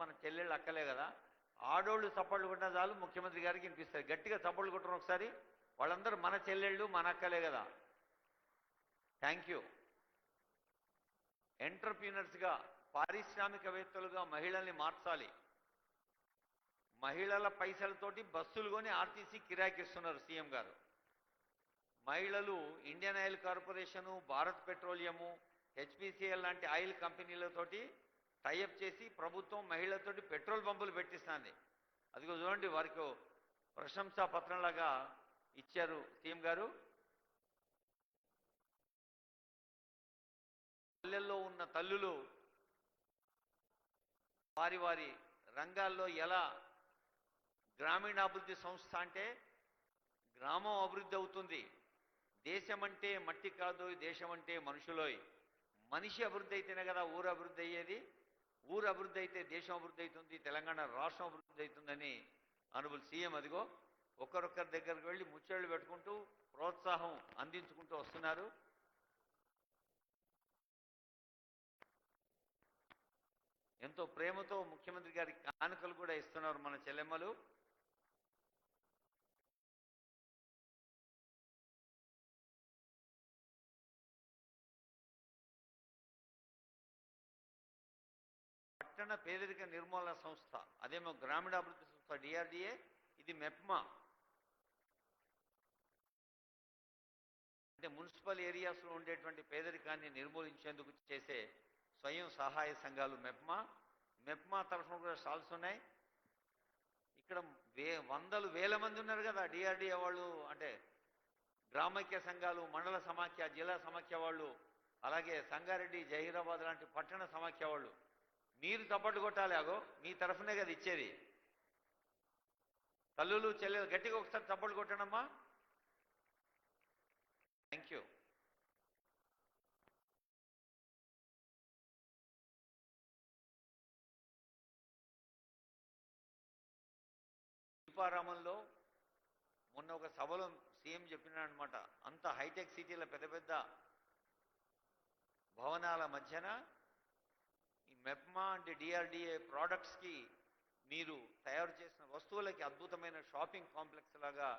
మన చెల్లెళ్ళు అక్కలే కదా. ఆడోళ్ళు చప్పళ్ళు కొట్టినా చాలు ముఖ్యమంత్రి గారికి వినిపిస్తుంది. గట్టిగా చప్పళ్ళు కొట్టరు ఒకసారి. వాళ్ళందరూ మన చెల్లెళ్ళు మన అక్కలే కదా. Thank you. ఎంటర్ప్రీనర్స్గా, పారిశ్రామికవేత్తలుగా మహిళల్ని మార్చాలి. మహిళల పైసలతోటి బస్సులు కొని ఆర్టీసీ కిరాయికిస్తున్నారు సీఎం గారు. మహిళలు Indian oil corporation, Bharat petroleum, HPCL లాంటి ఆయిల్ కంపెనీలతోటి టైఅప్ చేసి ప్రభుత్వం మహిళలతోటి పెట్రోల్ పంపులు పెట్టిస్తుంది. అదిగో చూడండి, వారికి ప్రశంసా పత్రంలాగా ఇచ్చారు సీఎం గారు. పల్లెల్లో ఉన్న తల్లులు వారి వారి రంగాల్లో ఎలా గ్రామీణాభివృద్ధి సంస్థ అంటే గ్రామం అభివృద్ధి అవుతుంది. దేశం అంటే మట్టి కాదు, దేశం అంటే మనుషులోయ్. మనిషి అభివృద్ధి అయితేనే కదా ఊరు అభివృద్ధి అయ్యేది. ఊరు అభివృద్ధి అయితే దేశం అభివృద్ధి అవుతుంది, తెలంగాణ రాష్ట్రం అభివృద్ధి అవుతుందని అనుబుల్ సీఎం అదిగో ఒకరొకరి దగ్గరికి వెళ్ళి ముచ్చళ్ళు పెట్టుకుంటూ ప్రోత్సాహం అందించుకుంటూ వస్తున్నారు. ఎంతో ప్రేమతో ముఖ్యమంత్రి గారికి కానుకలు కూడా ఇస్తున్నారు మన చెల్లెమ్మలు. పట్టణ పేదరిక నిర్మూలన సంస్థ, అదేమో గ్రామీణాభివృద్ధి సంస్థ డిఆర్డిఏ, ఇది మెప్మా అంటే మున్సిపల్ ఏరియాస్లో ఉండేటువంటి పేదరికాన్ని నిర్మూలించేందుకు చేసే స్వయం సహాయ సంఘాలు మెప్మా. మెప్మా తరఫున కూడా స్టాల్స్ ఉన్నాయి. ఇక్కడ వందలు వేల మంది ఉన్నారు కదా డిఆర్డిఏ వాళ్ళు, అంటే గ్రామైక్య సంఘాలు, మండల సమాఖ్య, జిల్లా సమాఖ్య వాళ్ళు, అలాగే సంగారెడ్డి, జహీరాబాద్ లాంటి పట్టణ సమాఖ్య వాళ్ళు. మీరు తప్పట్టు కొట్టాలి. అగో మీ తరఫునే కదా ఇచ్చేది. తల్లులు చెల్లెలు గట్టిగా ఒకసారి తప్పట్లు కొట్టండమ్మా. Thank you. శిల్పారామంలో మొన్న ఒక సభలో సీఎం చెప్పినాడనమాట, అంత హైటెక్ సిటీల పెద్ద పెద్ద భవనాల మధ్యన ఈ మెప్మా అంటే డిఆర్డిఏ ప్రోడక్ట్స్కి మీరు తయారు చేసిన వస్తువులకి అద్భుతమైన షాపింగ్ కాంప్లెక్స్ లాగా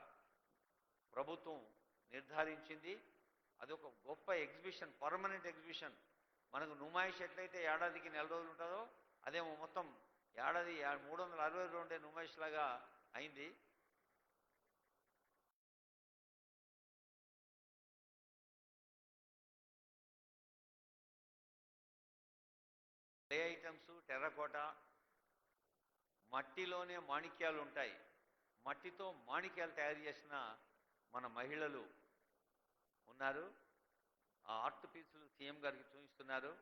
ప్రభుత్వం నిర్ధారించింది. అదొక గొప్ప ఎగ్జిబిషన్, పర్మనెంట్ ఎగ్జిబిషన్. మనకు నుమాయిష్ ఎట్లయితే ఏడాదికి 4 రోజులు ఉంటుందో అదేమో మొత్తం ఏడాది 360 ఉండే నుమాయిష్ లాగా అయింది. క్లే ఐటమ్స్, టెర్రకోట, మట్టిలోనే మాణిక్యాలు ఉంటాయి. మట్టితో మాణిక్యాలు తయారు చేసిన మన మహిళలు ఉన్నారు. ఆ ఆర్ట్ పీసులు సీఎం గారికి చూపిస్తున్నారు.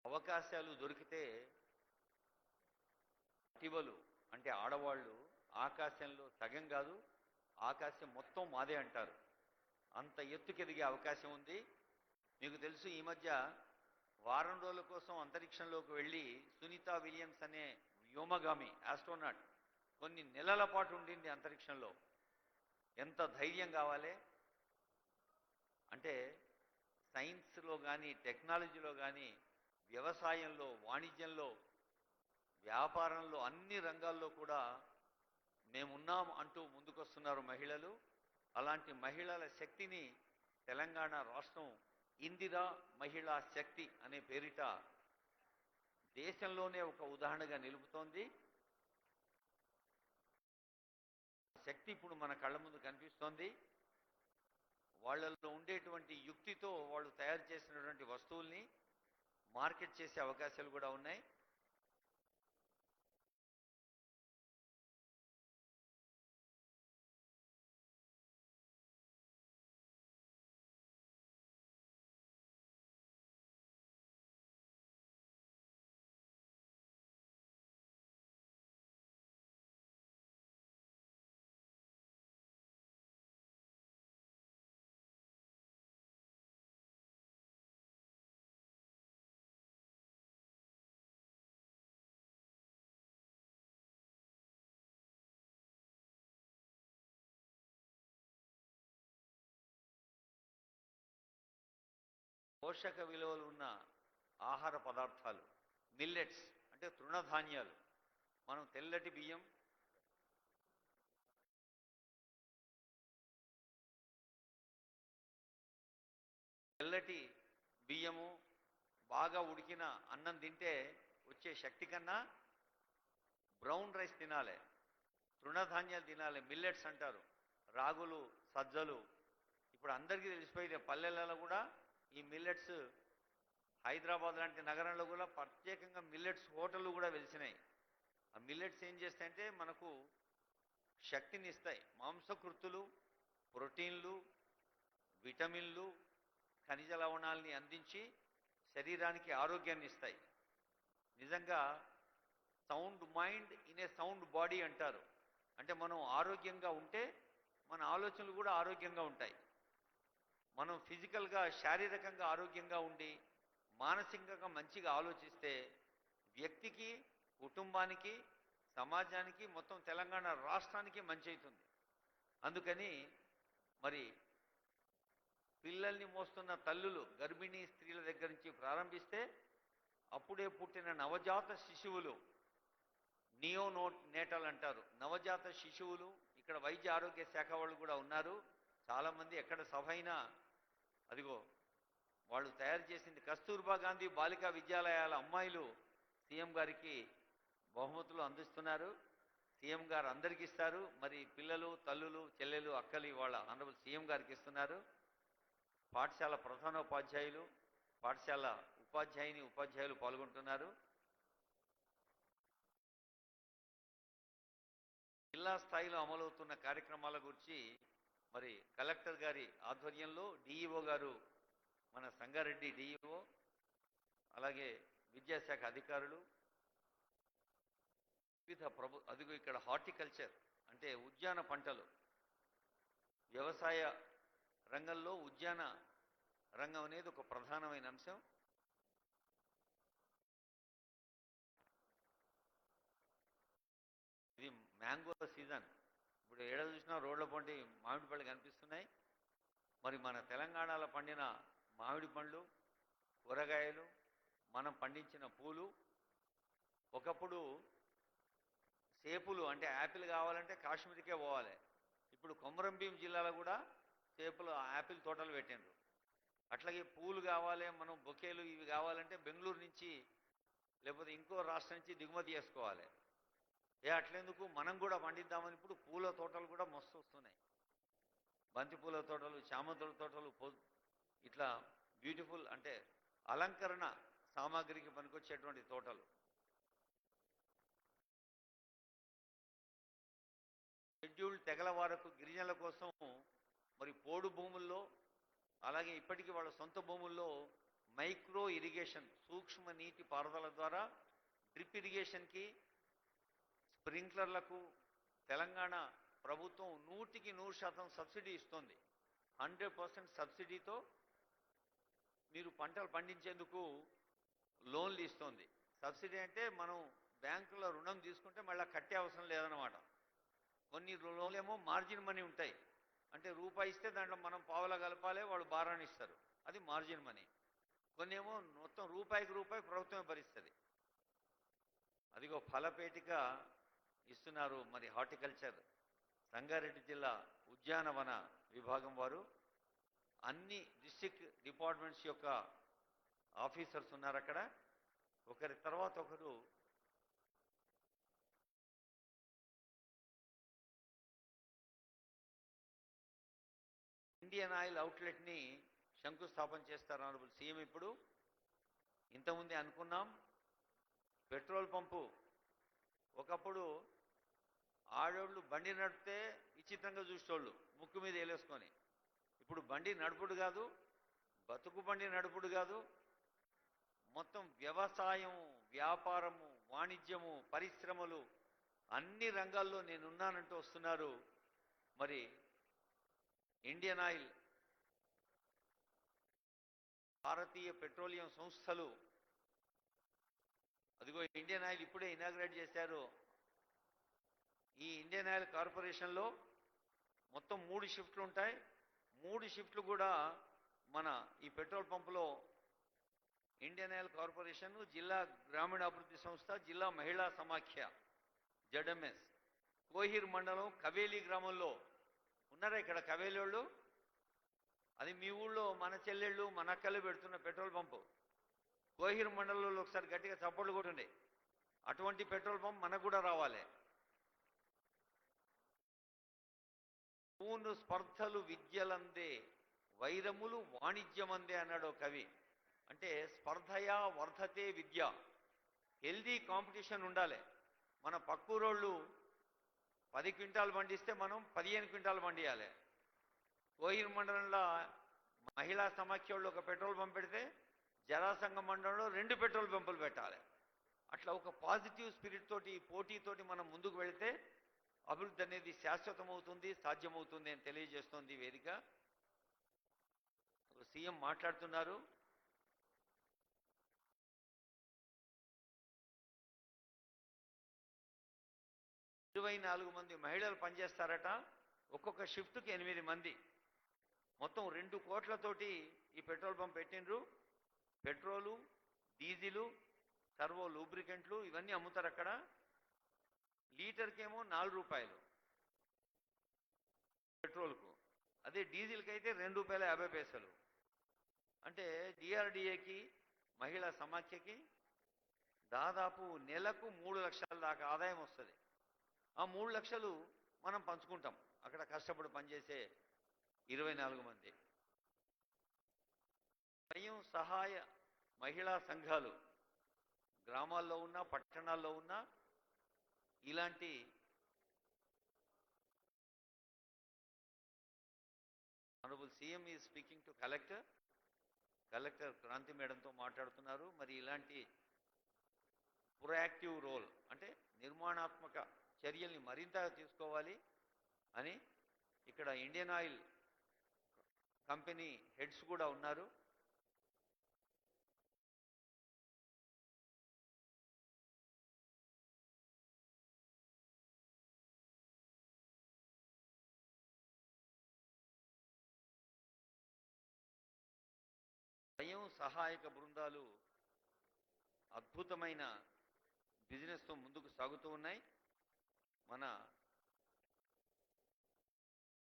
అవకాశాలు దొరికితే ప్రతిభలు అంటే ఆడవాళ్ళు ఆకాశంలో సగం కాదు, ఆకాశం మొత్తం మాదే అంటారు. అంత ఎత్తుకెదిగే అవకాశం ఉంది. మీకు తెలుసు, ఈ మధ్య వారం రోజుల కోసం అంతరిక్షంలోకి వెళ్ళి సునీతా విలియమ్స్ అనే వ్యోమగామి ఆస్ట్రోనాట్ కొన్ని నెలల పాటు ఉండింది అంతరిక్షంలో. ఎంత ధైర్యం కావాలి అంటే సైన్స్లో కానీ, టెక్నాలజీలో కానీ, వ్యవసాయంలో, వాణిజ్యంలో, వ్యాపారంలో, అన్ని రంగాల్లో కూడా మేమున్నాం అంటూ ముందుకొస్తున్నారు మహిళలు. అలాంటి మహిళల శక్తిని తెలంగాణ రాష్ట్రం ఇందిరా మహిళా శక్తి అనే పేరిట దేశంలోనే ఒక ఉదాహరణగా నిలుపుతోంది. శక్తి ఇప్పుడు మన కళ్ళ ముందు కనిపిస్తోంది. వాళ్ళల్లో ఉండేటువంటి యుక్తితో వాళ్ళు తయారు చేసినటువంటి వస్తువుల్ని మార్కెట్ చేసే అవకాశాలు కూడా ఉన్నాయి. పోషక విలువలు ఉన్న ఆహార పదార్థాలు, మిల్లెట్స్ అంటే తృణధాన్యాలు. మనం తెల్లటి బియ్యం, తెల్లటి బియ్యము, బాగా ఉడికిన అన్నం తింటే వచ్చే శక్తి కన్నా బ్రౌన్ రైస్ తినాలి, తృణధాన్యాలు తినాలి. మిల్లెట్స్ అంటారు, రాగులు, సజ్జలు. ఇప్పుడు అందరికీ తెలిసిపోయింది, పల్లెలలో కూడా ఈ మిల్లెట్స్, హైదరాబాద్ లాంటి నగరంలో కూడా ప్రత్యేకంగా మిల్లెట్స్ హోటళ్ళు కూడా వెలిసినాయి. ఆ మిల్లెట్స్ ఏం చేస్తాయంటే మనకు శక్తిని ఇస్తాయి. మాంసకృతులు, ప్రోటీన్లు, విటమిన్లు, ఖనిజ లవణాలని అందించి శరీరానికి ఆరోగ్యాన్ని ఇస్తాయి. నిజంగా sound mind in a sound body అంటారు. అంటే మనం ఆరోగ్యంగా ఉంటే మన ఆలోచనలు కూడా ఆరోగ్యంగా ఉంటాయి. మనం ఫిజికల్గా, శారీరకంగా ఆరోగ్యంగా ఉండి మానసికంగా మంచిగా ఆలోచిస్తే వ్యక్తికి, కుటుంబానికి, సమాజానికి, మొత్తం తెలంగాణ రాష్ట్రానికి మంచి అవుతుంది. అందుకని మరి పిల్లల్ని మోస్తున్న తల్లులు, గర్భిణీ స్త్రీల దగ్గర నుంచి ప్రారంభిస్తే అప్పుడే పుట్టిన నవజాత శిశువులు, నేటల్ అంటారు, నవజాత శిశువులు. ఇక్కడ వైద్య ఆరోగ్య శాఖ వాళ్ళు కూడా ఉన్నారు చాలామంది. ఎక్కడ సభ అయినా అదిగో వాళ్ళు తయారు చేసింది కస్తూర్బా గాంధీ బాలికా విద్యాలయాల అమ్మాయిలు సీఎం గారికి బహుమతులు అందిస్తున్నారు. సీఎం గారు అందరికి ఇస్తారు. మరి పిల్లలు, తల్లులు, చెల్లెలు, అక్కలు వాళ్ళ ఆనరబుల్ సీఎం గారికి ఇస్తున్నారు. పాఠశాల ప్రధానోపాధ్యాయులు, పాఠశాల ఉపాధ్యాయులు పాల్గొంటున్నారు. జిల్లా స్థాయిలో అమలవుతున్న కార్యక్రమాల గురించి మరి కలెక్టర్ గారి ఆధ్వర్యంలో డిఈఓ గారు, మన సంగారెడ్డి డిఈఓ, అలాగే విద్యాశాఖ అధికారులు, వివిధ అదిగో ఇక్కడ హార్టికల్చర్ అంటే ఉద్యాన పంటలు, వ్యవసాయ రంగంలో ఉద్యాన రంగం అనేది ఒక ప్రధానమైన అంశం. ఇది మ్యాంగో సీజన్. ఇప్పుడు ఏడ చూసినా రోడ్ల పొంటి మామిడి పళ్ళు కనిపిస్తున్నాయి. మరి మన తెలంగాణలో పండిన మామిడి పండ్లు, కూరగాయలు, మనం పండించిన పూలు. ఒకప్పుడు సేపులు అంటే యాపిల్ కావాలంటే కాశ్మీర్కే పోవాలి. ఇప్పుడు కొమరంభీం జిల్లాలో కూడా సేపులు, యాపిల్ తోటలు పెట్టిండ్రు. అట్లాగే పూలు కావాలి, మనం బొకేలు ఇవి కావాలంటే బెంగళూరు నుంచి లేకపోతే ఇంకో రాష్ట్రం నుంచి దిగుమతి చేసుకోవాలి. అట్లెందుకు, మనం కూడా పండిద్దామని ఇప్పుడు పూల తోటలు కూడా మస్తు వస్తున్నాయి. బంతి పూల తోటలు, చామంతుల తోటలు, ఇట్లా బ్యూటిఫుల్ అంటే అలంకరణ సామాగ్రికి పనికొచ్చేటువంటి తోటలు. షెడ్యూల్డ్ తెగల వారకు, గిరిజనుల కోసం మరి పోడు భూముల్లో, అలాగే ఇప్పటికీ వాళ్ళ సొంత భూముల్లో మైక్రో ఇరిగేషన్, సూక్ష్మ నీటి పారుదల ద్వారా డ్రిప్ ఇరిగేషన్కి, స్ప్రింక్లర్లకు తెలంగాణ ప్రభుత్వం 100% సబ్సిడీ ఇస్తుంది. 100% సబ్సిడీతో మీరు పంటలు పండించేందుకు లోన్లు ఇస్తుంది. సబ్సిడీ అంటే మనం బ్యాంకులో రుణం తీసుకుంటే మళ్ళీ కట్టే అవసరం లేదన్నమాట. కొన్ని లోన్లేమో మార్జిన్ మనీ ఉంటాయి. అంటే రూపాయి ఇస్తే దాంట్లో మనం పావులా కలపాలి, వాళ్ళు భారాన్ని ఇస్తారు, అది మార్జిన్ మనీ. కొన్ని ఏమో మొత్తం రూపాయికి రూపాయి ప్రభుత్వమే భరిస్తుంది. అదిగో ఫలపేటిక ఇస్తున్నారు మరి హార్టికల్చర్ సంగారెడ్డి జిల్లా ఉద్యానవన విభాగం వారు. అన్ని డిస్ట్రిక్ట్ డిపార్ట్మెంట్స్ యొక్క ఆఫీసర్స్ ఉన్నారు అక్కడ. ఒకరి తర్వాత ఒకరు ఇండియన్ ఆయిల్ అవుట్లెట్ని శంకుస్థాపన చేస్తారు ఆనరబుల్ సీఎం. ఇప్పుడు ఇంతకుముందే అనుకున్నాం, పెట్రోల్ పంపు ఒకప్పుడు ఆడోళ్ళు బండి నడిపితే విచిత్రంగా చూసేవాళ్ళు ముక్కు మీద వేలేసుకొని. ఇప్పుడు బండి నడుపుడు కాదు, బతుకు బండి నడుపుడు కాదు, మొత్తం వ్యవసాయం, వ్యాపారము, వాణిజ్యము, పరిశ్రమలు అన్ని రంగాల్లో నేనున్నానంటూ వస్తున్నారు. మరి ఇండియన్ ఆయిల్, భారతీయ పెట్రోలియం సంస్థలు, అదిగో ఇండియన్ ఆయిల్ ఇప్పుడే ఇనాగ్రేట్ చేశారు. ఈ ఇండియన్ ఆయిల్ కార్పొరేషన్లో మొత్తం 3 షిఫ్ట్లు ఉంటాయి. 3 షిఫ్ట్లు కూడా మన ఈ పెట్రోల్ పంపులో ఇండియన్ ఆయిల్ కార్పొరేషన్, జిల్లా గ్రామీణాభివృద్ధి సంస్థ, జిల్లా మహిళా సమాఖ్య జడ్ఎంఎస్, కోహిర్ మండలం కవేలి గ్రామంలో ఉన్నారా ఇక్కడ కవేలి వాళ్ళు? అది మీ ఊళ్ళో మన చెల్లెళ్ళు మన అక్కలు పెడుతున్న పెట్రోల్ పంపు. కోహిర్ మండలంలో ఒకసారి గట్టిగా చప్పట్లు కొట్టండి. అటువంటి పెట్రోల్ పంప్ మనకు కూడా రావాలి. పూను స్పర్ధలు విద్యలందే వైరములు వాణిజ్యమందే అన్నాడు కవి. అంటే స్పర్ధయా వర్ధతే విద్య, హెల్దీ కాంపిటీషన్ ఉండాలి. మన పక్కూరోళ్ళు 10 క్వింటాలు పండిస్తే మనం 15 క్వింటాలు పండియాలి. కోహిర్ మండలంలో మహిళా సమాఖ్య వాళ్ళు ఒక పెట్రోల్ పంప్ పెడితే జరాసంగ మండలంలో 2 పెట్రోల్ పంపులు పెట్టాలి. అట్లా ఒక పాజిటివ్ స్పిరిట్ తోటి పోటీతోటి మనం ముందుకు వెళితే అభివృద్ధి అనేది శాశ్వతమవుతుంది, సాధ్యమవుతుంది అని తెలియజేస్తోంది వేదిక. సీఎం మాట్లాడుతున్నారు. ఇరవై 24 మంది మహిళలు పనిచేస్తారట. ఒక్కొక్క షిఫ్ట్కి 8 మంది. మొత్తం 2 కోట్లతోటి ఈ పెట్రోల్ పంప్ పెట్టిండ్రు. పెట్రోలు, డీజిలు, సర్వో లూబ్రికెంట్లు ఇవన్నీ అమ్ముతారు అక్కడ. లీటర్కేమో 4 రూపాయలు పెట్రోల్కు, అదే డీజిల్కి అయితే ₹2.50. అంటే డిఆర్డిఏకి మహిళా సమాఖ్యకి దాదాపు నెలకు 3 లక్షల దాకా ఆదాయం వస్తుంది. ఆ 3 లక్షలు మనం పంచుకుంటాం అక్కడ కష్టపడి పనిచేసే 24 మంది. స్వయం సహాయ మహిళా సంఘాలు గ్రామాల్లో ఉన్న పట్టణాల్లో ఉన్న ఇలాంటి honourable CM is speaking to collector Kranti మేడంతో మాట్లాడుతున్నారు. మరి ఇలాంటి ప్రొయాక్టివ్ రోల్ అంటే నిర్మాణాత్మక చర్యల్ని మరింత తీసుకోవాలి అని ఇక్కడ ఇండియన్ ఆయిల్ కంపెనీ హెడ్స్ కూడా ఉన్నారు. స్వయం సహాయక బృందాలు అద్భుతమైన బిజినెస్తో ముందుకు సాగుతూ ఉన్నాయి. మన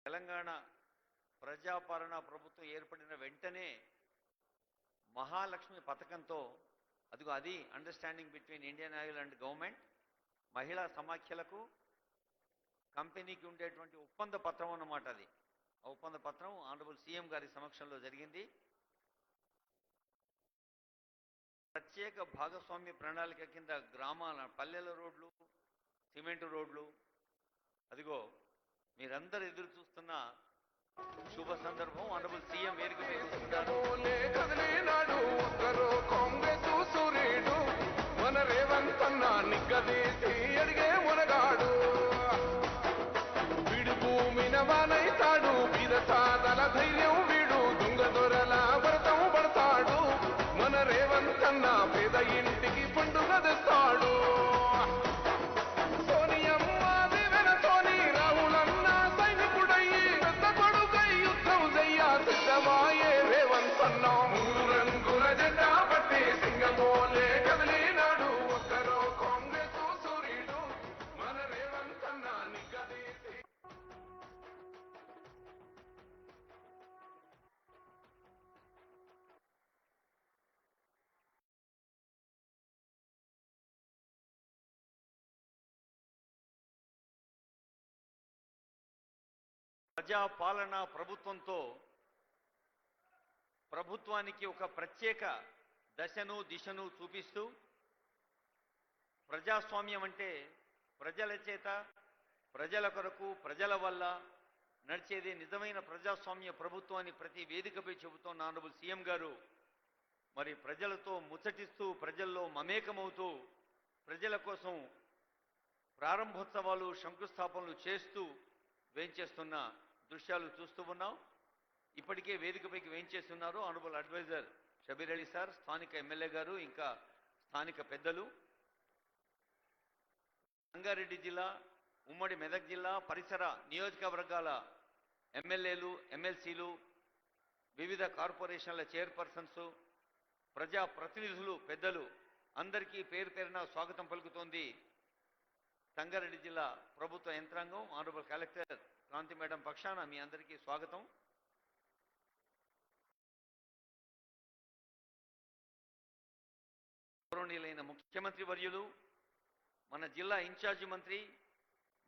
తెలంగాణ ప్రజాపాలన ప్రభుత్వం ఏర్పడిన వెంటనే మహాలక్ష్మి పథకంతో అది understanding between Indian oil and government, మహిళా సమాఖ్యలకు కంపెనీకి ఉండేటువంటి ఒప్పంద పత్రం అన్నమాట. అది ఆ ఒప్పంద పత్రం ఆనరబుల్ సీఎం గారి సమక్షంలో జరిగింది. ప్రత్యేక భాగస్వామ్య ప్రణాళిక కింద గ్రామాల పల్లెల రోడ్లు, సిమెంటు రోడ్లు, అదిగో మీరందరూ ఎదురు చూస్తున్న శుభ సందర్భం. ఆనరబుల్ సీఎం వేదిక మన రేవంత్ అన్న నిగ్గదీసి అడిగే మునగాడు, వీడు భూమిన వానైతాడు, వీరసాదల ధైర్యం వీడు, దొంగ దొరల వ్రతం పడతాడు. మన రేవంత్ అన్న పేద ఇంటికి పండుగ తెస్తాడు. సోనియమ్మ దివెనతోని రాహులన్న సైనికుడయ్యి పెద్ద కొడుకై యుద్ధం చెయ్య సిద్ధమాయే రేవంత్ అన్న. 3 రంగుల జెండా పట్టి సింగమోలే కదిలినాడు, ఒక్కరో కాంగ్రెస్ సూర్యుడు, మన రేవంత్ అన్న నిగ్గదీసి. ప్రజాపాలన ప్రభుత్వంతో ప్రభుత్వానికి ఒక ప్రత్యేక దశను దిశను చూపిస్తూ, ప్రజాస్వామ్యం అంటే ప్రజల చేత ప్రజల కొరకు ప్రజల వల్ల నడిచేది నిజమైన ప్రజాస్వామ్య ప్రభుత్వాన్ని ప్రతి వేదికపై చెబుతున్న ఆనరబుల్ సీఎం గారు మరి ప్రజలతో ముచ్చటిస్తూ ప్రజల్లో మమేకమవుతూ ప్రజల కోసం ప్రారంభోత్సవాలు శంకుస్థాపనలు చేస్తూ వేంచేస్తున్న దృశ్యాలు చూస్తూ ఉన్నాం. ఇప్పటికే వేదికపైకి వేంచేస్తున్నారు honourable adviser Shabbir Ali sir, స్థానిక ఎమ్మెల్యే గారు, ఇంకా స్థానిక పెద్దలు. రంగారెడ్డి జిల్లా, ఉమ్మడి మెదక్ జిల్లా పరిసర నియోజకవర్గాల ఎమ్మెల్యేలు, ఎమ్మెల్సీలు, వివిధ కార్పొరేషన్ల చైర్పర్సన్స్, ప్రజా ప్రతినిధులు పెద్దలు అందరికీ పేరు పేరున స్వాగతం పలుకుతోంది సంగారెడ్డి జిల్లా ప్రభుత్వ యంత్రాంగం. ఆనరబుల్ కలెక్టర్ క్రాంతి మేడం పక్షాన మీ అందరికీ స్వాగతం. గౌరవనీయులైన ముఖ్యమంత్రి వర్యులు, మన జిల్లా ఇన్ఛార్జి మంత్రి,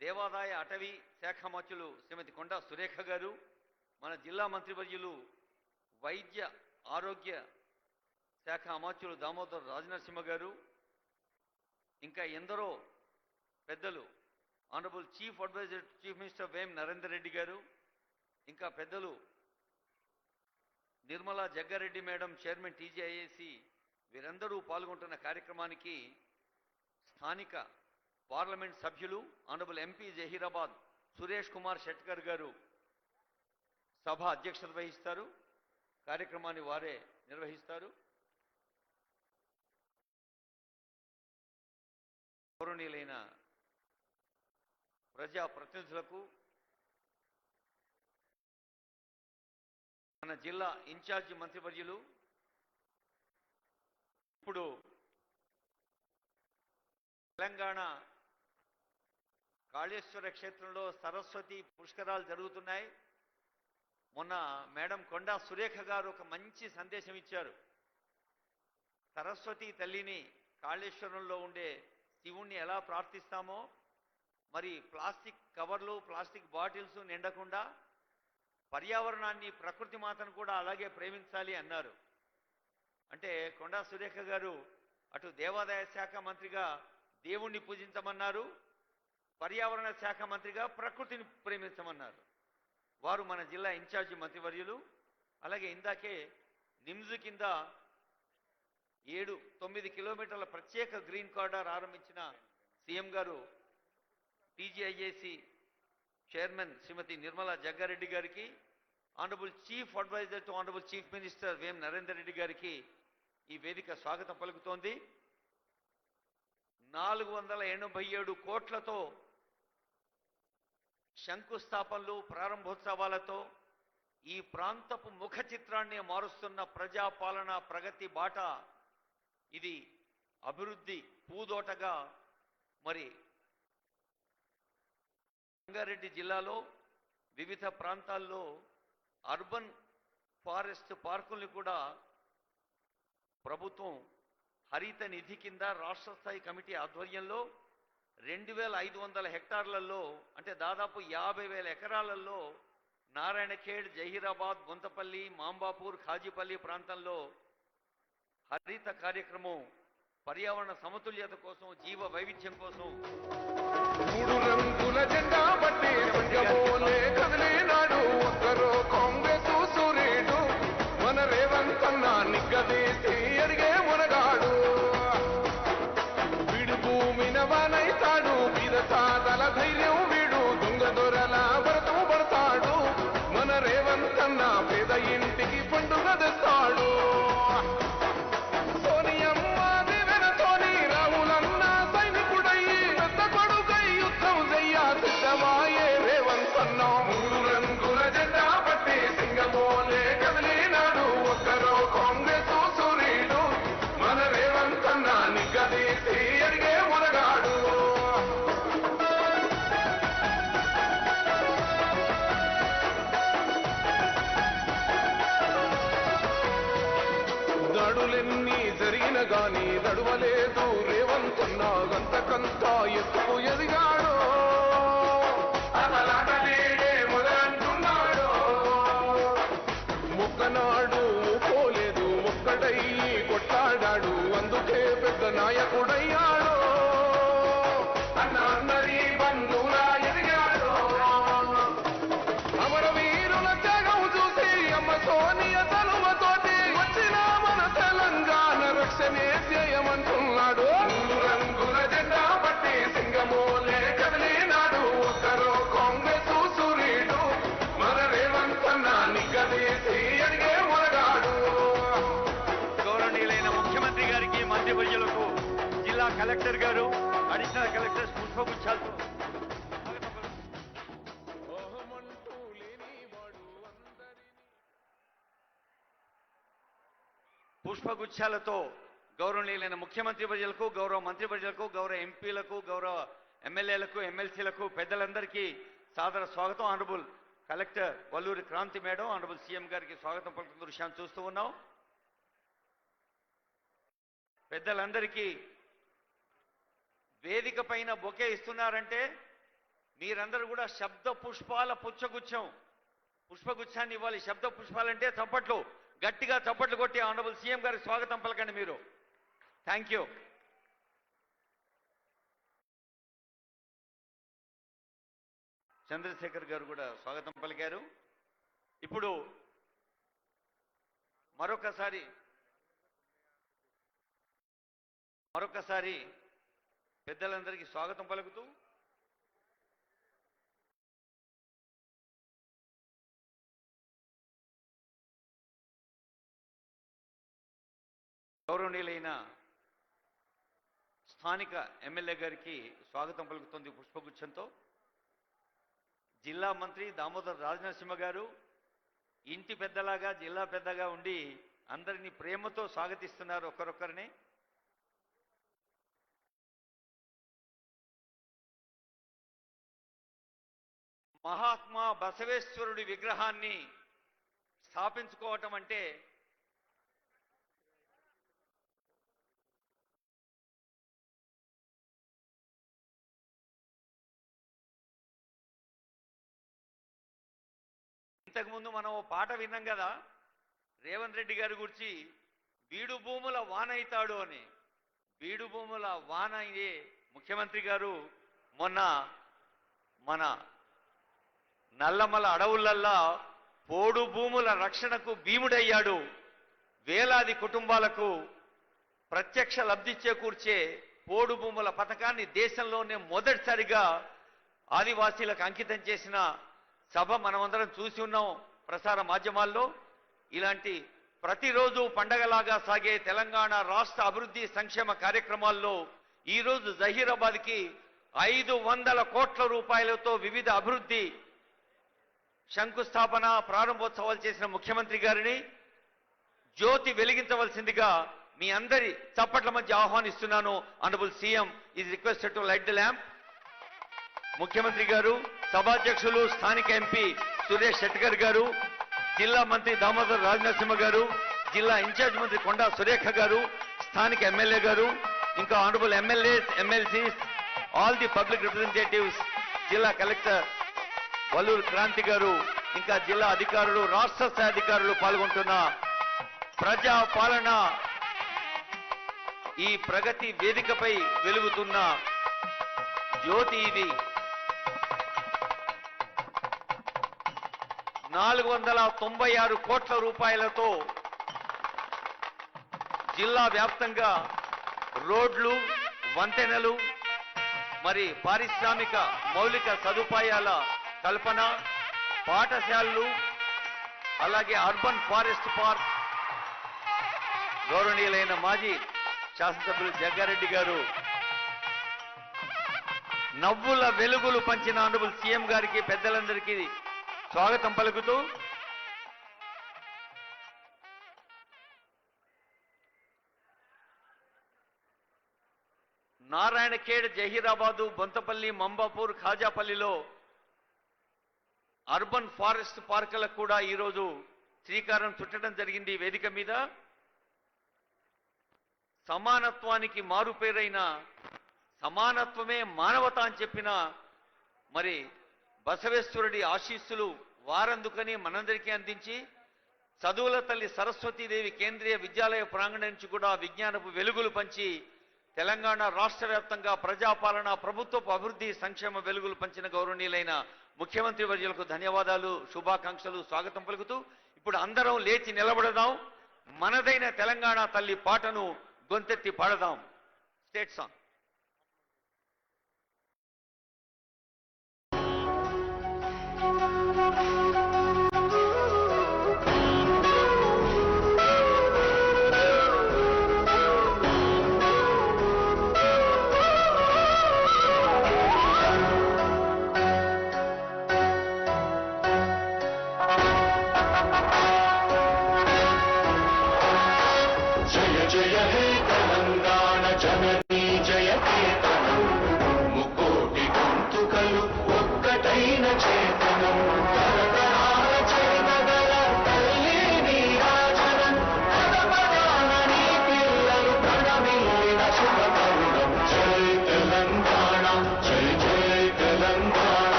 దేవాదాయ అటవీ శాఖ మంత్రులు శ్రీమతి కొండా సురేఖ గారు, మన జిల్లా మంత్రివర్యులు వైద్య ఆరోగ్య శాఖ అమాత్యులు దామోదర్ రాజనరసింహ గారు, ఇంకా ఎందరో పెద్దలు, honourable chief adviser chief minister Vem Narender Reddy గారు, ఇంకా పెద్దలు Nirmala Jaggareddy madam chairman TGIIC, వీరందరూ పాల్గొంటున్న కార్యక్రమానికి స్థానిక పార్లమెంట్ సభ్యులు ఆనరబుల్ ఎంపీ జహీరాబాద్ సురేష్ కుమార్ షెట్కర్ గారు సభ అధ్యక్షత వహిస్తారు. కార్యక్రమాన్ని వారే నిర్వహిస్తారు. గౌరవనీయులైన ప్రజా ప్రతినిధులకు, మన జిల్లా ఇన్ఛార్జి మంత్రివర్యులు, ఇప్పుడు తెలంగాణ కాళేశ్వర క్షేత్రంలో సరస్వతి పుష్కరాలు జరుగుతున్నాయి. మొన్న మేడం కొండా సురేఖ గారు ఒక మంచి సందేశం ఇచ్చారు. సరస్వతి తల్లిని కాళేశ్వరంలో ఉండే శివుణ్ణి ఎలా ప్రార్థిస్తామో, మరి ప్లాస్టిక్ కవర్లు ప్లాస్టిక్ బాటిల్స్ నిండకుండా పర్యావరణాన్ని ప్రకృతి మాతను కూడా అలాగే ప్రేమించాలి అన్నారు. అంటే కొండా సురేఖ గారు అటు దేవాదాయ శాఖ మంత్రిగా దేవుణ్ణి పూజించమన్నారు, పర్యావరణ శాఖ మంత్రిగా ప్రకృతిని ప్రేమించమన్నారు. వారు మన జిల్లా ఇన్ఛార్జి మంత్రివర్యులు. అలాగే ఇందాకే నిమ్స్ కింద 7-9 కిలోమీటర్ల ప్రత్యేక గ్రీన్ కారిడార్ ఆరంభించిన సీఎం గారు టీజీఐఏసి చైర్మన్ శ్రీమతి నిర్మలా జగ్గారెడ్డి గారికి, honourable chief adviser to honourable chief minister Vem Narender Reddy గారికి ఈ వేదిక స్వాగతం పలుకుతోంది. 487 కోట్లతో శంకుస్థాపనలు ప్రారంభోత్సవాలతో ఈ ప్రాంతపు ముఖ చిత్రాన్ని మారుస్తున్న ప్రజాపాలన ప్రగతి బాట ఇది అభివృద్ధి పూదోటగా మరి రంగారెడ్డి జిల్లాలో వివిధ ప్రాంతాల్లో అర్బన్ ఫారెస్ట్ పార్కుల్ని కూడా ప్రభుత్వం హరిత నిధి కింద రాష్ట్ర స్థాయి కమిటీ ఆధ్వర్యంలో 2500 హెక్టార్లలో, అంటే దాదాపు 50,000 ఎకరాలలో నారాయణఖేడ్, జహీరాబాద్, గుంతపల్లి, మాంబాపూర్, ఖాజీపల్లి ప్రాంతంలో హరిత కార్యక్రమం పర్యావరణ సమతుల్యత కోసం, జీవ వైవిధ్యం కోసం 3 రంగుల జెండా పట్టి సింగమోలే కదిలినాడు ఒక్కరో కాంగ్రెస్ సూర్యుడు మన రేవంత్ అన్న నిగ్గదీసి అడిగే మునగాడు. వీడు భూమిన వానైతాడు, బీద సాదల ధైర్యం వీడు, దొంగ దొరల భరతం పడతాడు. మన రేవంత్ అన్న పేద ఇంటికి పండుగ తెస్తాడు. సోనియమ్మ దివెనతోని రాములన్న సైనికుడయ్యి పెద్ద కొడుకై యుద్ధం చెయ్య సిద్ధమాయే రేవంత్ అన్న. 3 రంగుల జెండా పట్టి సింగమోలే కదిలినాడు ఒక్కరో కాంగ్రెస్ సూర్యుడు మన రేవంత్ అన్న నిగ్గదీసి అడిగే మునగాడు. దాడులెన్ని జరిగిన గాని నడువలేదు రేవంత్ అన్న గంతకంతా ఎత్తుకు ఎదిగాడు. అసలాటలేడే మొదలంటున్నాడు. మొక్కనాడు పోలేదు, ఒక్కడయ్యి కొట్లాడాడు, అందుకే పెద్ద నాయకుడయ్యాడు. అన్న అందరి బంధువులా ఎదిగాడు. అమరవీరుల త్యాగం చూసి అమ్మ సోనియ తనుమతోటి వచ్చిన మన తెలంగాణ రక్షణే చేయమంటున్నాడు. 3 రంగుల జెండా పట్టి సింగమోలే కదిలినాడు ఒక్కరో కాంగ్రెస్ సూర్యుడు మన రేవంత్ అన్న నిగ్గదీసి అడిగే మునగాడు. గౌరవనీయులైన ముఖ్యమంత్రి గారికి, మంత్రివర్యులకు, జిల్లా కలెక్టర్ గారు, అడిషనల్ కలెక్టర్స్ పుష్పగుచ్చాలతో ఓహమంటూ లేనివాడు అందరినీ పుష్పగుచ్చాలతో గౌరవనీయులైన ముఖ్యమంత్రి వర్యులకు, గౌరవ మంత్రి వర్యులకు, గౌరవ ఎంపీలకు, గౌరవ ఎమ్మెల్యేలకు, ఎమ్మెల్సీలకు, పెద్దలందరికీ సాదర స్వాగతం. Honourable collector Valluri Kranti madam, honourable CM గారికి స్వాగతం పలుకుతున్న దృశ్యాన్ని చూస్తూ ఉన్నాం. పెద్దలందరికీ వేదిక పైన బొకే ఇస్తున్నారంటే మీరందరూ కూడా శబ్ద పుష్పాల పుష్పగుచ్చాన్ని ఇవ్వాలి. శబ్ద పుష్పాలంటే చప్పట్లు, గట్టిగా చప్పట్లు కొట్టి ఆనరబుల్ సీఎం గారికి స్వాగతం పలకండి మీరు. Thank you. చంద్రశేఖర్ గారు కూడా స్వాగతం పలికారు. ఇప్పుడు మరొకసారి పెద్దలందరికీ స్వాగతం పలుకుతూ గౌరవనీయులైన స్థానిక ఎమ్మెల్యే గారికి స్వాగతం పలుకుతుంది పుష్పగుచ్చంతో. జిల్లా మంత్రి దామోదర్ రాజనరసింహ గారు ఇంటి పెద్దలాగా, జిల్లా పెద్దగా ఉండి అందరినీ ప్రేమతో స్వాగతిస్తున్నారు ఒక్కరొక్కరిని. మహాత్మా బసవేశ్వరుడి విగ్రహాన్ని స్థాపించుకోవటం అంటే ఇంతకుముందు మనం ఓ పాట విన్నాం కదా, రేవంత్ రెడ్డి గారి గురించి బీడు భూముల వాన అవుతాడు అని. బీడు భూముల వాన అయ్యే ముఖ్యమంత్రి గారు మొన్న మన నల్లమల అడవులల్లా పోడు భూముల రక్షణకు భీముడయ్యాడు. వేలాది కుటుంబాలకు ప్రత్యక్ష లబ్ధి చేకూర్చే పోడు భూముల పథకాన్ని దేశంలోనే మొదటిసారిగా ఆదివాసీలకు అంకితం చేసిన సభ మనమందరం చూసి ఉన్నాం ప్రసార మాధ్యమాల్లో. ఇలాంటి ప్రతిరోజు పండగలాగా సాగే తెలంగాణ రాష్ట్ర అభివృద్ధి సంక్షేమ కార్యక్రమాల్లో ఈరోజు జహీరాబాద్కి 500 కోట్ల రూపాయలతో వివిధ అభివృద్ధి శంకుస్థాపన, ప్రారంభోత్సవాలు చేసిన ముఖ్యమంత్రి గారిని జ్యోతి వెలిగించవలసిందిగా మీ అందరి చప్పట్ల మధ్య ఆహ్వానిస్తున్నాను. Honourable CM is requested to light the lamp. ముఖ్యమంత్రి గారు, సభాధ్యక్షులు స్థానిక ఎంపీ సురేష్ శెట్కర్ గారు, జిల్లా మంత్రి దామోదర్ రాజనరసింహ గారు, జిల్లా ఇన్ఛార్జ్ మంత్రి కొండా సురేఖ గారు, స్థానిక ఎమ్మెల్యే గారు, ఇంకా honourable MLAs, MLCs, all the public representatives, జిల్లా కలెక్టర్ వల్లూరి క్రాంతి గారు, ఇంకా జిల్లా అధికారులు, రాష్ట్ర స్థాయి అధికారులు పాల్గొంటున్న ప్రజా పాలన ఈ ప్రగతి వేదికపై వెలుగుతున్న జ్యోతి ఇది. 496 కోట్ల రూపాయలతో జిల్లా వ్యాప్తంగా రోడ్లు, వంతెనలు, మరి పారిశ్రామిక మౌలిక సదుపాయాల కల్పన, పాఠశాలలు, అలాగే అర్బన్ ఫారెస్ట్ పార్క్. గౌరవనీయులైన మాజీ శాసనసభ్యులు జగ్గారెడ్డి గారు నవ్వుల వెలుగులు పంచిన ఆనరబుల్ సీఎం గారికి, పెద్దలందరికీ స్వాగతం పలుకుతూ నారాయణఖేడ్, జహీరాబాదు, బొంతపల్లి, మంబాపూర్, ఖాజాపల్లిలో అర్బన్ ఫారెస్ట్ పార్కులకు కూడా ఈరోజు శ్రీకారం చుట్టడం జరిగింది. ఈ వేదిక మీద సమానత్వానికి మారుపేరైన సమానత్వమే మానవత అని చెప్పిన మరి బసవేశ్వరుడి ఆశీస్సులు వారందుకని మనందరికీ అందించి చదువుల తల్లి సరస్వతీదేవి కేంద్రీయ విద్యాలయ ప్రాంగణం నుంచి కూడా విజ్ఞానపు వెలుగులు పంచి తెలంగాణ రాష్ట్ర వ్యాప్తంగా ప్రజాపాలన, ప్రభుత్వపు అభివృద్ధి సంక్షేమ వెలుగులు పంచిన గౌరవనీయులైన ముఖ్యమంత్రి వర్యులకు ధన్యవాదాలు, శుభాకాంక్షలు, స్వాగతం పలుకుతూ ఇప్పుడు అందరం లేచి నిలబడదాం. మనదైన తెలంగాణ తల్లి పాటను గొంతెత్తి పాడదాం. State song.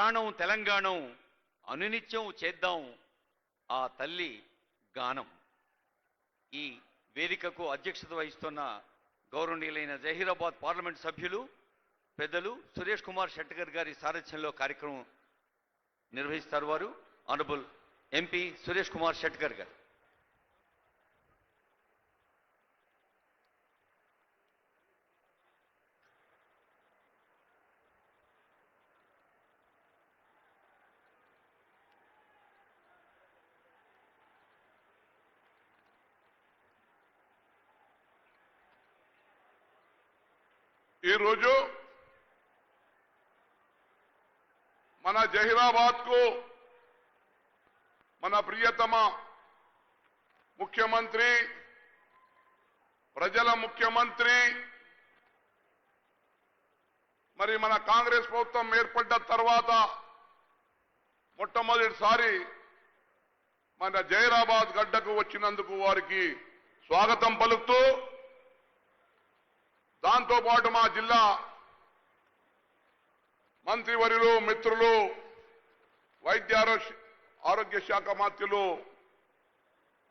ప్రాణం తెలంగాణం అనునిత్యం చేద్దాం ఆ తల్లి గానం. ఈ వేదికకు అధ్యక్షత వహిస్తున్న గౌరవనీయులైన జహీరాబాద్ పార్లమెంట్ సభ్యులు పెద్దలు సురేష్ కుమార్ షెట్కర్ గారి సారథ్యంలో కార్యక్రమం నిర్వహిస్తారు. వారు ఆనరబుల్ ఎంపీ సురేష్ కుమార్ షెట్కర్ గారు. ఈరోజు మన జహీరాబాద్ కు మన ప్రియతమ ముఖ్యమంత్రి, ప్రజల ముఖ్యమంత్రి, మరి మన కాంగ్రెస్ ప్రభుత్వం ఏర్పడ్డ తర్వాత మొట్టమొదటిసారి మన జహీరాబాద్ గడ్డకు వచ్చినందుకు వారికి స్వాగతం పలుకుతూ, దాంతో పాటు మా జిల్లా మంత్రివర్యులు, మిత్రులు, వైద్య ఆరోగ్య శాఖ మంత్రులు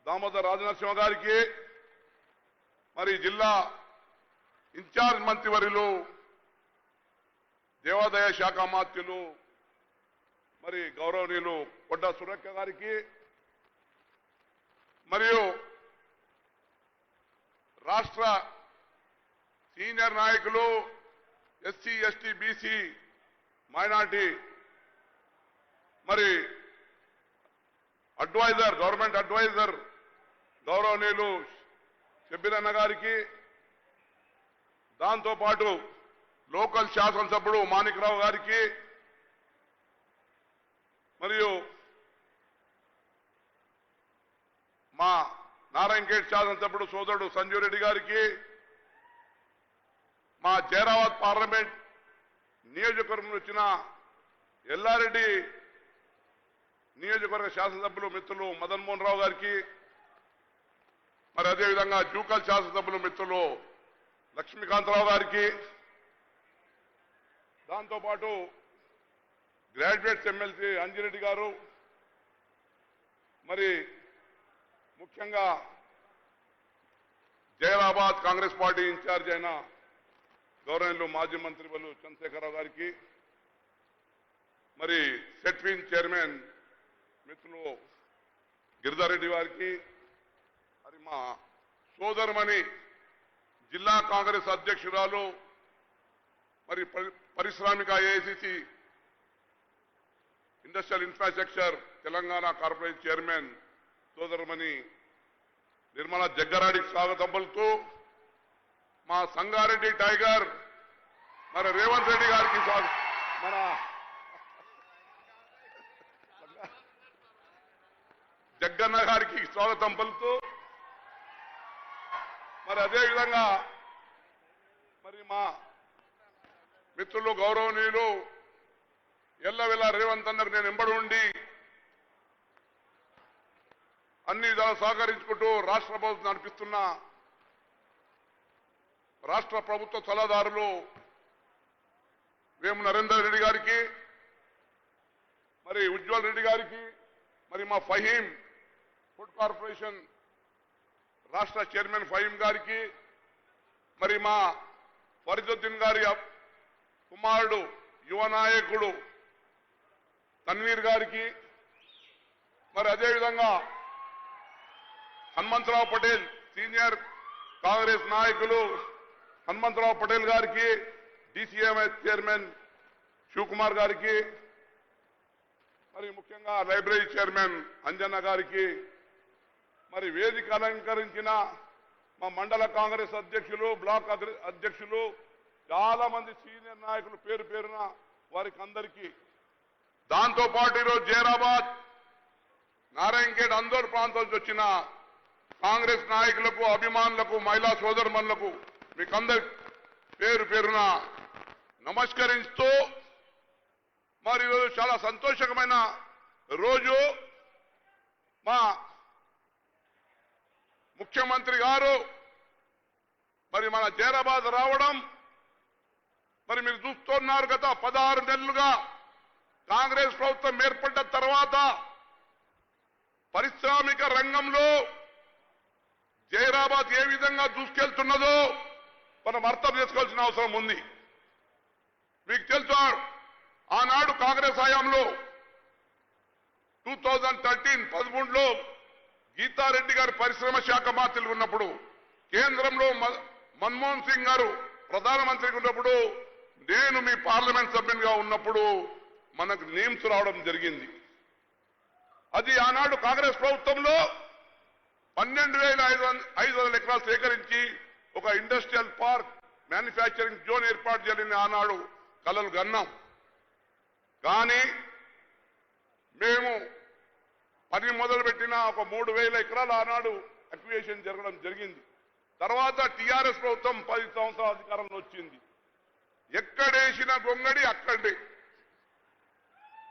దామోదర్ రాజనరసింహ గారికి, మరి జిల్లా ఇన్ఛార్జ్ మంత్రివర్యులు, దేవాదాయ శాఖ మంత్రులు, మరి గౌరవనీయులు కొండ సురేఖ గారికి, మరియు రాష్ట్ర సీనియర్ నాయకులు, ఎస్సీ, ఎస్టీ, బీసీ, మైనార్టీ, మరి అడ్వైజర్, గవర్నమెంట్ అడ్వైజర్ గౌరవనీయులు షబ్బీర్ అన్న గారికి, దాంతోపాటు లోకల్ శాసనసభ్యుడు మాణిక్రావు గారికి, మరియు మా నారాయణఖేడ్ శాసనసభ్యుడు సోదరుడు సంజీవ్ రెడ్డి గారికి, మా జహీరాబాద్ పార్లమెంట్ నియోజకవర్గం వచ్చిన ఎల్లారెడ్డి నియోజకవర్గ శాసనసభ్యులు మిత్రులు మదన్ మోహన్ రావు గారికి, మరి అదేవిధంగా జూకల్ శాసనసభ్యులు మిత్రులు లక్ష్మీకాంతరావు గారికి, దాంతోపాటు గ్రాడ్యుయేట్స్ ఎమ్మెల్సీ అంజిరెడ్డి గారు, మరి ముఖ్యంగా జహీరాబాద్ కాంగ్రెస్ పార్టీ ఇన్ఛార్జ్ అయిన గౌరవనీయులు మాజీ మంత్రి వల్లు చంద్రశేఖరరావు గారికి, మరి సెట్విన్ చైర్మన్ మిత్రులు గిరిధారెడ్డి వారికి, మరి మా సోదరుమణి జిల్లా కాంగ్రెస్ అధ్యక్షురాలు, మరి పారిశ్రామిక AICC industrial infrastructure Telangana corporation chairman సోదరుమణి నిర్మలా జగ్గారెడ్డికి స్వాగతం పలుకుతూ, మా సంగారెడ్డి టైగర్ మరి రేవంత్ రెడ్డి గారికి మన జగ్గన్న గారికి స్వాగతం పలుకుతూ, మరి అదేవిధంగా మరి మా మిత్రులు గౌరవనీయులు ఎల్లవెల్ల రేవంత్ అన్నకు నేను ఎంబడి ఉండి అన్ని విధాలు సహకరించుకుంటూ రాష్ట్ర ప్రభుత్వం నడిపిస్తున్న రాష్ట్ర ప్రభుత్వ సలహాదారులు వేము నరేందర్ రెడ్డి గారికి, మరి ఉజ్వల్ రెడ్డి గారికి, మరి మా ఫహీం ఫుడ్ కార్పొరేషన్ రాష్ట్ర చైర్మన్ ఫహీం గారికి, మరి మా ఫరీదుద్దీన్ గారి కుమారుడు యువ నాయకుడు తన్వీర్ గారికి, మరి అదేవిధంగా హనుమంతరావు పటేల్ సీనియర్ కాంగ్రెస్ నాయకులు హనుమంతరావు పటేల్ గారికి, డీసీఎంఐ చైర్మన్ శివకుమార్ గారికి, మరి ముఖ్యంగా లైబ్రరీ చైర్మన్ అంజన్న గారికి, మరి వేదిక అలంకరించిన మా మండల కాంగ్రెస్ అధ్యక్షులు, బ్లాక్ అధ్యక్షులు, చాలా మంది సీనియర్ నాయకులు పేరు పేరున వారికి అందరికీ, దాంతోపాటు ఈరోజు జహీరాబాద్, నారాయణఖేడ్, అందోర్ ప్రాంతం నుంచి వచ్చిన కాంగ్రెస్ నాయకులకు, అభిమానులకు, మహిళా సోదరుమణులకు మీకందరి పేరు పేరున నమస్కరిస్తూ, మరి ఈరోజు చాలా సంతోషకరమైన రోజు. మా ముఖ్యమంత్రి గారు మరి మన జహీరాబాద్ రావడం, మరి మీరు చూస్తున్నారు గత 16 నెలలుగా కాంగ్రెస్ ప్రభుత్వం ఏర్పడ్డ తర్వాత పారిశ్రామిక రంగంలో జైరాబాద్ ఏ విధంగా దూసుకెళ్తున్నదో మనం అర్థం చేసుకోవాల్సిన అవసరం ఉంది. మీకు తెలుసు ఆనాడు కాంగ్రెస్ హయాంలో 2013 గీతారెడ్డి గారు పరిశ్రమ శాఖ మంత్రి ఉన్నప్పుడు, కేంద్రంలో మన్మోహన్ సింగ్ గారు ప్రధానమంత్రిగా ఉన్నప్పుడు, నేను మీ పార్లమెంట్ సభ్యునిగా ఉన్నప్పుడు మనకు నేమ్స్ రావడం జరిగింది. అది ఆనాడు కాంగ్రెస్ ప్రభుత్వంలో 12,500 ఎకరాలు సేకరించి ఒక ఇండస్ట్రియల్ పార్క్, మ్యానుఫ్యాక్చరింగ్ జోన్ ఏర్పాటు చేయాలని ఆనాడు కలలు గన్నాం. కానీ మేము పని మొదలుపెట్టిన ఒక 3,000 ఎకరాలు ఆనాడు అక్విజిషన్ జరగడం జరిగింది. తర్వాత టీఆర్ఎస్ ప్రభుత్వం 10 సంవత్సరాల అధికారంలో వచ్చింది. ఎక్కడేసిన గొంగడి అక్కడే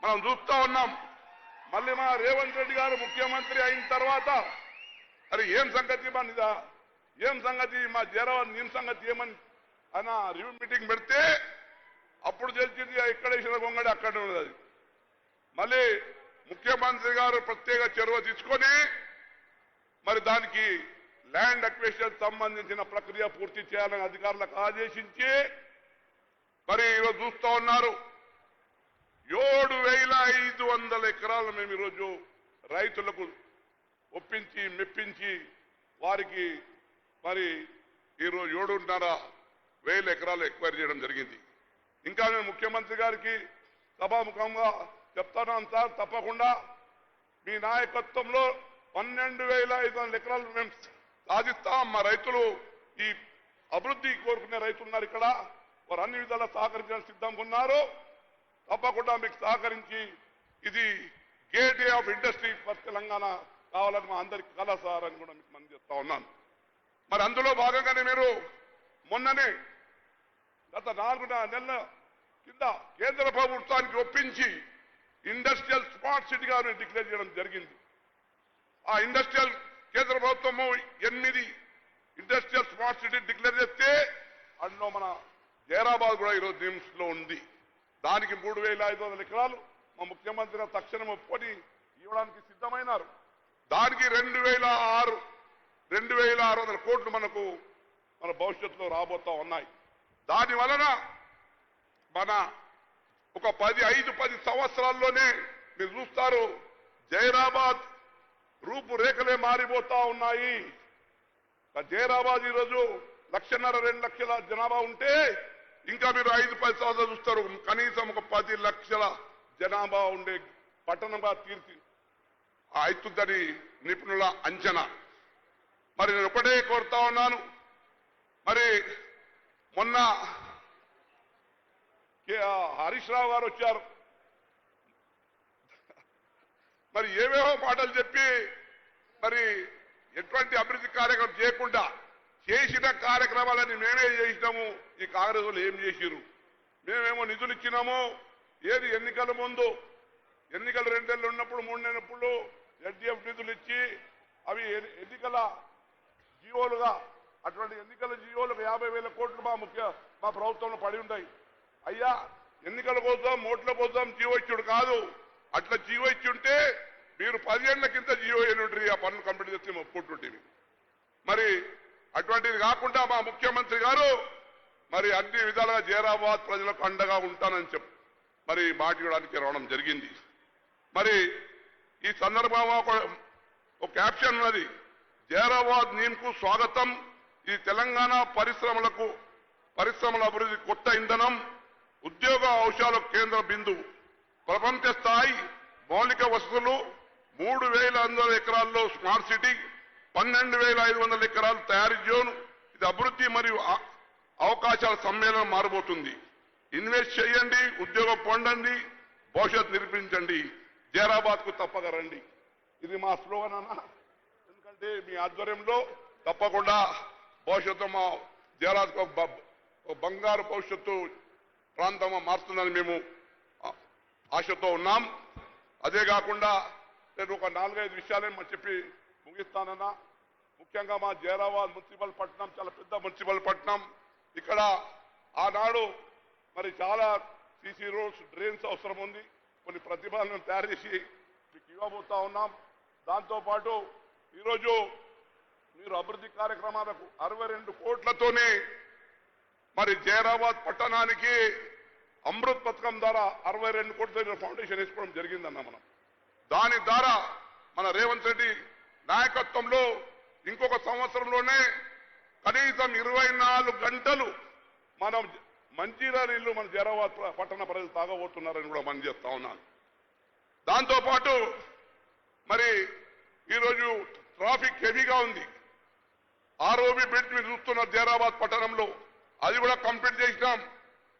మనం చూస్తా ఉన్నాం. మళ్ళీ మా రేవంత్ రెడ్డి గారు ముఖ్యమంత్రి అయిన తర్వాత అరే ఏం సంగతి మనదా, ఏం సంగతి మా జైరాబాద్ నీం సంగతి ఏమని ఆయన రివ్యూ మీటింగ్ పెడితే అప్పుడు తెలిసింది ఎక్కడేసిన గొంగడి అక్కడ ఉన్నది. మళ్ళీ ముఖ్యమంత్రి గారు ప్రత్యేక చొరవ తీసుకొని మరి దానికి ల్యాండ్ అక్విజిషన్ సంబంధించిన ప్రక్రియ పూర్తి చేయాలని అధికారులకు ఆదేశించి మరి ఈరోజు చూస్తూ ఉన్నారు. 7,500 ఎకరాలు మేము ఈరోజు రైతులకు ఒప్పించి మెప్పించి వారికి మరి ఈరోజు 7,500 ఎకరాలు ఎక్వైర్ చేయడం జరిగింది. ఇంకా మేము ముఖ్యమంత్రి గారికి సభాముఖంగా చెప్తాను సార్, తప్పకుండా మీ నాయకత్వంలో 12,500 ఎకరాలు మేము సాధిస్తాం. మా రైతులు ఈ అభివృద్ధి కోరుకునే రైతులు ఉన్నారు ఇక్కడ, వారు అన్ని విధాలా సహకరించడానికి సిద్ధంగా ఉన్నారు. తప్పకుండా మీకు సహకరించి ఇది gateway of industry for Telangana కావాలని మా అందరికి కళ సార్ అని కూడా మీకు మనం చెప్తా ఉన్నాను. మరి అందులో భాగంగానే మీరు మొన్ననే గత 4 నెలల కింద కేంద్ర ప్రభుత్వానికి ఒప్పించి ఇండస్ట్రియల్ స్మార్ట్ సిటీగా డిక్లేర్ చేయడం జరిగింది. ఆ ఇండస్ట్రియల్ కేంద్ర ప్రభుత్వము 8 ఇండస్ట్రియల్ స్మార్ట్ సిటీ డిక్లేర్ చేస్తే అందులో మన జైరాబాద్ కూడా ఈరోజు నిమ్స్ లో ఉంది. దానికి 3,500 ఎకరాలు మా ముఖ్యమంత్రి తక్షణం ఒప్పుకొని ఇవ్వడానికి సిద్ధమైనారు. దానికి 2,600 కోట్లు మనకు మన భవిష్యత్తులో రాబోతా ఉన్నాయి. దాని వలన మన ఒక 5-10 సంవత్సరాల్లోనే మీరు చూస్తారు జైరాబాద్ రూపురేఖలే మారిపోతా ఉన్నాయి. జైరాబాద్ ఈరోజు 1,50,000-2 లక్షల జనాభా ఉంటే ఇంకా మీరు 5-10 సంవత్సరాలు చూస్తారు కనీసం ఒక 10 లక్షల జనాభా ఉండే పట్టణంగా తీర్చి అవుతుందని నిపుణుల అంచనా. మరి నేను ఒకటే కోరుతా ఉన్నాను, మరి మొన్న హరీష్ రావు గారు వచ్చారు, మరి ఏవేవో మాటలు చెప్పి మరి ఎటువంటి అభివృద్ధి కార్యక్రమం చేయకుండా చేసిన కార్యక్రమాలని మేమే చేసినాము. ఈ కాంగ్రెస్ వాళ్ళు ఏం చేసిరు, మేమేమో నిధులు ఇచ్చినాము. ఏది ఎన్నికల ముందు ఎన్నికలు 2 నెలలు ఉన్నప్పుడు 3 నెలప్పుడు ఎస్డిఎఫ్ నిధులు ఇచ్చి అవి ఎన్నికల జీవోలుగా అటువంటి ఎన్నికల జీవోలకు 50,000 కోట్లు మా ప్రభుత్వంలో పడి ఉంటాయి. అయ్యా ఎన్నికల కోసం ఓట్ల కోసం జీవో ఇచ్చుడు కాదు, అట్లా జీవో ఇచ్చి ఉంటే మీరు 10 ఏళ్ల కింద జీవో ఎన్నుండ్రి ఆ పనులు కంప్లీట్ చేస్తే ఒప్పుకుంటుంటేవి. మరి అటువంటిది కాకుండా మా ముఖ్యమంత్రి గారు మరి అన్ని విధాలుగా జైరాబాద్ ప్రజలకు అండగా ఉంటానని మరి మాట ఇవ్వడానికి రావడం జరిగింది. మరి ఈ సందర్భంగా ఒక క్యాప్షన్ ఉన్నది, జైరాబాద్ నీమ్కు స్వాగతం, ఈ తెలంగాణ పరిశ్రమల అభివృద్ధి కొత్త ఇంధనం, ఉద్యోగ అవకాశాలకు కేంద్ర బిందువు, ప్రపంచ స్థాయి మౌలిక వసతులు, 3,500 ఎకరాల్లో స్మార్ట్ సిటీ, 12,500 ఎకరాలు తయారీ జోన్. ఇది అభివృద్ధి మరియు అవకాశాల సమ్మేళనం మారబోతుంది. ఇన్వెస్ట్ చేయండి, ఉద్యోగం పొందండి, భవిష్యత్తు నిర్మించండి, జైరాబాద్ కు తప్పక రండి. ఇది మా స్లోగన్ అన్న. ఎందుకంటే మీ ఆధ్వర్యంలో తప్పకుండా భవిష్యత్తు మా జైరాబాద్ ఒక బంగారు భవిష్యత్తు ప్రాంతంగా మారుతుందని మేము ఆశతో ఉన్నాం. అదే కాకుండా నేను ఒక 4-5 విషయాలు చెప్పి ముగిస్తానన్నా. ముఖ్యంగా మా జైరాబాద్ మున్సిపల్ పట్టణం చాలా పెద్ద మున్సిపల్ పట్టణం. ఇక్కడ ఆనాడు మరి చాలా సీసీ రోడ్స్, డ్రైన్స్ అవసరం ఉంది. కొన్ని ప్రతిపాదనలు తయారు చేసి మీకు ఇవ్వబోతా ఉన్నాం. దాంతోపాటు ఈరోజు మీరు అభివృద్ధి కార్యక్రమాలకు 62 కోట్లతోనే మరి జైరాబాద్ పట్టణానికి అమృత్ పథకం ద్వారా 62 కోట్లతో ఫౌండేషన్ వేసుకోవడం జరిగిందన్న మనం. దాని ద్వారా మన రేవంత్ రెడ్డి నాయకత్వంలో ఇంకొక సంవత్సరంలోనే కనీసం 24 గంటలు మనం మంచిర్యాల నీళ్లు మన జైరాబాద్ పట్టణ ప్రజలు తాగబోతున్నారని కూడా మనం చేస్తా ఉన్నాను. దాంతోపాటు మరి ఈరోజు ట్రాఫిక్ హెవీగా ఉంది. ఆర్ఓబి బ్రిడ్జ్ మీరు చూస్తున్నారు జైరాబాద్ పట్టణంలో, అది కూడా కంప్లీట్ చేసినాం.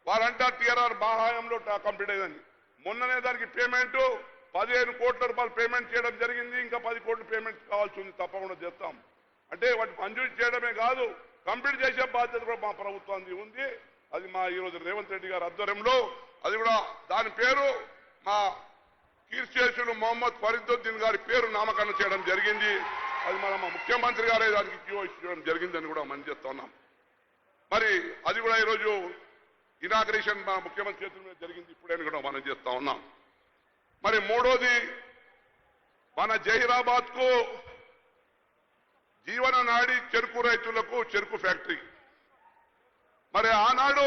వారంటా టీఆర్ఆర్ బాహాయంలో కంప్లీట్ అయిందని. మొన్ననే దానికి పేమెంట్ 15 కోట్ల రూపాయలు పేమెంట్ చేయడం జరిగింది. ఇంకా 10 కోట్ల పేమెంట్ కావాల్సి ఉంది, తప్పకుండా చేస్తాం. అంటే వాటి మంజూరు చేయడమే కాదు, కంప్లీట్ చేసే బాధ్యత కూడా మా ప్రభుత్వానికి ఉంది. అది మా ఈరోజు రేవంత్ రెడ్డి గారి ఆధ్వర్యంలో, అది కూడా దాని పేరు మా కీర్తిశేషులు మొహమ్మద్ ఫరీదుద్దీన్ గారి పేరు నామకరణం చేయడం జరిగింది. అది మన మా ముఖ్యమంత్రి గారే దానికి క్యూ ఇచ్చడం జరిగిందని కూడా మనం చేస్తా ఉన్నాం. మరి అది కూడా ఈరోజు ఇనాగ్రేషన్ మా ముఖ్యమంత్రి చేతుల మీద జరిగింది, ఇప్పుడైనా కూడా మనం చేస్తా ఉన్నాం. మరి మూడోది మన జహీరాబాద్ కు జీవన నాడి చెరుకు రైతులకు చెరుకు ఫ్యాక్టరీ. మరి ఆనాడు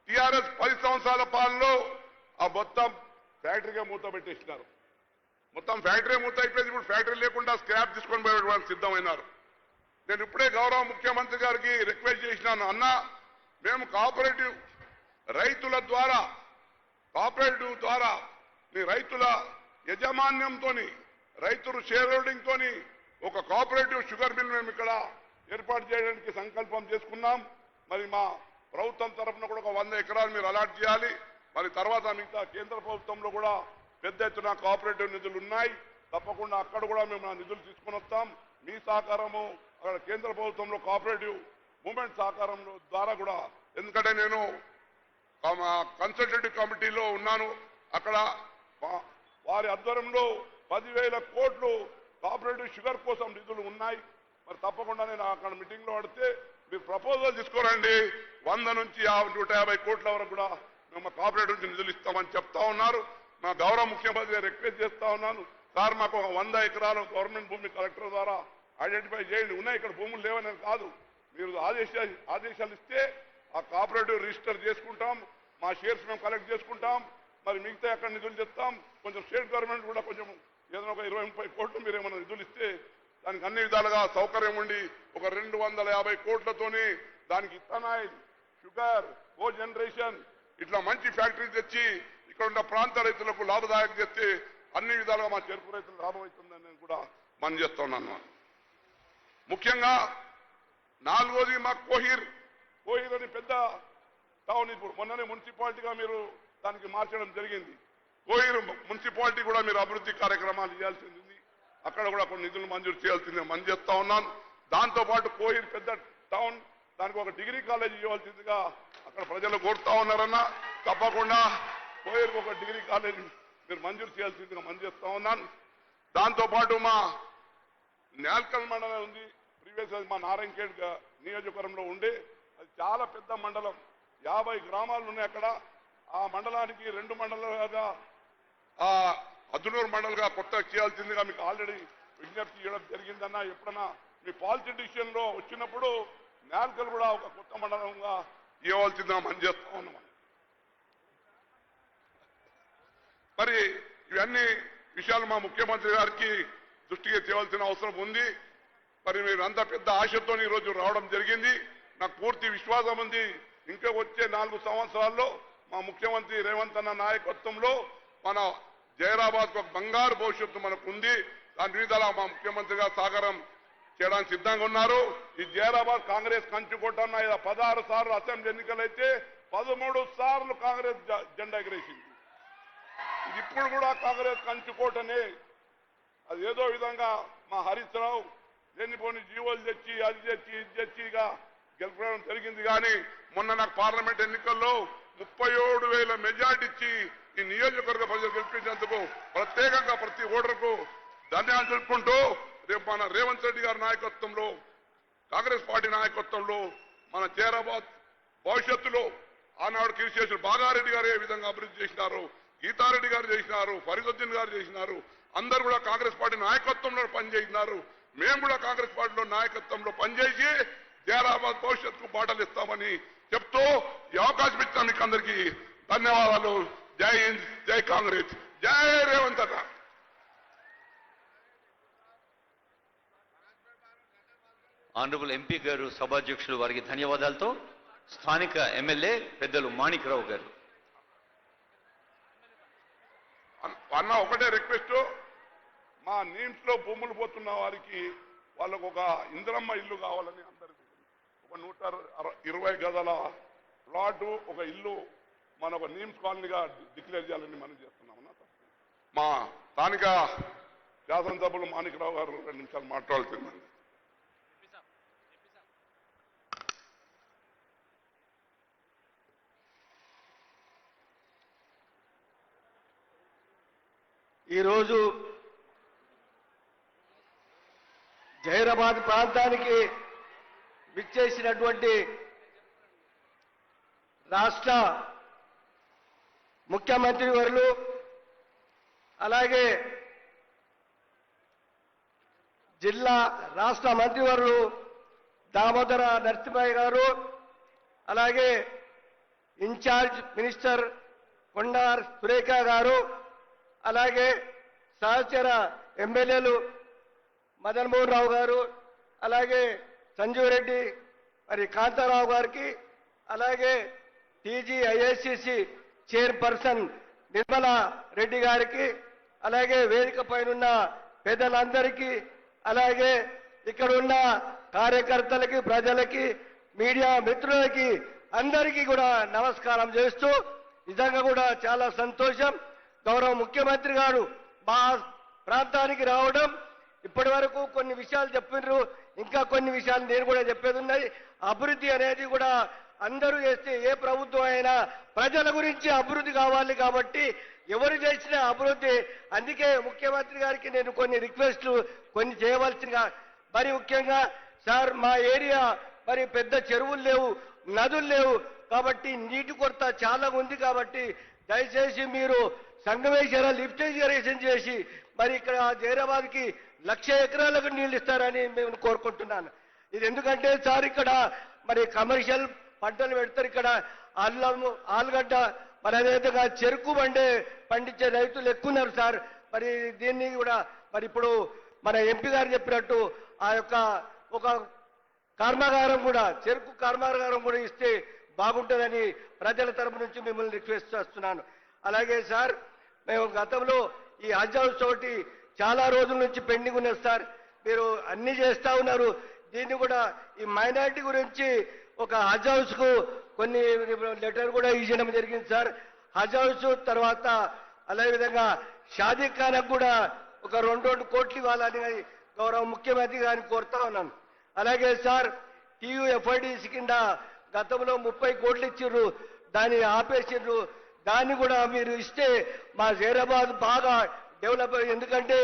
టీఆర్ఎస్ 10 సంవత్సరాల పాలనలో ఆ మొత్తం ఫ్యాక్టరీగా మూత పెట్టేసినారు. మొత్తం ఫ్యాక్టరీ మూత అయిపోయింది. ఇప్పుడు ఫ్యాక్టరీ లేకుండా స్క్రాప్ తీసుకొని పోయేటువంటి సిద్ధమైనారు. నేను ఇప్పుడే గౌరవ ముఖ్యమంత్రి గారికి రిక్వెస్ట్ చేసినాను, అన్నా మేము కోఆపరేటివ్ రైతుల ద్వారా మీ రైతుల యజమాన్యంతో రైతులు షేర్ హోల్డింగ్ తోని ఒక కోఆపరేటివ్ షుగర్ మిల్ మేము ఇక్కడ ఏర్పాటు చేయడానికి సంకల్పం చేసుకున్నాం. మరి మా ప్రభుత్వం తరఫున కూడా ఒక 100 ఎకరాలు మీరు అలాట్ చేయాలి. మరి తర్వాత మిగతా కేంద్ర ప్రభుత్వంలో కూడా పెద్ద ఎత్తున కోఆపరేటివ్ నిధులు ఉన్నాయి. తప్పకుండా అక్కడ కూడా మేము నిధులు తీసుకుని వస్తాం. మీ సహకారము అక్కడ కేంద్ర ప్రభుత్వంలో కోఆపరేటివ్ మూవ్మెంట్ సహకారం ద్వారా కూడా, ఎందుకంటే నేను కన్సల్టేటివ్ కమిటీలో ఉన్నాను. అక్కడ వారి ఆధ్వర్యంలో 10,000 కోట్లు కోఆపరేటివ్ షుగర్ కోసం నిధులు ఉన్నాయి. మరి తప్పకుండా నేను అక్కడ మీటింగ్ లో అడిగితే మీరు ప్రపోజల్ తీసుకోరండి, 100 నుంచి 150 కోట్ల వరకు కూడా మేము కోఆపరేటివ్ నుంచి నిధులు ఇస్తామని చెప్తా ఉన్నారు. మా గౌరవ ముఖ్యమంత్రి రిక్వెస్ట్ చేస్తా ఉన్నాను, సార్ మాకు ఒక 100 ఎకరాలు గవర్నమెంట్ భూమి కలెక్టర్ ద్వారా ఐడెంటిఫై చేయండి. ఉన్నాయి ఇక్కడ భూములు లేవనేది కాదు, మీరు ఆదేశాలు ఇస్తే ఆ కోఆపరేటివ్ రిజిస్టర్ చేసుకుంటాం, మా షేర్స్ మేము కలెక్ట్ చేసుకుంటాం. మరి మిగతా ఎక్కడ నిధులు తెస్తాం. కొంచెం స్టేట్ గవర్నమెంట్ కూడా కొంచెం ఏదైనా ఒక 20-30 కోట్లు మీరు ఏమైనా నిధులు ఇస్తే దానికి అన్ని విధాలుగా సౌకర్యం ఉండి ఒక 250 కోట్లతోని దానికి ఇథనాయిల్, షుగర్, కో జనరేషన్ ఇట్లా మంచి ఫ్యాక్టరీ తెచ్చి ఇక్కడ ఉన్న ప్రాంత రైతులకు లాభదాయకం చేస్తే అన్ని విధాలుగా మా చెరుకు రైతులకు లాభం అవుతుందని నేను కూడా మనం చేస్తున్నాను. ముఖ్యంగా 4వది మా కోహిర్ అని పెద్ద టౌన్, ఇప్పుడు మొన్ననే మున్సిపాలిటీగా మీరు దానికి మార్చడం జరిగింది. కోహిర్ మున్సిపాలిటీ కూడా మీరు అభివృద్ధి కార్యక్రమాలు చేయాల్సింది, అక్కడ కూడా కొన్ని నిధులు మంజూరు చేయాల్సిందే మనం చేస్తా ఉన్నాను. దాంతోపాటు కోహిర్ పెద్ద టౌన్, దానికి ఒక డిగ్రీ కాలేజ్ ఇవ్వాల్సిందిగా అక్కడ ప్రజలు కోరుతా ఉన్నారన్న. తప్పకుండా కోహిర్కి ఒక డిగ్రీ కాలేజ్ మీరు మంజూరు చేయాల్సిందిగా మనం చేస్తా ఉన్నాను. దాంతోపాటు మా నేల్కల్ మండలం ఉంది, ప్రీవియస్ మా నారాయణఖేడ్ నియోజకవర్గంలో ఉండే, అది చాలా పెద్ద మండలం, 50 గ్రామాలు ఉన్నాయి అక్కడ. ఆ మండలానికి 2 మండలాలుగా అద్దునూరు మండలంగా కొత్తగా చేయాల్సిందిగా మీకు ఆల్రెడీ విజ్ఞప్తి చేయడం జరిగిందన్న. ఎప్పుడన్నా మీ పాలసీ డిసిషన్ లో వచ్చినప్పుడు నేల్కల్ కూడా ఒక కొత్త మండలంగా ఇవ్వాల్సిందిగా మనం చేస్తా ఉన్నాం. మరి ఇవన్నీ విషయాలు మా ముఖ్యమంత్రి గారికి దృష్టికి తేవాల్సిన అవసరం ఉంది. మరి మీరు అంత పెద్ద ఆశతో ఈరోజు రావడం జరిగింది. నాకు పూర్తి విశ్వాసం ఉంది, ఇంకా వచ్చే 4 సంవత్సరాల్లో మా ముఖ్యమంత్రి రేవంత్ అన్న నాయకత్వంలో మన జైరాబాద్ ఒక బంగారు భవిష్యత్తు మనకు ఉంది. దాని మీద మా ముఖ్యమంత్రి గారు సహకారం చేయడానికి సిద్ధంగా ఉన్నారు. ఈ జైరాబాద్ కాంగ్రెస్ కంచుకోటన్న 16 సార్లు అసెంబ్లీ ఎన్నికలైతే 13 సార్లు కాంగ్రెస్ జెండా ఎగరేసింది. ఇది ఇప్పుడు కూడా కాంగ్రెస్ కంచుకోటనే. అది ఏదో విధంగా మా హరీష్ రావు లేనిపోని జీవోలు తెచ్చి అది తెచ్చి ఇది తెచ్చిగా గెలుపడం జరిగింది. కానీ మొన్న నాకు పార్లమెంట్ ఎన్నికల్లో 37,000 మెజార్టీ ఇచ్చి ఈ నియోజకవర్గ ప్రజలు గెలిపించేందుకు ప్రత్యేకంగా ప్రతి ఓటర్కు ధన్యవాదాలు తెలుపుకుంటూ రేపు మన రేవంత్ రెడ్డి గారి నాయకత్వంలో, కాంగ్రెస్ పార్టీ నాయకత్వంలో మన జైరాబాద్ భవిష్యత్తులో ఆనాడు కీర్తిశేషులు బాగారెడ్డి గారు ఏ విధంగా అభివృద్ధి చేసినారో గీతారెడ్డి గారు చేసినారు, ఫరీదుద్దీన్ గారు చేసినారు. అందరూ కూడా కాంగ్రెస్ పార్టీ నాయకత్వంలో పనిచేసినారు. మేము కూడా కాంగ్రెస్ పార్టీలో నాయకత్వంలో పనిచేసి జైరాబాద్ భవిష్యత్తుకు బాటలు ఇస్తామని చెప్తూ ఈ అవకాశం ఇచ్చిన మీకు అందరికీ ధన్యవాదాలు. జై హింద్, జై కాంగ్రెస్, జై రేవంత్ అన్న. ఆనరబుల్ ఎంపీ గారు సభాధ్యక్షులు వారికి ధన్యవాదాలతో స్థానిక ఎమ్మెల్యే పెద్దలు మాణిక్రావు గారు. అన్న ఒకటే రిక్వెస్ట్, మా నీమ్స్ లో భూములు పోతున్న వారికి వాళ్ళకు ఒక ఇందిరమ్మ ఇల్లు కావాలని అందరికి ఒక 120 గజాల ప్లాటు ఒక ఇల్లు మన ఒక నీమ్స్ కాలనీగా డిక్లేర్ చేయాలని మనం చేస్తున్నామన్నా. మా స్థానిక శాసనసభ్యులు మాణిక్రావు గారు 2 నిమిషాలు మాట్లాడుతున్నాను. ఈరోజు జైరాబాద్ ప్రాంతానికి విచ్చేసినటువంటి రాష్ట్ర ముఖ్యమంత్రి వర్యులు, అలాగే జిల్లా రాష్ట్ర మంత్రివర్యులు దామోదర నరసింహయ్య గారు, అలాగే ఇన్ఛార్జ్ మినిస్టర్ కొండార్ సురేఖ గారు, అలాగే సహచర ఎమ్మెల్యేలు మదన్ మోహన్ రావు గారు, అలాగే సంజీవ్ రెడ్డి, మరి కాంతారావు గారికి, అలాగే టీజీఐఐసిసి చైర్పర్సన్ నిర్మలా రెడ్డి గారికి, అలాగే వేదిక పైనున్న పెద్దలందరికీ, అలాగే ఇక్కడ ఉన్న కార్యకర్తలకి, ప్రజలకి, మీడియా మిత్రులకి అందరికీ కూడా నమస్కారం చేస్తూ, నిజంగా కూడా చాలా సంతోషం. గౌరవ ముఖ్యమంత్రి గారు మా ప్రాంతానికి రావడం, ఇప్పటి వరకు కొన్ని విషయాలు చెప్పినారు, ఇంకా కొన్ని విషయాలు నేను కూడా చెప్పేది ఉన్నాయి. అభివృద్ధి అనేది కూడా అందరూ చేస్తే ఏ ప్రభుత్వం అయినా ప్రజల గురించి అభివృద్ధి కావాలి కాబట్టి ఎవరు చేసిన అభివృద్ధి. అందుకే ముఖ్యమంత్రి గారికి నేను కొన్ని రిక్వెస్ట్లు కొన్ని చేయవలసిందిగా, మరి ముఖ్యంగా సార్ మా ఏరియా మరి పెద్ద చెరువులు లేవు, నదులు లేవు, కాబట్టి నీటి కొరత చాలా ఉంది. కాబట్టి దయచేసి మీరు సంగమేశ్వర లిఫ్ట్ ఇరిగేషన్ చేసి మరి ఇక్కడ జైరాబాద్కి 1,00,000 ఎకరాలకు నీళ్లు ఇస్తారని మేము కోరుకుంటున్నాను. ఇది ఎందుకంటే సార్ ఇక్కడ మరి కమర్షియల్ పంటలు పెడతారు, ఇక్కడ అల్లము, ఆలుగడ్డ, మరి అదేవిధంగా చెరుకు పండించే రైతులు ఎక్కువ ఉన్నారు సార్. మరి దీన్ని కూడా మరి ఇప్పుడు మన ఎంపీ గారు చెప్పినట్టు ఆ యొక్క ఒక కర్మాగారం కూడా, చెరుకు కర్మాగారం కూడా ఇస్తే బాగుంటుందని ప్రజల తరపు నుంచి మిమ్మల్ని రిక్వెస్ట్ చేస్తున్నాను. అలాగే సార్ మేము గతంలో ఈ హజ్ హౌస్ తోటి చాలా రోజుల నుంచి పెండింగ్ ఉన్నది సార్. మీరు అన్ని చేస్తా ఉన్నారు. దీన్ని కూడా ఈ మైనారిటీ గురించి ఒక హజ్ హౌస్ కు కొన్ని లెటర్ కూడా ఇవ్వడం జరిగింది సార్. హజ్ హౌస్ తర్వాత అదేవిధంగా షాదీ ఖానాకు కూడా ఒక 2 కోట్లు ఇవ్వాలని గౌరవ ముఖ్యమంత్రి గారిని కోరుతా ఉన్నాను. అలాగే సార్ టీయూఎఫ్ఐడిసి కింద గతంలో 30 కోట్లు ఇచ్చిర్రు, దాన్ని ఆపేసిర్రు. దాన్ని కూడా మీరు ఇస్తే మా జైరాబాద్ బాగా డెవలప్, ఎందుకంటే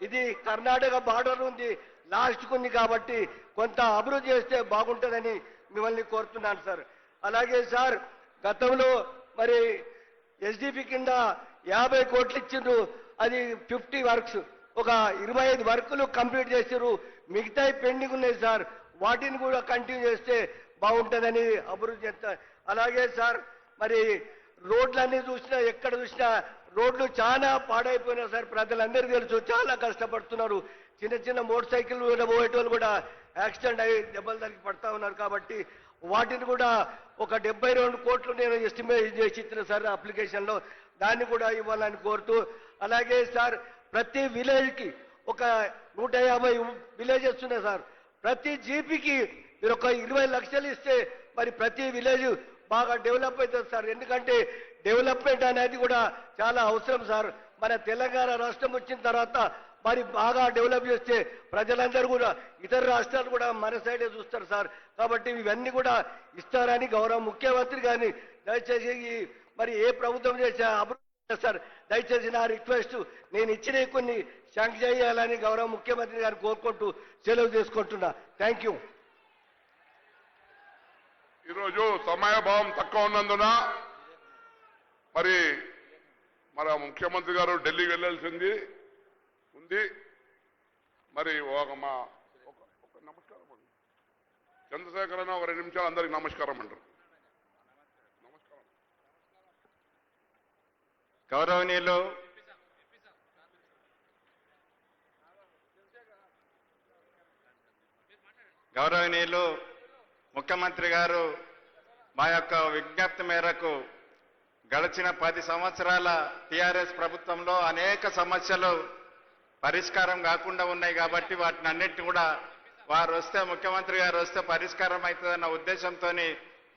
ఇది కర్ణాటక బార్డర్ ఉంది, లాస్ట్కు ఉంది, కాబట్టి కొంత అభివృద్ధి చేస్తే బాగుంటుందని మిమ్మల్ని కోరుతున్నాను సార్. అలాగే సార్ గతంలో మరి ఎస్డిపి కింద 50 కోట్లు ఇచ్చిండ్రు, అది 50 వర్క్స్, ఒక 25 వర్కులు కంప్లీట్ చేసారు, మిగతా పెండింగ్ ఉన్నాయి సార్. వాటిని కూడా కంటిన్యూ చేస్తే బాగుంటుందని అభివృద్ధి చేస్తారు. అలాగే సార్ మరి రోడ్లన్నీ చూసినా, ఎక్కడ చూసినా రోడ్లు చాలా పాడైపోయినాయి సార్. ప్రజలందరికీ తెలుసు, చాలా కష్టపడుతున్నారు. చిన్న చిన్న మోటార్ సైకిల్ పోయేటోళ్ళు కూడా యాక్సిడెంట్ అయ్యి దెబ్బలు తగిలి పడతా ఉన్నారు. కాబట్టి వాటిని కూడా ఒక 72 కోట్లు నేను ఎస్టిమేట్ చేసి ఇచ్చిన సార్ అప్లికేషన్లో, దాన్ని కూడా ఇవ్వాలని కోరుతూ, అలాగే సార్ ప్రతి విలేజ్కి ఒక 150 విలేజెస్ ఉన్నాయి సార్. ప్రతి జీపీకి మీరు ఒక 20 లక్షలు ఇస్తే మరి ప్రతి విలేజ్ బాగా డెవలప్ అవుతుంది సార్. ఎందుకంటే డెవలప్మెంట్ అనేది కూడా చాలా అవసరం సార్. మన తెలంగాణ రాష్ట్రం వచ్చిన తర్వాత మరి బాగా డెవలప్ చేస్తే ప్రజలందరూ కూడా, ఇతర రాష్ట్రాలు కూడా మన సైడే చూస్తారు సార్. కాబట్టి ఇవన్నీ కూడా ఇస్తారని గౌరవ ముఖ్యమంత్రి గారిని దయచేసి మరి ఏ ప్రభుత్వం చేసే అభివృద్ధి సార్, దయచేసి నా రిక్వెస్ట్, నేను ఇచ్చిన కొన్ని శాంక్షన్ చేయాలని గౌరవ ముఖ్యమంత్రి గారిని కోరుకుంటూ సెలవు చేసుకుంటున్నా. Thank you. ఈరోజు సమయభావం తక్కువ ఉన్నందున మరి మన ముఖ్యమంత్రి గారు ఢిల్లీ వెళ్ళాల్సింది ఉంది. మరి ఒక నమస్కారం అండి చంద్రశేఖరన్న 2 నిమిషాలు అందరికి నమస్కారం అంటారు. నమస్కారం. గౌరవనీయులు ముఖ్యమంత్రి గారు మా యొక్క విజ్ఞప్తి మేరకు గడిచిన 10 సంవత్సరాల టీఆర్ఎస్ ప్రభుత్వంలో అనేక సమస్యలు పరిష్కారం కాకుండా ఉన్నాయి కాబట్టి వాటిని అన్నిటిని కూడా వారు వస్తే ముఖ్యమంత్రి గారు వస్తే పరిష్కారం అవుతుందన్న ఉద్దేశంతో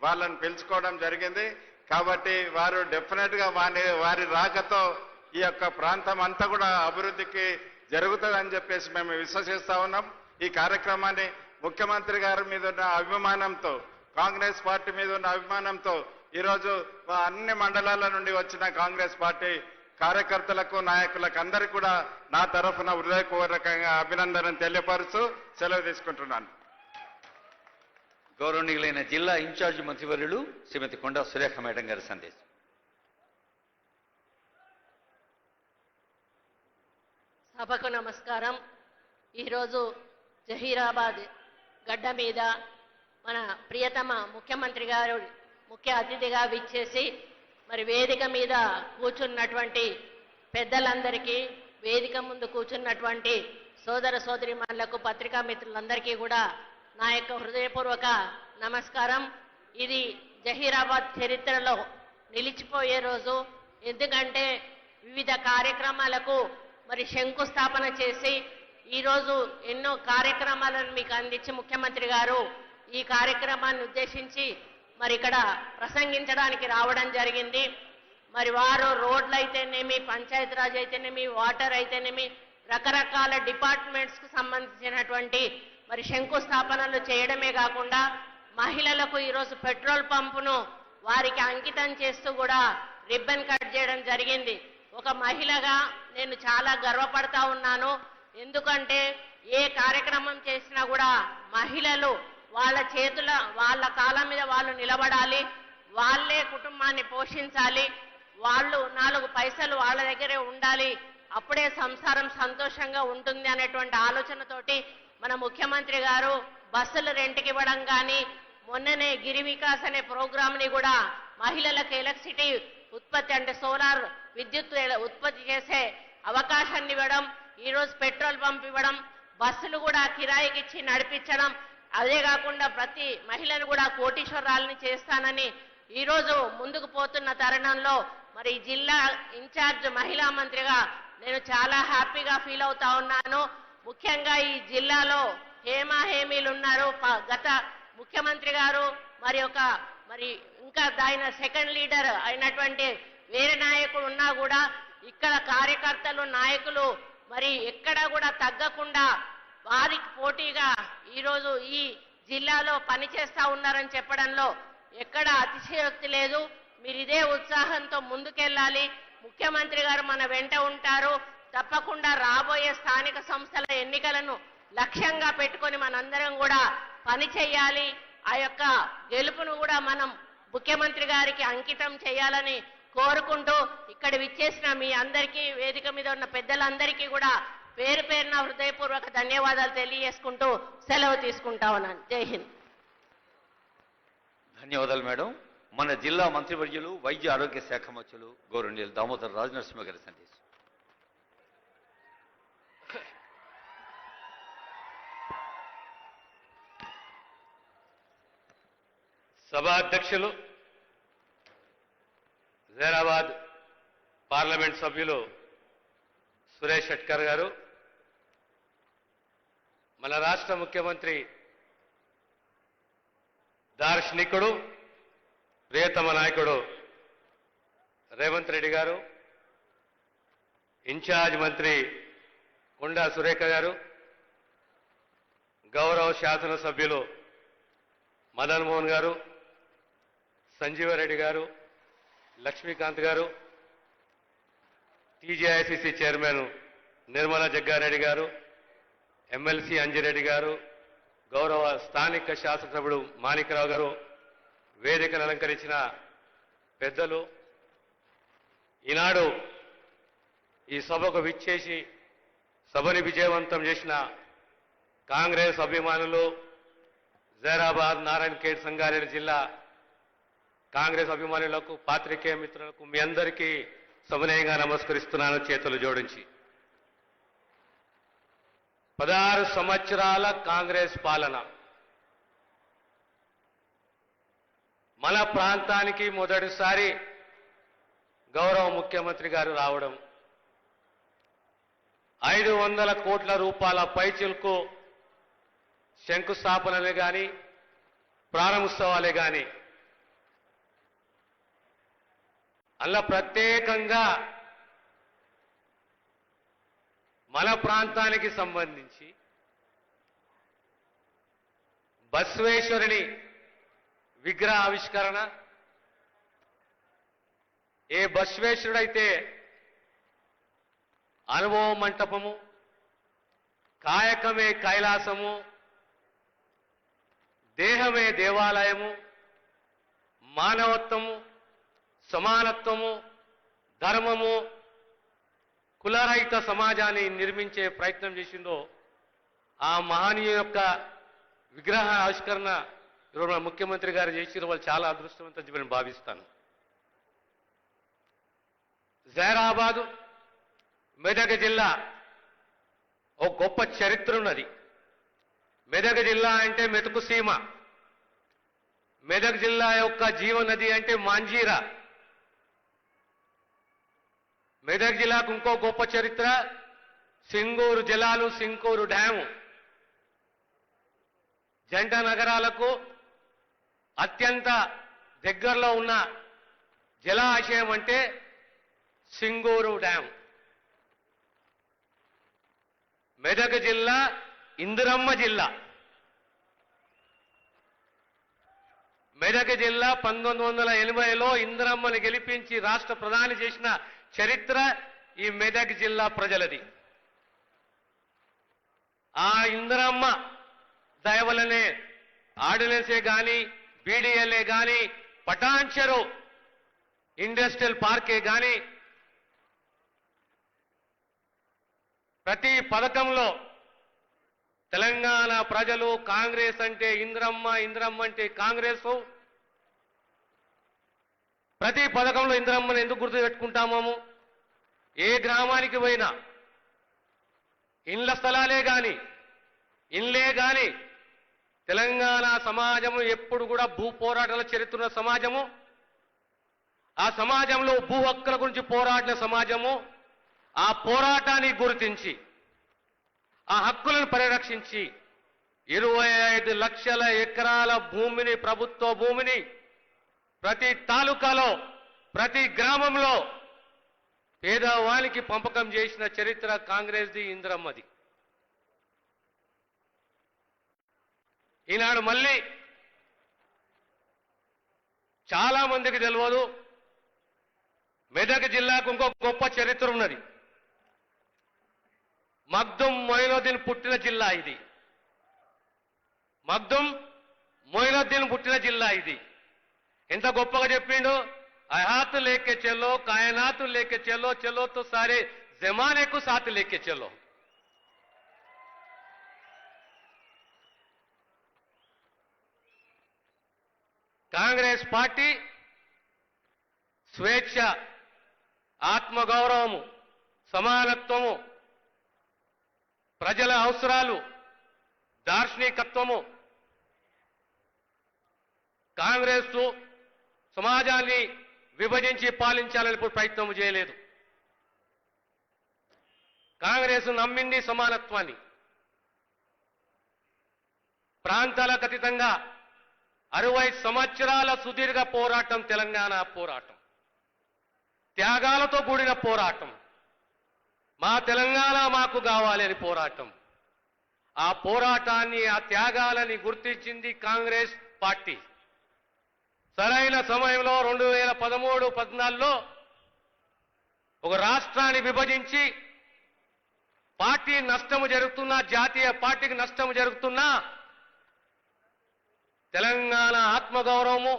వాళ్ళని పిలుచుకోవడం జరిగింది. కాబట్టి వారు డెఫినెట్ గా వారి రాకతో ఈ యొక్క ప్రాంతం అంతా కూడా అభివృద్ధికి జరుగుతుందని చెప్పేసి మేము విశ్వసిస్తా ఉన్నాం. ఈ కార్యక్రమాన్ని ముఖ్యమంత్రి గారి మీద ఉన్న అభిమానంతో, కాంగ్రెస్ పార్టీ మీద ఉన్న అభిమానంతో ఈరోజు అన్ని మండలాల నుండి వచ్చిన కాంగ్రెస్ పార్టీ కార్యకర్తలకు, నాయకులకు అందరికీ కూడా నా తరఫున హృదయపూర్వకంగా అభినందనలు తెలియపరుస్తూ సెలవు తీసుకుంటున్నాను. గౌరవనీయులైన జిల్లా ఇన్ఛార్జ్ మంత్రివర్యులు శ్రీమతి కొండా సురేఖ మేడం గారి సందేశం. సభకు నమస్కారం. ఈరోజు జహీరాబాద్ గడ్డ మీద మన ప్రియతమ ముఖ్యమంత్రి గారు ముఖ్య అతిథిగా విచ్చేసి మరి వేదిక మీద కూర్చున్నటువంటి పెద్దలందరికీ, వేదిక ముందు కూర్చున్నటువంటి సోదర సోదరిమణులకు, పత్రికా మిత్రులందరికీ కూడా నా యొక్క హృదయపూర్వక నమస్కారం. ఇది జహీరాబాద్ చరిత్రలో నిలిచిపోయే రోజు. ఎందుకంటే వివిధ కార్యక్రమాలకు మరి శంకుస్థాపన చేసి ఈరోజు ఎన్నో కార్యక్రమాలను మీకు అందించి ముఖ్యమంత్రి గారు ఈ కార్యక్రమాన్ని ఉద్దేశించి మరి ఇక్కడ ప్రసంగించడానికి రావడం జరిగింది. మరి వారు రోడ్లు అయితేనేమి, పంచాయతీరాజ్ అయితేనేమి, వాటర్ అయితేనేమి, రకరకాల డిపార్ట్మెంట్స్కు సంబంధించినటువంటి మరి శంకుస్థాపనలు చేయడమే కాకుండా మహిళలకు ఈరోజు పెట్రోల్ పంపును వారికి అంకితం చేస్తూ కూడా రిబ్బన్ కట్ చేయడం జరిగింది. ఒక మహిళగా నేను చాలా గర్వపడతా ఉన్నాను. ఎందుకంటే ఏ కార్యక్రమం చేసినా కూడా మహిళలు వాళ్ళ కాళ్ళ మీద వాళ్ళు నిలబడాలి, వాళ్ళే కుటుంబాన్ని పోషించాలి, వాళ్ళు 4 పైసలు వాళ్ళ దగ్గరే ఉండాలి, అప్పుడే సంసారం సంతోషంగా ఉంటుంది అనేటువంటి ఆలోచనతోటి మన ముఖ్యమంత్రి గారు బస్సులు రెంట్కి ఇవ్వడం కానీ, మొన్ననే గిరి వికాస్ అనే ప్రోగ్రామ్ని కూడా మహిళలకు ఎలక్ట్రిసిటీ ఉత్పత్తి అంటే సోలార్ విద్యుత్ ఉత్పత్తి చేసే అవకాశాన్ని ఇవ్వడం, ఈరోజు పెట్రోల్ పంప్ ఇవ్వడం, బస్సులు కూడా కిరాయికి ఇచ్చి నడిపించడం, అదే కాకుండా ప్రతి మహిళను కూడా కోటీశ్వరాలని చేస్తానని ఈరోజు ముందుకు పోతున్న తరుణంలో మరి జిల్లా ఇన్ఛార్జ్ మహిళా మంత్రిగా నేను చాలా హ్యాపీగా ఫీల్ అవుతా ఉన్నాను. ముఖ్యంగా ఈ జిల్లాలో హేమీలు ఉన్నారు. గత ముఖ్యమంత్రి గారు మరి ఇంకా ఆయన సెకండ్ లీడర్ అయినటువంటి వేరే నాయకుడు ఉన్నా కూడా ఇక్కడ కార్యకర్తలు, నాయకులు మరి ఎక్కడా కూడా తగ్గకుండా వారికి పోటీగా ఈరోజు ఈ జిల్లాలో పనిచేస్తా ఉన్నారని చెప్పడంలో ఎక్కడ అతిశయోక్తి లేదు. మీరు ఇదే ఉత్సాహంతో ముందుకెళ్ళాలి. ముఖ్యమంత్రి గారు మన వెంట ఉంటారు. తప్పకుండా రాబోయే స్థానిక సంస్థల ఎన్నికలను లక్ష్యంగా పెట్టుకొని మనందరం కూడా పని చేయాలి. ఆ యొక్క గెలుపును కూడా మనం ముఖ్యమంత్రి గారికి అంకితం చేయాలని కోరుకుంటూ ఇక్కడ విచ్చేసిన మీ అందరికీ, వేదిక మీద ఉన్న పెద్దలందరికీ కూడా పేరు పేరున హృదయపూర్వక ధన్యవాదాలు తెలియజేసుకుంటూ సెలవు తీసుకుంటా ఉన్నాను. జై హింద్. ధన్యవాదాలు మేడం. మన జిల్లా మంత్రివర్యులు వైద్య ఆరోగ్య శాఖ మంత్రులు గౌరవనీయులు దామోదర్ రాజనరసింహ గారి సందేశం. సభాధ్యక్షులు, జైరాబాద్ పార్లమెంట్ సభ్యులు సురేష్ షెట్కర్ గారు, మన రాష్ట్ర ముఖ్యమంత్రి దార్శనికుడు, ప్రియతమ నాయకుడు రేవంత్ రెడ్డి గారు, ఇన్ఛార్జ్ మంత్రి కొండా సురేఖ గారు, గౌరవ శాసనసభ్యులు మదన్ మోహన్ గారు, సంజీవరెడ్డి గారు, లక్ష్మీకాంత్ గారు, టీజీఐసిసి చైర్మన్ నిర్మలా జగ్గారెడ్డి గారు, ఎమ్మెల్సీ అంజిరెడ్డి గారు, గౌరవ స్థానిక శాసనసభ్యుడు మాణిక్రావు గారు, వేదికను అలంకరించిన పెద్దలు, ఈనాడు ఈ సభకు విచ్చేసి సభని విజయవంతం చేసిన కాంగ్రెస్ అభిమానులు, జైరాబాద్, నారాయణఖేడ్, సంగారెడ్డి జిల్లా కాంగ్రెస్ అభిమానులకు, పాత్రికేయ మిత్రులకు మీ అందరికీ సవినయంగా నమస్కరిస్తున్నాను చేతులు జోడించి. 16 సంవత్సరాల కాంగ్రెస్ పాలన మన ప్రాంతానికి మొదటిసారి గౌరవ ముఖ్యమంత్రి గారు రావడం, 500 కోట్ల రూపాయల పైచిలకు శంకుస్థాపనలే కానీ ప్రారంభోత్సవాలే కానీ అలా ప్రత్యేకంగా మన ప్రాంతానికి సంబంధించి బసవేశ్వరుని విగ్రహ ఆవిష్కరణ. ఏ బసవేశ్వరుడైతే అనుభవ మంటపము, కాయకమే కైలాసము, దేహమే దేవాలయము, మానవత్వము, సమానత్వము, ధర్మము, కులరహిత సమాజాన్ని నిర్మించే ప్రయత్నం చేసిందో ఆ మహనీయు యొక్క విగ్రహ ఆవిష్కరణ ఈరోజు మన ముఖ్యమంత్రి గారు చేసిన వాళ్ళు చాలా అదృష్టవంతం నేను భావిస్తాను. జైరాబాదు, మెదక్ జిల్లా ఒక గొప్ప చరిత్ర ఉన్నది. మెదక్ జిల్లా అంటే మెతుకు సీమ. మెదక్ జిల్లా యొక్క జీవనది అంటే మాంజీరా. మెదక్ జిల్లాకు ఇంకో గొప్ప చరిత్ర సింగూరు జలాలు, సింగూరు డ్యాము. జంట నగరాలకు అత్యంత దగ్గరలో ఉన్న జలాశయం అంటే సింగూరు డ్యాం. మెదక్ జిల్లా ఇందిరమ్మ జిల్లా. మెదక్ జిల్లా 1980లో ఇందిరమ్మని గెలిపించి రాష్ట్ర ప్రధాని చేసిన చరిత్ర ఈ మెదక్ జిల్లా ప్రజలది. ఆ ఇందిరమ్మ దయ వల్లనే ఆర్డినెన్సే కానీ, బీడీఎల్ఏ కానీ, పటాన్చెరు ఇండస్ట్రియల్ పార్కే కానీ ప్రతి పథకంలో తెలంగాణ ప్రజలు కాంగ్రెస్ అంటే ఇందిరమ్మ, ఇందిరమ్మ అంటే కాంగ్రెస్. ప్రతి పథకంలో ఇందిరమ్మని ఎందుకు గుర్తు పెట్టుకుంటాము? ఏ గ్రామానికి పోయినా ఇండ్ల స్థలాలే గాని, ఇండ్లే గాని తెలంగాణ సమాజము ఎప్పుడు కూడా భూ పోరాటాల చరిత్ర ఉన్న సమాజము. ఆ సమాజంలో భూ హక్కుల గురించి పోరాడిన సమాజము. ఆ పోరాటాన్ని గుర్తించి ఆ హక్కులను పరిరక్షించి 25 లక్షల ఎకరాల భూమిని, ప్రభుత్వ భూమిని ప్రతి తాలూకాలో, ప్రతి గ్రామంలో పేదవానికి పంపకం చేసిన చరిత్ర కాంగ్రెస్ది, ఇందిరమ్మది. ఈనాడు మళ్ళీ చాలా మందికి తెలియదు, మెదక్ జిల్లాకు ఇంకో గొప్ప చరిత్ర ఉన్నది. మగ్దుం మొయినుద్దీన్ పుట్టిన జిల్లా ఇది. మగ్దుం మొయినుద్దీన్ పుట్టిన జిల్లా ఇది. ఎంత గొప్పగా చెప్పిండు, అహాత్ లేకే చలో, కాయనాత్ లేకే చలో, చలో తో సారే జమానేకు సాత్ లేకే చలో. కాంగ్రెస్ పార్టీ స్వేచ్ఛ, ఆత్మగౌరవము, సమానత్వము, ప్రజల అవసరాలు, దార్శనికత్వము. కాంగ్రెస్ సమాజాన్ని విభజించి పాలించాలని ప్రయత్నం చేయలేదు. కాంగ్రెస్ నమ్మింది సమానత్వాన్ని. ప్రాంతాలకు అతీతంగా 60 సంవత్సరాల సుదీర్ఘ పోరాటం తెలంగాణ పోరాటం, త్యాగాలతో కూడిన పోరాటం. మా తెలంగాణ మాకు కావాలి అని పోరాటం. ఆ పోరాటాన్ని, ఆ త్యాగాలని గుర్తించింది కాంగ్రెస్ పార్టీ. సరైన సమయంలో 2013-14లో ఒక రాష్ట్రాన్ని విభజించి పార్టీ నష్టము జరుగుతున్నా, జాతీయ పార్టీకి నష్టము జరుగుతున్నా తెలంగాణ ఆత్మగౌరవము,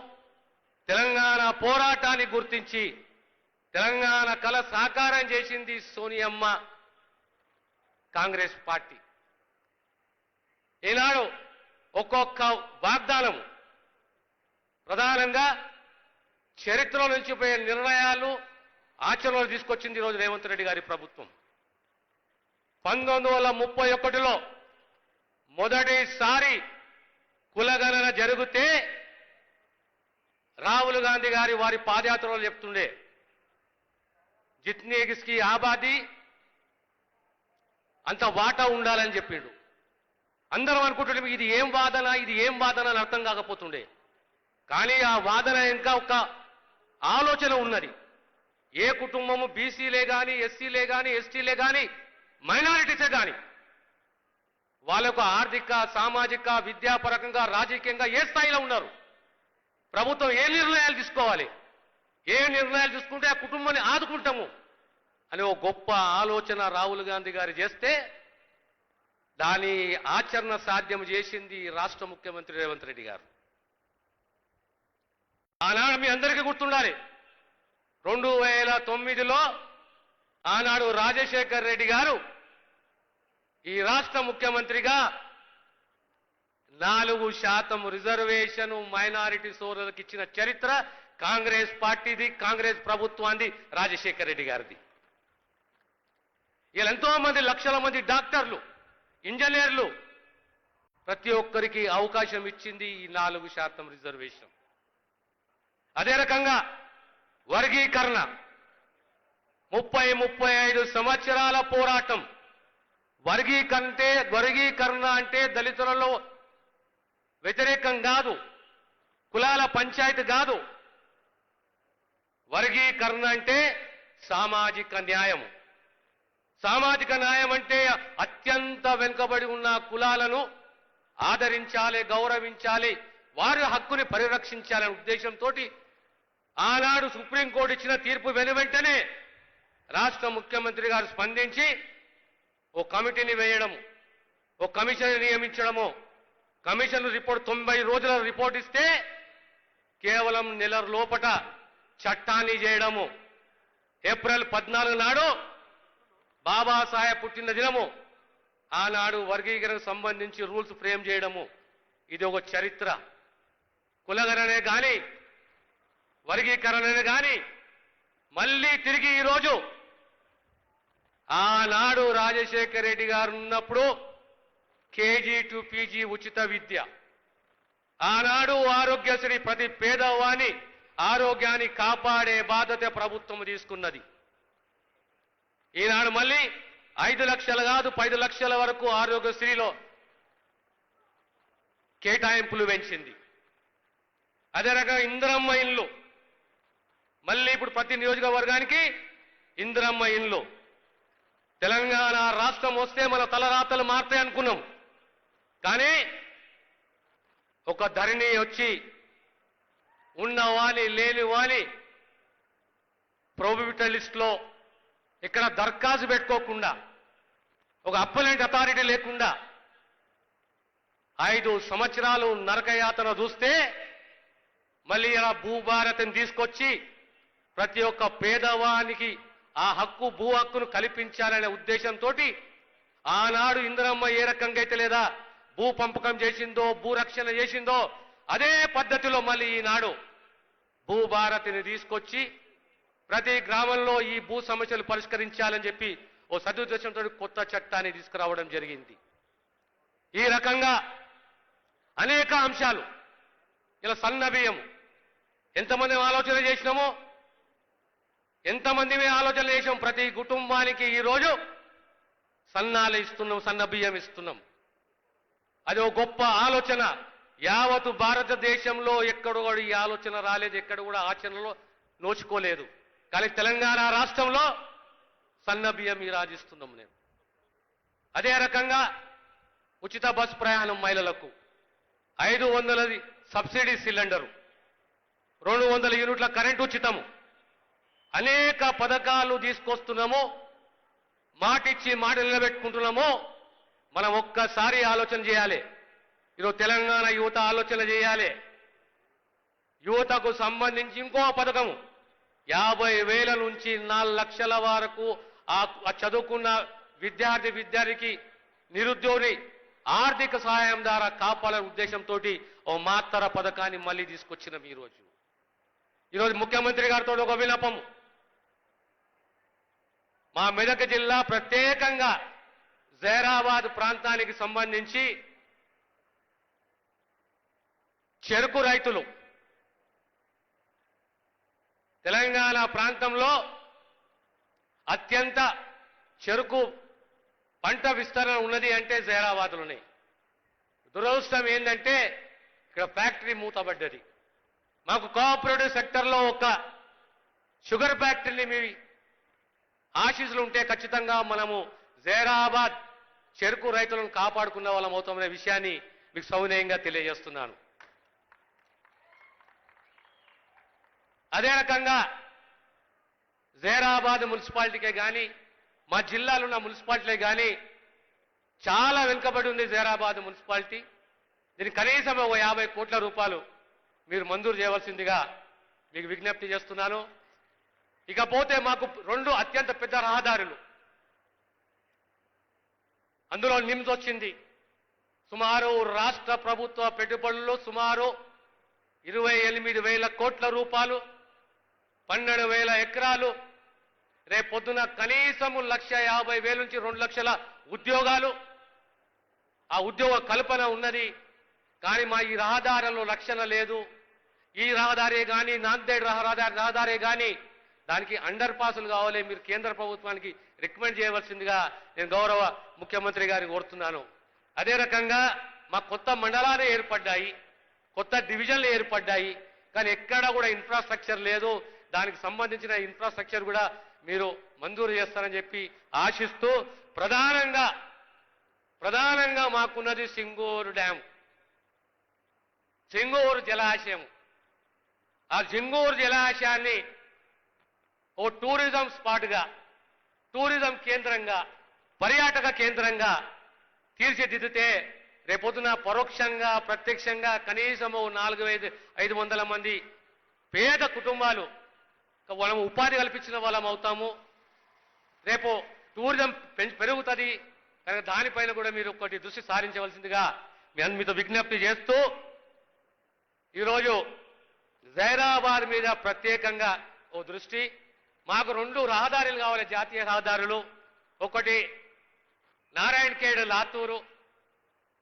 తెలంగాణ పోరాటాన్ని గుర్తించి తెలంగాణ కళ సాకారం చేసింది సోనియమ్మ కాంగ్రెస్ పార్టీ. ఈనాడు ఒక్కొక్క వాగ్దానం ప్రధానంగా చరిత్రలో నిలిచిపోయే నిర్ణయాలు ఆచరణలో తీసుకొచ్చింది ఈరోజు రేవంత్ రెడ్డి గారి ప్రభుత్వం. 1931లో మొదటిసారి కులగణన జరిగితే రాహుల్ గాంధీ గారి వారి పాదయాత్రలో చెప్తుండే, జిత్నీ కిస్కి ఆబాదీ అంత వాటా ఉండాలని చెప్పిండు. అందరం అనుకుంటుండే ఇది ఏం వాదన అని అర్థం కాకపోతుండే. కానీ ఆ వాదన ఇంకా ఒక ఆలోచన ఉన్నది. ఏ కుటుంబము బీసీలే కానీ, ఎస్సీలే కానీ, ఎస్టీలే కానీ, మైనారిటీసే కానీ వాళ్ళకు ఆర్థిక, సామాజిక, విద్యాపరకంగా, రాజకీయంగా ఏ స్థాయిలో ఉన్నారు, ప్రభుత్వం ఏ నిర్ణయాలు తీసుకోవాలి, ఏ నిర్ణయాలు తీసుకుంటే ఆ కుటుంబాన్ని ఆదుకుంటాము అనే ఒక గొప్ప ఆలోచన రాహుల్ గాంధీ గారు చేస్తే దాని ఆచరణ సాధ్యం చేసింది రాష్ట్ర ముఖ్యమంత్రి రేవంత్ రెడ్డి గారు. ఆనాడు మీ అందరికీ గుర్తుండాలి, 2009లో ఆనాడు రాజశేఖర్ రెడ్డి గారు ఈ రాష్ట్ర ముఖ్యమంత్రిగా 4% రిజర్వేషన్ మైనారిటీ సోదరులకు ఇచ్చిన చరిత్ర కాంగ్రెస్ పార్టీది, కాంగ్రెస్ ప్రభుత్వాన్ని, రాజశేఖర్ రెడ్డి గారిది. ఇలా ఎంతో మంది లక్షల మంది డాక్టర్లు, ఇంజనీర్లు ప్రతి ఒక్కరికి అవకాశం ఇచ్చింది ఈ 4% రిజర్వేషన్. అదే రకంగా వర్గీకరణ 35 సంవత్సరాల పోరాటం. వర్గీకరణ అంటే దళితులలో వ్యతిరేకం కాదు, కులాల పంచాయతీ కాదు. వర్గీకరణ అంటే సామాజిక న్యాయం. సామాజిక న్యాయం అంటే అత్యంత వెనుకబడి ఉన్న కులాలను ఆదరించాలి, గౌరవించాలి, వారి హక్కుని పరిరక్షించాలనే ఉద్దేశంతో ఆనాడు సుప్రీంకోర్టు ఇచ్చిన తీర్పు వెనువెంటనే రాష్ట్ర ముఖ్యమంత్రి గారు స్పందించి ఓ కమిటీని వేయడము, ఓ కమిషన్ నియమించడము. కమిషన్ రిపోర్ట్ 90 రోజుల రిపోర్ట్ ఇస్తే కేవలం నెల లోపట చట్టాన్ని చేయడము. ఏప్రిల్ 14 నాడు బాబాసాహెబ్ పుట్టిన దినము. ఆనాడు వర్గీకరణకు సంబంధించి రూల్స్ ఫ్రేమ్ చేయడము. ఇది ఒక చరిత్ర. కులగణనే కానీ, వర్గీకరణనే కానీ మళ్ళీ తిరిగి ఈరోజు ఆనాడు రాజశేఖర రెడ్డి గారు ఉన్నప్పుడు కేజీ టు పీజీ ఉచిత విద్య, ఆనాడు ఆరోగ్యశ్రీ, ప్రతి పేదవాని ఆరోగ్యాన్ని కాపాడే బాధ్యత ప్రభుత్వం తీసుకున్నది. ఈనాడు మళ్ళీ 5 లక్షలు కాదు 10 లక్షల వరకు ఆరోగ్యశ్రీలో కేటాయింపులు పెంచింది. అదే రకంగా ఇందిరమ్మ ఇండ్లు, మళ్ళీ ఇప్పుడు ప్రతి నియోజకవర్గానికి ఇందిరమ్మ ఇండ్లు. తెలంగాణ రాష్ట్రం వస్తే మన తలరాతలు మారుతాయి అనుకున్నాం. కానీ ఒక ధరణి వచ్చి ఉన్నవాని లేని వాని ప్రోబిబిటరీ లిస్టులో ఇక్కడ దరఖాస్తు పెట్టుకోకుండా, ఒక అప్పలెంట్ అథారిటీ లేకుండా 5 సంవత్సరాలు నరకయాతన చూస్తే మళ్ళీ ఇలా భూభారతిని తీసుకొచ్చి ప్రతి ఒక్క పేదవానికి ఆ హక్కు, భూ హక్కును కల్పించాలనే ఉద్దేశంతో ఆనాడు ఇందిరమ్మ ఏ రకంగా అయితే లేదా భూ పంపకం చేసిందో, భూ రక్షణ చేసిందో అదే పద్ధతిలో మళ్ళీ ఈనాడు భూభారతిని తీసుకొచ్చి ప్రతి గ్రామంలో ఈ భూ సమస్యలు పరిష్కరించాలని చెప్పి ఓ సదుద్దేశంతో కొత్త చట్టాన్ని తీసుకురావడం జరిగింది. ఈ రకంగా అనేక అంశాలు. ఇలా సన్న బియ్యం ఎంతమంది ఆలోచన చేసినామో, ఎంతమంది ఆలోచన చేసాం. ప్రతి కుటుంబానికి ఈరోజు సన్నాలు ఇస్తున్నాం, సన్న బియ్యం ఇస్తున్నాం. అది ఒక గొప్ప ఆలోచన. యావత్తు భారతదేశంలో ఎక్కడ కూడా ఈ ఆలోచన రాలేదు, ఎక్కడ కూడా ఆచరణలో నోచుకోలేదు. కానీ తెలంగాణ రాష్ట్రంలో సన్న బియ్యం రాజిస్తున్నాం నేను. అదే రకంగా ఉచిత బస్ ప్రయాణం మహిళలకు, 500 సబ్సిడీ సిలిండరు, 200 యూనిట్ల కరెంటు ఉచితము, అనేక పథకాలు తీసుకొస్తున్నాము. మాటిచ్చి మాట నిలబెట్టుకుంటున్నాము. మనం ఒక్కసారి ఆలోచన చేయాలి. ఈరోజు తెలంగాణ యువత ఆలోచన చేయాలి. యువతకు సంబంధించి ఇంకో పథకము 50,000 నుంచి 4 లక్షల వరకు ఆ చదువుకున్న విద్యార్థికి నిరుద్యోగి ఆర్థిక సహాయం ద్వారా కాపాడే ఉద్దేశంతో ఓ మాత్తర పథకాన్ని మళ్ళీ తీసుకొచ్చినాం ఈరోజు ముఖ్యమంత్రి గారితో ఒక విన్నపము. మా మెదక్ జిల్లా ప్రత్యేకంగా జైరాబాద్ ప్రాంతానికి సంబంధించి చెరుకు రైతులు తెలంగాణ ప్రాంతంలో అత్యంత చెరుకు పంట విస్తరణ ఉన్నది అంటే జైరాబాద్లోనే. దురదృష్టం ఏంటంటే ఇక్కడ ఫ్యాక్టరీ మూతబడ్డది. మాకు కోఆపరేటివ్ సెక్టర్లో ఒక షుగర్ ఫ్యాక్టరీని మీ ఆశీస్సులు ఉంటే ఖచ్చితంగా మనము జైరాబాద్ చెరుకు రైతులను కాపాడుకున్న వాళ్ళం అవుతామనే విషయాన్ని మీకు సౌనయంగా తెలియజేస్తున్నాను. అదే రకంగా జైరాబాద్ మున్సిపాలిటీకే కానీ మా జిల్లాలో ఉన్న మున్సిపాలిటీలే కానీ చాలా వెనుకబడి ఉంది జైరాబాద్ మున్సిపాలిటీ. దీనికి కనీసం ఒక 50 కోట్ల రూపాయలు మీరు మంజూరు చేయవలసిందిగా మీకు విజ్ఞప్తి చేస్తున్నాను. ఇకపోతే మాకు 2 అత్యంత పెద్ద రహదారులు, అందులో నిమ్స్ వచ్చింది. సుమారు రాష్ట్ర ప్రభుత్వ పెట్టుబడులు సుమారు 28,000 కోట్ల రూపాయలు, 12,000 ఎకరాలు. రేపొద్దున కనీసం 1,50,000 నుంచి 2 లక్షల ఉద్యోగాలు, ఆ ఉద్యోగ కల్పన ఉన్నది. కానీ మా ఈ రహదారులలో రక్షణ లేదు. ఈ రహదారే కానీ నాందేడ్ రహదారే కానీ దానికి అండర్ పాసులు కావాలి. మీరు కేంద్ర ప్రభుత్వానికి రికమెండ్ చేయవలసిందిగా నేను గౌరవ ముఖ్యమంత్రి గారిని కోరుతున్నాను. అదే రకంగా మా కొత్త మండలాలు ఏర్పడ్డాయి, కొత్త డివిజన్లు ఏర్పడ్డాయి, కానీ ఎక్కడా కూడా ఇన్ఫ్రాస్ట్రక్చర్ లేదు. దానికి సంబంధించిన ఇన్ఫ్రాస్ట్రక్చర్ కూడా మీరు మంజూరు చేస్తారని చెప్పి ఆశిస్తూ, ప్రధానంగా మాకున్నది సింగూరు డ్యాం, సింగూరు జలాశయం. ఆ సింగూరు జలాశయాన్ని ఓ టూరిజం స్పాట్గా, టూరిజం కేంద్రంగా, పర్యాటక కేంద్రంగా తీర్చిదిద్దితే రేపొద్దున పరోక్షంగా ప్రత్యక్షంగా కనీసం 400-500 మంది పేద కుటుంబాలు మనం ఉపాధి కల్పించిన వాళ్ళం అవుతాము. రేపు టూరిజం పెరుగుతుంది. కనుక దానిపైన కూడా మీరు ఒకటి దృష్టి సారించవలసిందిగా మీతో విజ్ఞప్తి చేస్తూ, ఈరోజు జైరాబాద్ మీద ప్రత్యేకంగా ఓ దృష్టి. మాకు 2 రహదారులు కావాలి, జాతీయ రహదారులు. ఒకటి నారాయణఖేడ్ లాతూరు,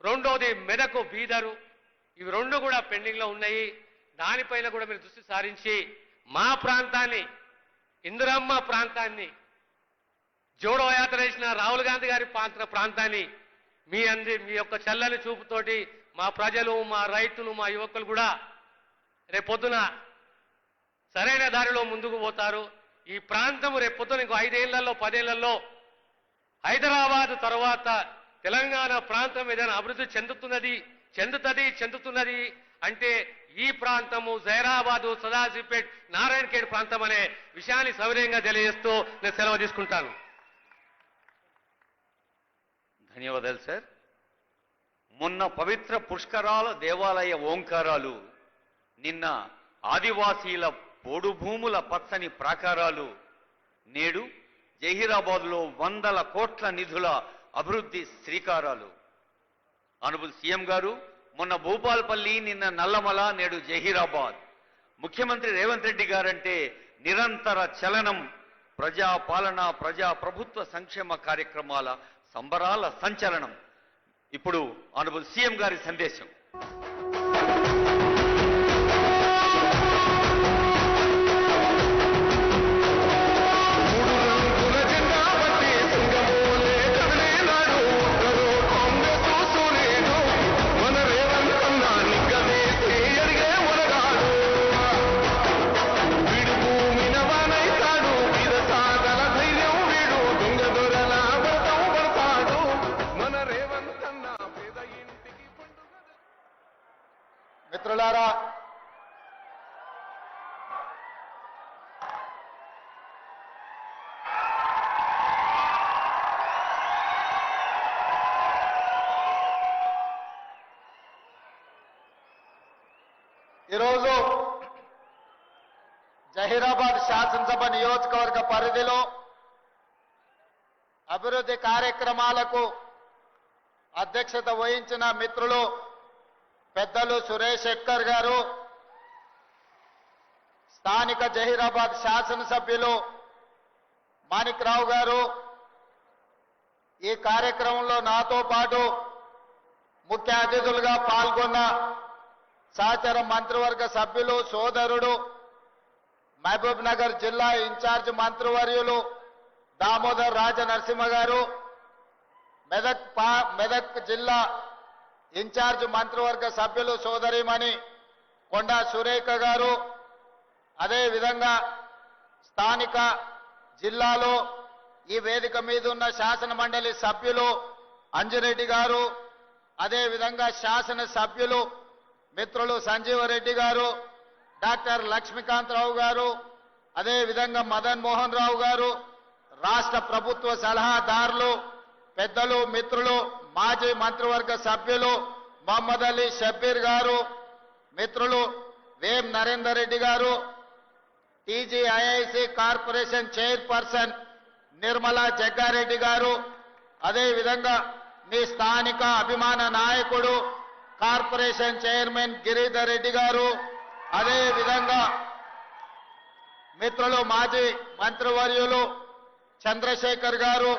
రెండోది మెదకు బీదరు. ఇవి 2 కూడా పెండింగ్లో ఉన్నాయి. దానిపైన కూడా మీరు దృష్టి సారించి మా ప్రాంతాన్ని, ఇందిరమ్మ ప్రాంతాన్ని, జోడో యాత్ర చేసిన రాహుల్ గాంధీ గారి ప్రాంతాన్ని మీ యొక్క చల్లని చూపుతోటి మా ప్రజలు, మా రైతులు, మా యువకులు కూడా రేపొద్దున సరైన దారిలో ముందుకు పోతారు. ఈ ప్రాంతం రేపొద్దున ఇంకో 5 ఏళ్లలో 10 ఏళ్లలో హైదరాబాద్ తర్వాత తెలంగాణ ప్రాంతం ఏదైనా అభివృద్ధి చెందుతున్నది అంటే ఈ ప్రాంతము జైరాబాదు, సదాశివపేట్, నారాయణఖేడ్ ప్రాంతం అనే విషయాన్ని సవినయంగా తెలియజేస్తూ నేను సెలవు తీసుకుంటాను. ధన్యవాదాలు సార్. మొన్న పవిత్ర పుష్కరాల దేవాలయ ఓంకారాలు, నిన్న ఆదివాసీల పోడు భూముల పచ్చని ప్రాకారాలు, నేడు జహీరాబాద్లో 100 కోట్ల నిధుల అభివృద్ధి శ్రీకారాలు. ఆనరబుల్ సీఎం గారు మొన్న భూపాల్పల్లి, నిన్న నల్లమల, నేడు జహీరాబాద్. ముఖ్యమంత్రి రేవంత్ రెడ్డి గారంటే నిరంతర చలనం, ప్రజా పాలన, ప్రజా ప్రభుత్వ సంక్షేమ కార్యక్రమాల సంబరాల సంచలనం. ఇప్పుడు ఆనరబుల్ సీఎం గారి సందేశం. మిత్రులారా, ఈరోజు జహీరాబాద్ శాసనసభ నియోజకవర్గ పరిధిలో అభివృద్ధి కార్యక్రమాలకు అధ్యక్షత వహించిన మిత్రులు పెద్దలు సురేష్ శెట్కర్ గారు, స్థానిక జహీరాబాద్ శాసనసభ్యులు మాణిక్రావు గారు, ఈ కార్యక్రమంలో నాతో పాటు ముఖ్య అతిథులుగా పాల్గొన్న సహచర మంత్రివర్గ సభ్యులు సోదరుడు మహబూబ్ నగర్ జిల్లా ఇన్ఛార్జ్ మంత్రివర్యులు దామోదర్ రాజ నరసింహ గారు, మెదక్ జిల్లా ఇన్ఛార్జ్ మంత్రివర్గ సభ్యులు సోదరిమణి కొండా సురేఖ గారు, అదేవిధంగా స్థానిక జిల్లాలో ఈ వేదిక మీద ఉన్న శాసన మండలి సభ్యులు అంజిరెడ్డి గారు, అదేవిధంగా శాసన సభ్యులు మిత్రులు సంజీవరెడ్డి గారు, డాక్టర్ లక్ష్మీకాంతరావు గారు, అదేవిధంగా మదన్ మోహన్ రావు గారు, రాష్ట్ర ప్రభుత్వ సలహాదారులు పెద్దలు మిత్రులు మాజీ మంత్రివర్గ సభ్యులు మహమ్మద్ అలీ షబ్బీర్ గారు, మిత్రులు వేం Narender Reddy garu, TGIIC corporation chairperson Nirmala Jaggareddy garu, అదేవిధంగా మీ స్థానిక అభిమాన నాయకుడు కార్పొరేషన్ చైర్మన్ గిరిధర్ రెడ్డి గారు, అదేవిధంగా మిత్రులు మాజీ మంత్రివర్యులు చంద్రశేఖర్ గారు,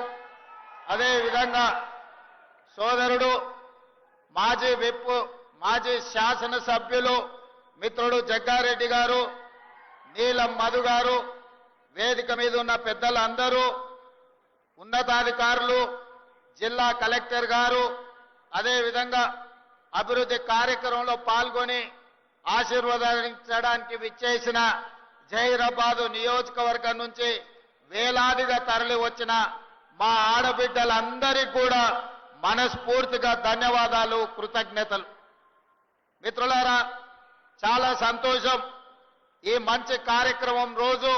అదేవిధంగా సోదరుడు మాజీ విప్ మాజీ శాసనసభ్యులు మిత్రుడు జగ్గారెడ్డి గారు, నీలం మధు గారు, వేదిక మీద ఉన్న పెద్దలందరూ, ఉన్నతాధికారులు, జిల్లా కలెక్టర్ గారు, అదేవిధంగా అభివృద్ధి కార్యక్రమంలో పాల్గొని ఆశీర్వదించడానికి విచ్చేసిన జహీరాబాద్ నియోజకవర్గం నుంచి వేలాదిగా తరలి వచ్చిన మా ఆడబిడ్డలందరికీ కూడా మనస్ఫూర్తిగా ధన్యవాదాలు, కృతజ్ఞతలు. మిత్రులారా, చాలా సంతోషం. ఈ మంచి కార్యక్రమం రోజు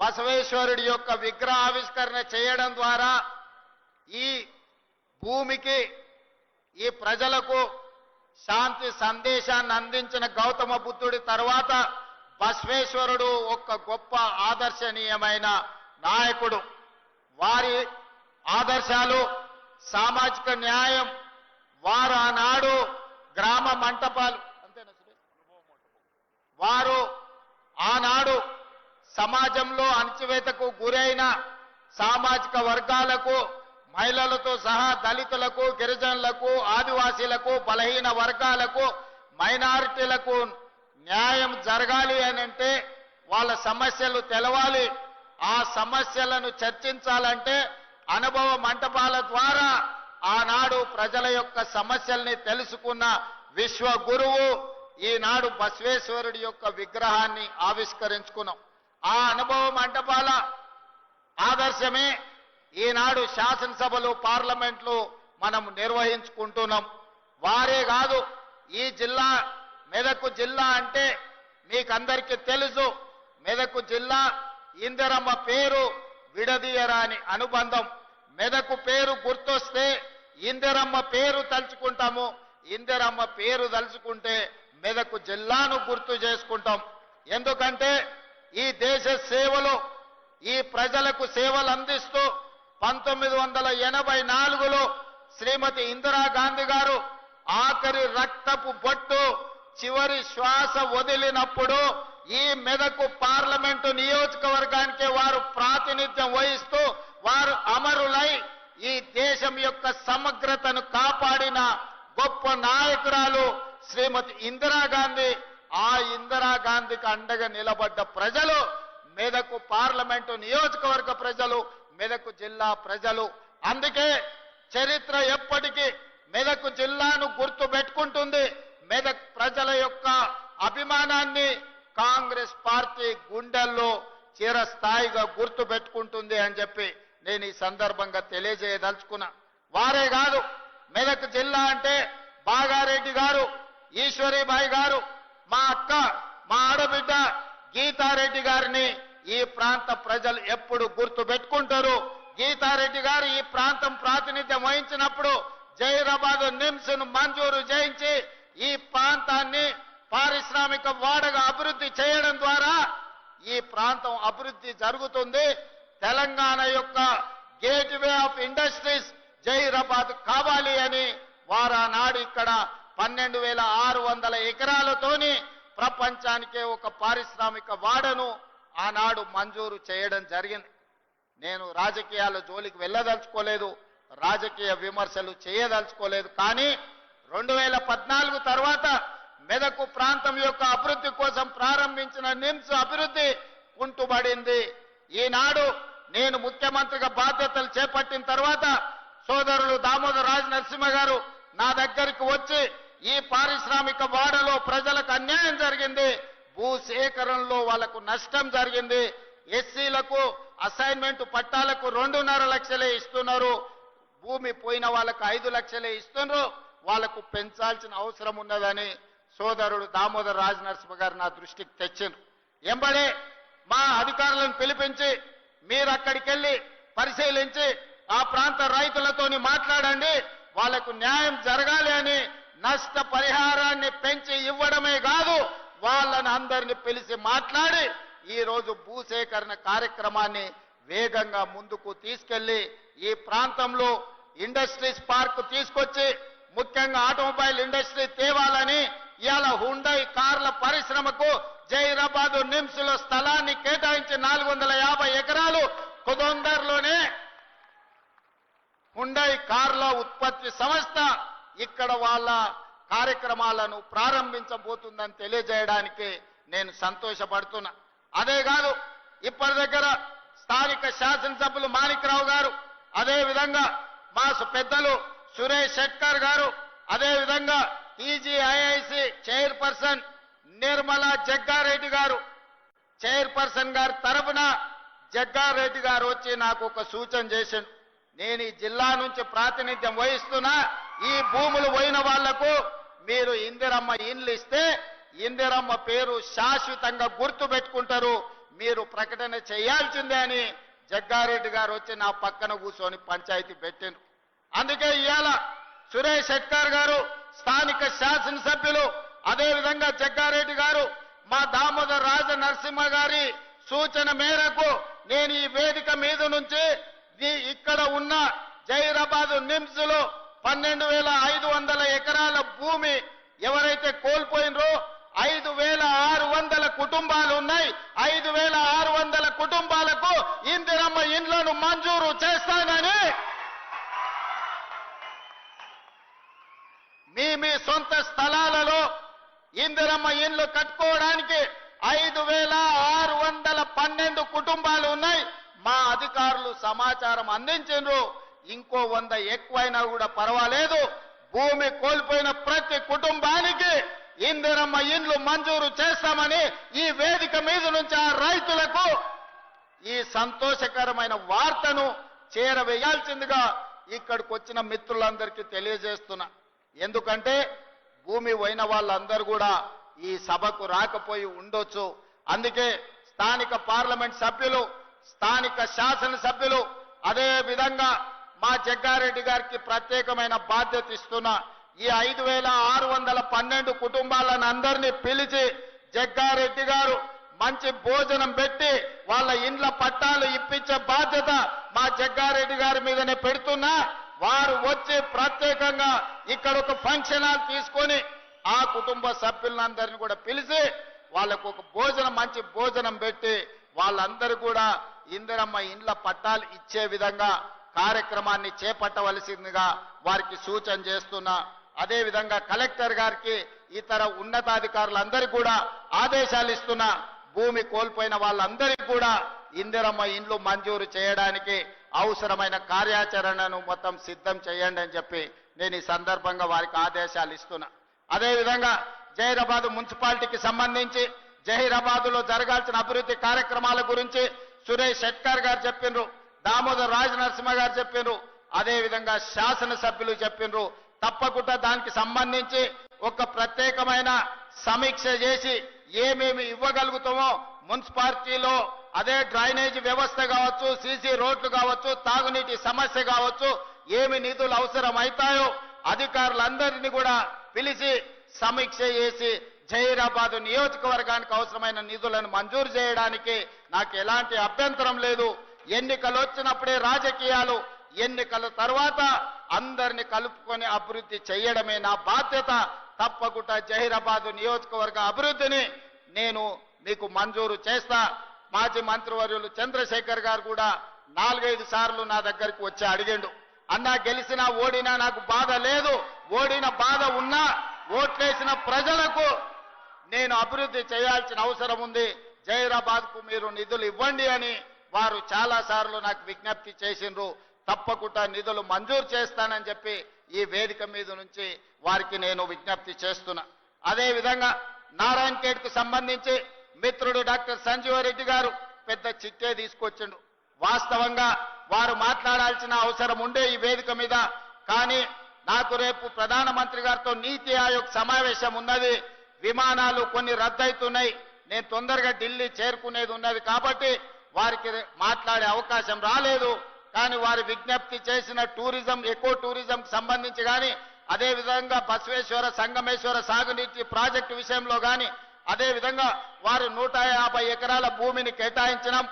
బసవేశ్వరుడి యొక్క విగ్రహావిష్కరణ చేయడం ద్వారా ఈ భూమికి, ఈ ప్రజలకు శాంతి సందేశాన్ని అందించిన గౌతమ బుద్ధుడి తర్వాత బసవేశ్వరుడు ఒక గొప్ప ఆదర్శనీయమైన నాయకుడు. వారి ఆదర్శాలు సామాజిక న్యాయం, వారు ఆనాడు గ్రామ మంటపాలు వారు ఆనాడు సమాజంలో అణచివేతకు గురైన సామాజిక వర్గాలకు, మహిళలతో సహా దళితులకు, గిరిజనులకు, ఆదివాసీలకు, బలహీన వర్గాలకు, మైనారిటీలకు న్యాయం జరగాలి అని అంటే వాళ్ళ సమస్యలు తెలవాలి. ఆ సమస్యలను చర్చించాలంటే అనుభవ మంటపాల ద్వారా ఆనాడు ప్రజల యొక్క సమస్యల్ని తెలుసుకున్న విశ్వ గురువు ఈనాడు బసవేశ్వరుడి యొక్క విగ్రహాన్ని ఆవిష్కరించుకున్నాం. ఆ అనుభవ మంటపాల ఆదర్శమే ఈనాడు శాసనసభలు, పార్లమెంట్లు మనం నిర్వహించుకుంటున్నాం. వారే కాదు, ఈ జిల్లా మెదక్ జిల్లా అంటే మీకందరికీ తెలుసు. మెదక్ జిల్లా ఇందిరమ్మ పేరు విడదీయరాని అనుబంధం. మెదక్ పేరు గుర్తొస్తే ఇందిరమ్మ పేరు తలుచుకుంటాము. ఇందిరమ్మ పేరు తలుచుకుంటే మెదక్ జిల్లాను గుర్తు చేసుకుంటాం. ఎందుకంటే ఈ దేశ సేవలో, ఈ ప్రజలకు సేవలు అందిస్తూ 1984లో శ్రీమతి ఇందిరాగాంధీ గారు ఆఖరి రక్తపు బొట్టు, చివరి శ్వాస వదిలినప్పుడు ఈ మెదక్ పార్లమెంటు నియోజకవర్గానికి వారు ప్రాతినిధ్యం వహిస్తూ వారు అమరులై ఈ దేశం యొక్క సమగ్రతను కాపాడిన గొప్ప నాయకురాలు శ్రీమతి ఇందిరాగాంధీ. ఆ ఇందిరాగాంధీకి అండగా నిలబడ్డ ప్రజలు మెదక్ పార్లమెంటు నియోజకవర్గ ప్రజలు, మెదక్ జిల్లా ప్రజలు. అందుకే చరిత్ర ఎప్పటికీ మెదక్ జిల్లాను గుర్తు పెట్టుకుంటుంది. మెదక్ ప్రజల యొక్క అభిమానాన్ని కాంగ్రెస్ పార్టీ గుండెల్లో చిరస్థాయిగా గుర్తు పెట్టుకుంటుంది అని చెప్పి నేను ఈ సందర్భంగా తెలియజేయదలుచుకున్నా. వారే కాదు, మెదక్ జిల్లా అంటే బాగారెడ్డి గారు, ఈశ్వరీబాయి గారు, మా అక్క, మా ఆడబిడ్డ గీతారెడ్డి గారిని ఈ ప్రాంత ప్రజలు ఎప్పుడు గుర్తు పెట్టుకుంటారు. గీతారెడ్డి గారు ఈ ప్రాంతం ప్రాతినిధ్యం వహించినప్పుడు జహీరాబాద్ నిమ్స్ ను మంజూరు చేయించి ఈ ప్రాంతాన్ని పారిశ్రామిక వాడగా అభివృద్ధి చేయడం ద్వారా ఈ ప్రాంతం అభివృద్ధి జరుగుతుంది. తెలంగాణ యొక్క గేట్వే ఆఫ్ ఇండస్ట్రీస్ జహీరాబాద్ కావాలి అని వారానాడు ఇక్కడ 12,600 ఎకరాలతోని ప్రపంచానికే ఒక పారిశ్రామిక వాడను ఆనాడు మంజూరు చేయడం జరిగింది. నేను రాజకీయాల జోలికి వెళ్ళదలుచుకోలేదు, రాజకీయ విమర్శలు చేయదలుచుకోలేదు. కానీ 2014 తర్వాత మెదకు ప్రాంతం యొక్క అభివృద్ధి కోసం ప్రారంభించిన నిమ్స్ అభివృద్ధి కుంటుబడింది. ఈనాడు నేను ముఖ్యమంత్రిగా బాధ్యతలు చేపట్టిన తర్వాత సోదరులు దామోదర్ రాజ్ నరసింహ గారు నా దగ్గరికి వచ్చి ఈ పారిశ్రామిక వాడలో ప్రజలకు అన్యాయం జరిగింది, భూసేకరణలో వాళ్లకు నష్టం జరిగింది, ఎస్సీలకు అసైన్మెంట్ పట్టాలకు 2.5 లక్షలే ఇస్తున్నారు, భూమి పోయిన వాళ్ళకు 5 లక్షలే ఇస్తున్నారు, వాళ్లకు పెంచాల్సిన అవసరం ఉన్నదని సోదరుడు దామోదర్ రాజ్ నరసింహ గారు నా దృష్టికి తెచ్చిండ్రు. ఎంబడే మా అధికారులను పిలిపించి మీరు అక్కడికి వెళ్ళి పరిశీలించి ఆ ప్రాంత రైతులతోని మాట్లాడండి, వాళ్లకు న్యాయం జరగాలి అని నష్ట పరిహారాన్ని పెంచి ఇవ్వడమే కాదు వాళ్ళని అందరినీ పిలిచి మాట్లాడి ఈ రోజు భూసేకరణ కార్యక్రమాన్ని వేగంగా ముందుకు తీసుకెళ్లి ఈ ప్రాంతంలో ఇండస్ట్రీస్ పార్క్ తీసుకొచ్చి ముఖ్యంగా ఆటోమొబైల్ ఇండస్ట్రీ తేవాలని ఇవాళ హుండై కార్ల పరిశ్రమకు జహీరాబాద్ నిమ్స్ లో స్థలాన్ని కేటాయించి 450 ఎకరాలు కుదొందర్లోనే హుండై కార్ల ఉత్పత్తి సంస్థ ఇక్కడ వాళ్ళ కార్యక్రమాలను ప్రారంభించబోతుందని తెలియజేయడానికి నేను సంతోషపడుతున్నా. అదే కాదు ఇప్పటి దగ్గర స్థానిక శాసనసభ్యులు మాణిక్రావు గారు, అదే విధంగా మా పెద్దలు సురేష్ శెట్కర్ గారు, అదే విధంగా టీజీఐఐసి చైర్పర్సన్ నిర్మలా జగ్గారెడ్డి గారు, చైర్పర్సన్ గారి తరపున జగ్గారెడ్డి గారు వచ్చి నాకు ఒక సూచన చేసిండు. నేను ఈ జిల్లా నుంచి ప్రాతినిధ్యం వహిస్తున్నా, ఈ భూములు పోయిన వాళ్లకు మీరు ఇందిరమ్మ ఇండ్లు ఇస్తే ఇందిరమ్మ పేరు శాశ్వతంగా గుర్తు పెట్టుకుంటారు, మీరు ప్రకటన చేయాల్సిందే అని జగ్గారెడ్డి గారు వచ్చి నా పక్కన కూర్చొని పంచాయతీ పెట్టిండ్రు. అందుకే ఇవాళ సురేష్ శెట్కర్ గారు, స్థానిక శాసనసభ్యులు, అదే విధంగా జగ్గారెడ్డి గారు, మా దామోదర్ రాజ నరసింహ గారి సూచన మేరకు నేను ఈ వేదిక మీద నుంచి ఇక్కడ ఉన్న జహీరాబాద్ నిమ్స్ లో 12,500 ఎకరాల భూమి ఎవరైతే కోల్పోయినరో 5,600 కుటుంబాలు ఉన్నాయి, 5,600 కుటుంబాలకు ఇందిరమ్మ ఇండ్లను మంజూరు చేస్తానని మీ సొంత స్థలాలలో ఇందిరమ్మ ఇండ్లు కట్టుకోవడానికి 5,612 కుటుంబాలు ఉన్నాయి. మా అధికారులు సమాచారం అందించారు, ఇంకో 100 ఎక్కువైనా కూడా పర్వాలేదు, భూమి కోల్పోయిన ప్రతి కుటుంబానికి ఇందిరమ్మ ఇండ్లు మంజూరు చేస్తామని ఈ వేదిక మీద నుంచి ఆ రైతులకు ఈ సంతోషకరమైన వార్తను చేరవేయాల్సిందిగా ఇక్కడికి వచ్చిన మిత్రులందరికీ తెలియజేస్తున్నా. ఎందుకంటే భూమి పోయిన వాళ్ళందరూ కూడా ఈ సభకు రాకపోయి ఉండొచ్చు. అందుకే స్థానిక పార్లమెంట్ సభ్యులు, స్థానిక శాసనసభ్యులు, అదే విధంగా మా జగ్గారెడ్డి గారికి ప్రత్యేకమైన బాధ్యత ఇస్తున్నా. ఈ 5,612 కుటుంబాలను అందరినీ పిలిచి జగ్గారెడ్డి గారు మంచి భోజనం పెట్టి వాళ్ళ ఇండ్ల పట్టాలు ఇప్పించే బాధ్యత మా జగ్గారెడ్డి గారి మీదనే పెడుతున్నా. వారు వచ్చి ప్రత్యేకంగా ఇక్కడ ఒక ఫంక్షన్ హాల్ తీసుకొని ఆ కుటుంబ సభ్యులందరినీ కూడా పిలిచి వాళ్ళకు ఒక భోజనం, మంచి భోజనం పెట్టి వాళ్ళందరూ కూడా ఇందిరమ్మ ఇండ్ల పట్టాలు ఇచ్చే విధంగా కార్యక్రమాన్ని చేపట్టవలసిందిగా వారికి సూచన చేస్తున్నా. అదే విధంగా కలెక్టర్ గారికి, ఇతర ఉన్నతాధికారులందరికీ కూడా ఆదేశాలు ఇస్తున్నా. భూమి కోల్పోయిన వాళ్ళందరికీ కూడా ఇందిరమ్మ ఇండ్లు మంజూరు చేయడానికి అవసరమైన కార్యాచరణను మొత్తం సిద్ధం చేయండి అని చెప్పి నేను ఈ సందర్భంగా వారికి ఆదేశాలు ఇస్తున్నా. అదే విధంగా జహీరాబాద్ మున్సిపాలిటీకి సంబంధించి జహీరాబాద్ లో జరగాల్సిన అభివృద్ధి కార్యక్రమాల గురించి సురేష్ శెట్కర్ గారు చెప్పిండ్రు, దామోదర్ రాజ్ నరసింహ గారు చెప్పిండ్రు, అదే విధంగా శాసనసభ్యులు చెప్పిండ్రు. తప్పకుండా దానికి సంబంధించి ఒక ప్రత్యేకమైన సమీక్ష చేసి ఏమేమి ఇవ్వగలుగుతామో మున్సిపాలిటీలో, అదే డ్రైనేజ్ వ్యవస్థ కావచ్చు, సీసీ రోడ్లు కావచ్చు, తాగునీటి సమస్య కావచ్చు, ఏమి నిధులు అవసరం అవుతాయో అధికారులందరినీ కూడా పిలిచి సమీక్ష చేసి జహీరాబాద్ నియోజకవర్గానికి అవసరమైన నిధులను మంజూరు చేయడానికి నాకు ఎలాంటి అభ్యంతరం లేదు. ఎన్నికలు వచ్చినప్పుడే రాజకీయాలు, ఎన్నికల తర్వాత అందరిని కలుపుకొని అభివృద్ధి చేయడమే నా బాధ్యత. తప్పకుండా జహీరాబాద్ నియోజకవర్గ అభివృద్ధిని నేను మీకు మంజూరు చేస్తా. మాజీ మంత్రివర్యులు చంద్రశేఖర్ గారు కూడా 4-5 సార్లు నా దగ్గరికి వచ్చి అడిగిండు, అన్నా గెలిచినా ఓడినా నాకు బాధ లేదు, ఓడిన బాధ ఉన్నా ఓట్లేసిన ప్రజలకు నేను అభివృద్ధి చేయాల్సిన అవసరం ఉంది, జహీరాబాద్కు మీరు నిధులు ఇవ్వండి అని వారు చాలా సార్లు నాకు విజ్ఞప్తి చేసిండ్రు. తప్పకుండా నిధులు మంజూరు చేస్తానని చెప్పి ఈ వేదిక మీద నుంచి వారికి నేను విజ్ఞప్తి చేస్తున్నా. అదేవిధంగా నారాయణ ఖేడ్కు సంబంధించి మిత్రుడు డాక్టర్ సంజీవరెడ్డి గారు పెద్ద చిట్టే తీసుకొచ్చిండు. వాస్తవంగా వారు మాట్లాడాల్సిన అవసరం ఉండే ఈ వేదిక మీద, కానీ నాకు రేపు ప్రధానమంత్రి గారితో నీతి ఆయోగ్ సమావేశం ఉన్నది, విమానాలు కొన్ని రద్దవుతున్నాయి, నేను తొందరగా ఢిల్లీ చేరుకునేది ఉన్నది కాబట్టి వారికి మాట్లాడే అవకాశం రాలేదు. కానీ వారి విజ్ఞప్తి చేసిన టూరిజం, ఎకో టూరిజం సంబంధించి కానీ, అదేవిధంగా బసవేశ్వర సంగమేశ్వర సాగునీటి ప్రాజెక్టు విషయంలో కానీ, అదేవిధంగా వారు 150 ఎకరాల భూమిని కేటాయించడం,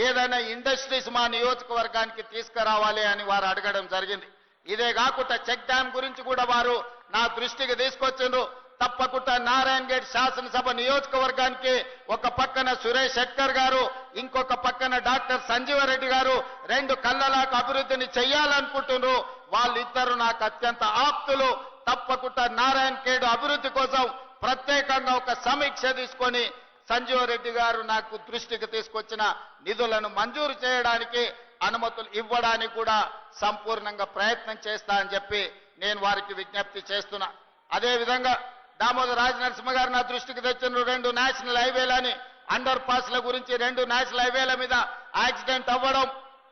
ఏదైనా ఇండస్ట్రీస్ మా నియోజకవర్గానికి తీసుకురావాలి అని వారు అడగడం జరిగింది. ఇదే కాకుండా చెక్ డ్యామ్ గురించి కూడా వారు నా దృష్టికి తీసుకొచ్చిండ్రు. తప్పకుండా నారాయణగేట్ శాసనసభ నియోజకవర్గానికి ఒక పక్కన సురేష్ శెట్కర్ గారు, ఇంకొక పక్కన డాక్టర్ సంజీవరెడ్డి గారు 2 కళ్ళలాగా అభివృద్ధిని చెయ్యాలనుకుంటున్నారు. వాళ్ళిద్దరూ నాకు అత్యంత ఆప్తులు. తప్పకుండా నారాయణఖేడ్ అభివృద్ధి కోసం ప్రత్యేకంగా ఒక సమీక్ష తీసుకొని సంజీవరెడ్డి గారు నాకు దృష్టికి తీసుకొచ్చిన నిధులను మంజూరు చేయడానికి, అనుమతులు ఇవ్వడానికి కూడా సంపూర్ణంగా ప్రయత్నం చేస్తా అని చెప్పి నేను వారికి విజ్ఞప్తి చేస్తున్నా. అదేవిధంగా దామోదర్ రాజనరసింహ గారు నా దృష్టికి తెచ్చిన 2 నేషనల్ హైవేలని, అండర్ పాస్ల గురించి 2 నేషనల్ హైవేల మీద యాక్సిడెంట్ అవ్వడం,